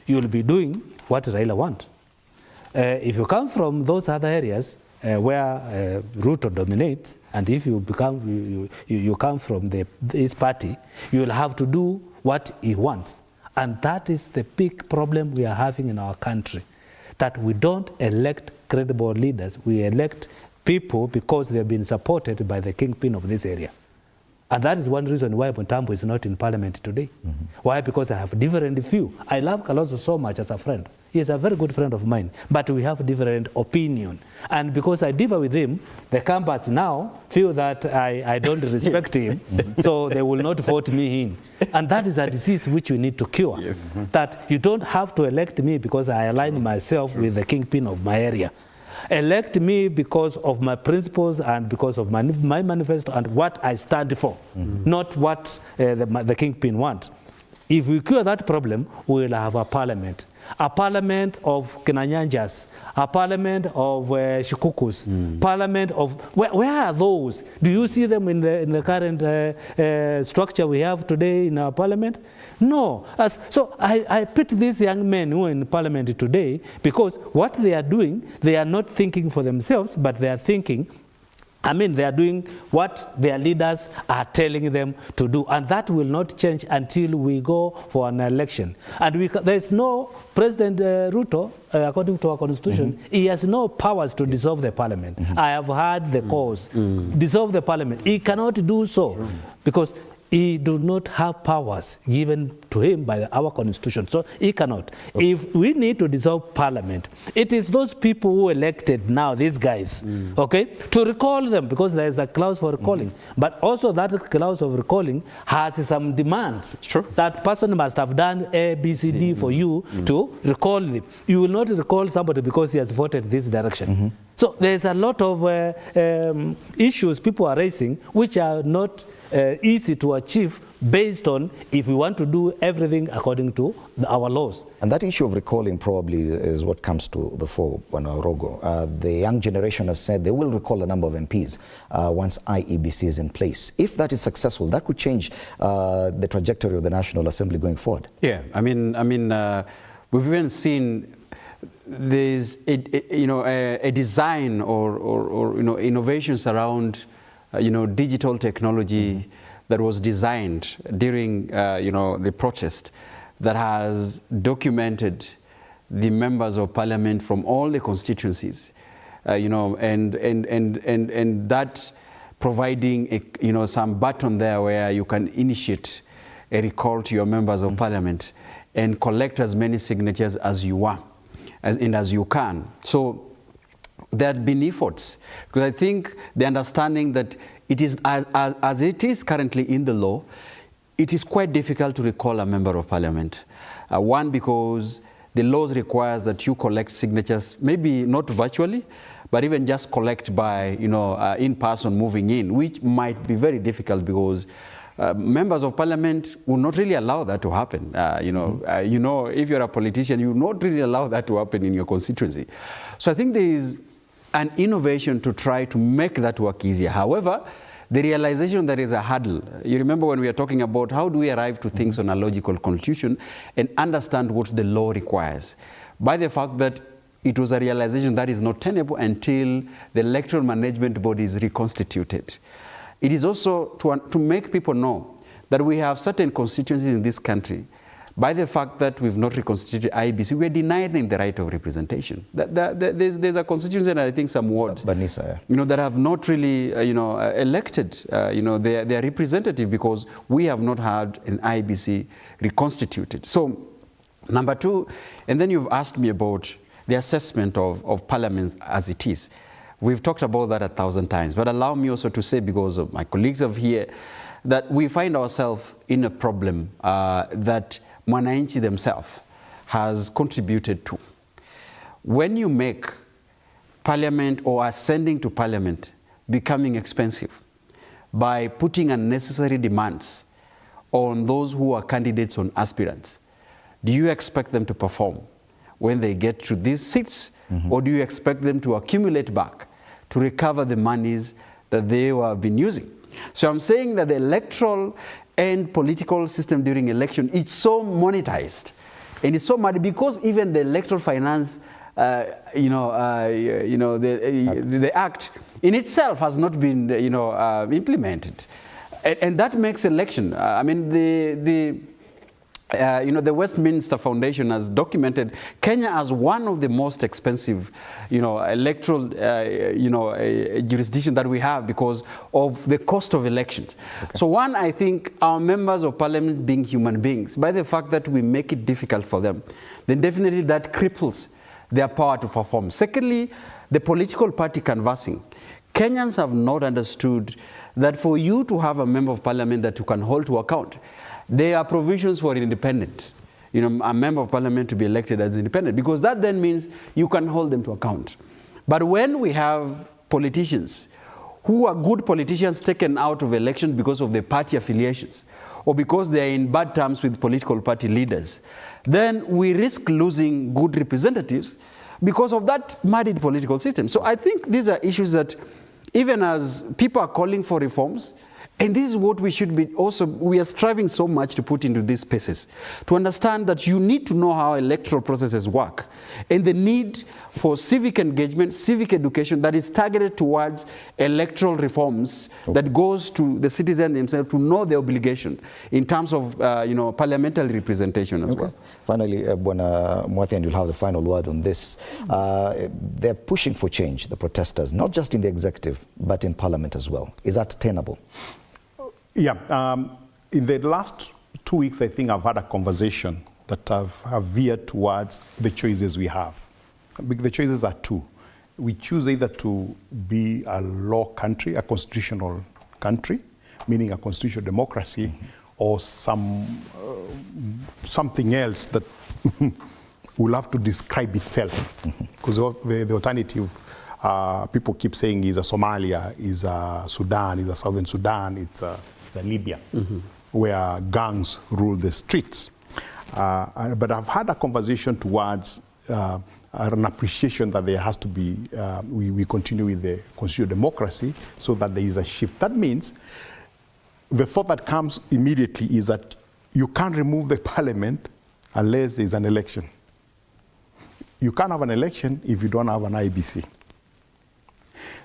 You will be doing what Raila wants. If you come from those other areas where Ruto dominates, and if you come from this party, you will have to do what he wants. And that is the big problem we are having in our country, that we don't elect credible leaders. We elect people because they have been supported by the kingpin of this area. And that is one reason why Mutambo is not in parliament today. Why? Because I have different view. I love Kalonzo so much as a friend. He is a very good friend of mine, but we have different opinion. And because I differ with him, the campus now feel that I don't respect him, so they will not vote me in. And that is a disease which we need to cure. That you don't have to elect me because I align myself with the kingpin of my area. Elect me because of my principles and because of my manifesto and what I stand for, not what the kingpin wants. If we cure that problem, we will have a parliament of Kenanyanjas, a parliament of Shikukus, parliament of... Where are those? Do you see them in the current structure we have today in our parliament? No. So I pity these young men who are in parliament today because what they are doing, they are not thinking for themselves, but they are thinking, they are doing what their leaders are telling them to do. And that will not change until we go for an election. And there is no President Ruto, according to our constitution, he has no powers to dissolve the parliament. I have heard the cause. Dissolve the parliament. He cannot do so because he does not have powers given to him by our constitution. So he cannot. If we need to dissolve parliament, it is those people who elected now, these guys, okay, to recall them because there is a clause for recalling. But also that clause of recalling has some demands. That person must have done A, B, C, D for you to recall them. You will not recall somebody because he has voted this direction. So there's a lot of issues people are raising which are not easy to achieve based on if we want to do everything according to our laws. And that issue of recalling probably is what comes to the fore, Rogo. The young generation has said they will recall a number of MPs once IEBC is in place. If that is successful, that could change the trajectory of the National Assembly going forward. Yeah, we've even seen there's a design or innovations around digital technology that was designed during the protest that has documented the members of parliament from all the constituencies, and that providing some button there where you can initiate a recall to your members of parliament and collect as many signatures as you want. As you can. So there have been efforts, because I think the understanding that it is, as it is currently in the law, it is quite difficult to recall a member of parliament. One, because the laws requires that you collect signatures, maybe not virtually, but even just collect by, in person moving in, which might be very difficult because members of parliament will not really allow that to happen. If you're a politician, you will not really allow that to happen in your constituency. So I think there is an innovation to try to make that work easier. However, the realization there is a hurdle. You remember when we are talking about how do we arrive to things on a logical conclusion and understand what the law requires. By the fact that it was a realization that is not tenable until the electoral management body is reconstituted. It is also to make people know that we have certain constituencies in this country. By the fact that we've not reconstituted IEBC, we're denying the right of representation. There's a constituency and I think some wards that have not really elected their representative because we have not had an IEBC reconstituted. So number two, and then you've asked me about the assessment of parliaments as it is. We've talked about that 1,000 times, but allow me also to say, because of my colleagues of here, that we find ourselves in a problem that Mwananchi themselves has contributed to. When you make parliament or ascending to parliament becoming expensive by putting unnecessary demands on those who are candidates on aspirants, do you expect them to perform? when they get to these seats? Or do you expect them to accumulate back to recover the monies that they have been using? So I'm saying that the electoral and political system during election is so monetized, and it's so mad because even the electoral finance, the act in itself has not been, implemented, and that makes election. I mean, the Westminster Foundation has documented Kenya as one of the most expensive, electoral, jurisdiction that we have because of the cost of elections. Okay. So one, I think our members of parliament being human beings, by the fact that we make it difficult for them, then definitely that cripples their power to perform. Secondly, the political party canvassing. Kenyans have not understood that for you to have a member of parliament that you can hold to account, there are provisions for independent, a member of parliament to be elected as independent, because that then means you can hold them to account. But when we have politicians who are good politicians taken out of election because of their party affiliations or because they are in bad terms with political party leaders, then we risk losing good representatives because of that muddied political system. So I think these are issues that even as people are calling for reforms, and this is what we should be also, we are striving so much to put into these spaces, to understand that you need to know how electoral processes work, and the need for civic engagement, civic education that is targeted towards electoral reforms, that goes to the citizen themselves to know their obligation in terms of parliamentary representation as well. Finally, Bwana Mwathi, and you'll have the final word on this. They're pushing for change, the protesters, not just in the executive, but in parliament as well. Is that tenable? Yeah, in the last 2 weeks, I think I've had a conversation that have veered towards the choices we have. The choices are two. We choose either to be a law country, a constitutional country, meaning a constitutional democracy, or something else that will have to describe itself. Because the alternative, people keep saying, is a Somalia, is a Sudan, is a Southern Sudan, it's a Libya, where gangs rule the streets. But I've had a conversation towards an appreciation that there has to be, we continue with the constitutional democracy so that there is a shift. That means the thought that comes immediately is that you can't remove the parliament unless there's an election. You can't have an election if you don't have an IEBC.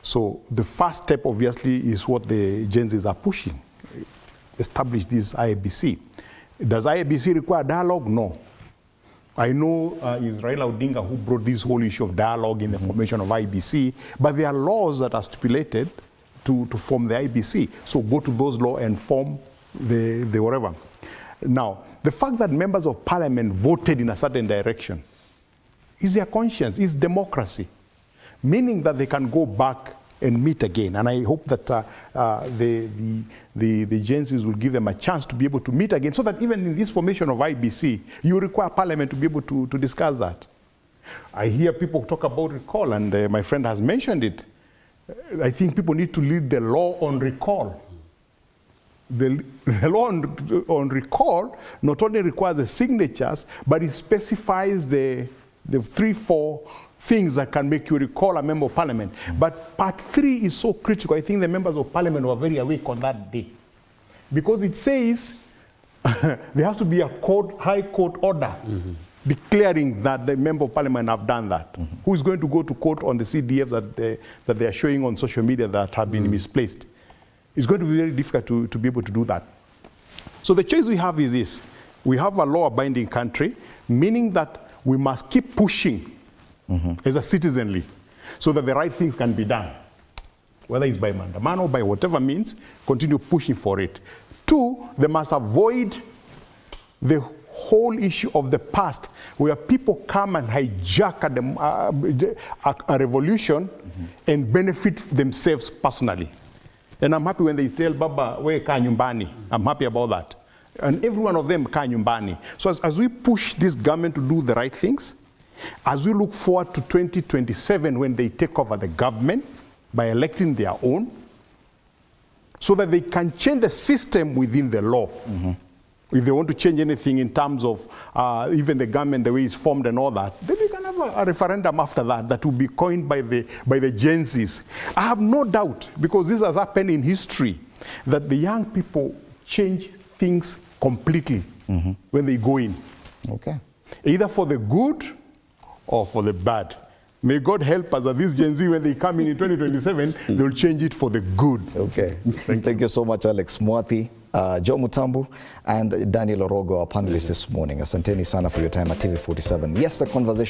So the first step, obviously, is what the Gen Zs are pushing. Establish this IEBC. Does IEBC require dialogue? No. I know it's Raila Odinga who brought this whole issue of dialogue in the formation of IEBC, but there are laws that are stipulated to form the IEBC. So go to those laws and form the whatever. Now, the fact that members of parliament voted in a certain direction is their conscience, is democracy, meaning that they can go back and meet again. And I hope that the Gen Zs will give them a chance to be able to meet again, so that even in this formation of IBC, you require Parliament to be able to discuss that. I hear people talk about recall, and my friend has mentioned it. I think people need to lead the law on recall. The law on recall not only requires the signatures, but it specifies the 3-4 things that can make you recall a member of parliament. But part 3 is so critical. I think the members of parliament were very awake on that day, because it says there has to be a high court order declaring that the member of parliament have done that. Who is going to go to court on the CDFs that they are showing on social media that have been misplaced? It's going to be very difficult to be able to do that. So the choice we have is this. We have a law-abiding country, meaning that we must keep pushing as a citizenry, so that the right things can be done, whether it's by mandamano, by whatever means, continue pushing for it. 2, they must avoid the whole issue of the past, where people come and hijack a revolution and benefit themselves personally. And I'm happy when they tell Baba, we ka nyumbani. I'm happy about that. And every one of them ka nyumbani. So as we push this government to do the right things, as we look forward to 2027 when they take over the government by electing their own, so that they can change the system within the law. if they want to change anything in terms of even the government, the way it's formed and all that, then we can have a referendum after that will be coined by the Gen Zs. I have no doubt, because this has happened in history, that the young people change things completely when they go in. Okay. Either for the good or for the bad. May God help us that this Gen Z, when they come in 2027, they'll change it for the good. Okay. Thank you so much, Alex Mwathi, Joe Mutambu, and Daniel Orogo, our panelists this morning. Asanteni sana for your time at TV47. Yes, the conversation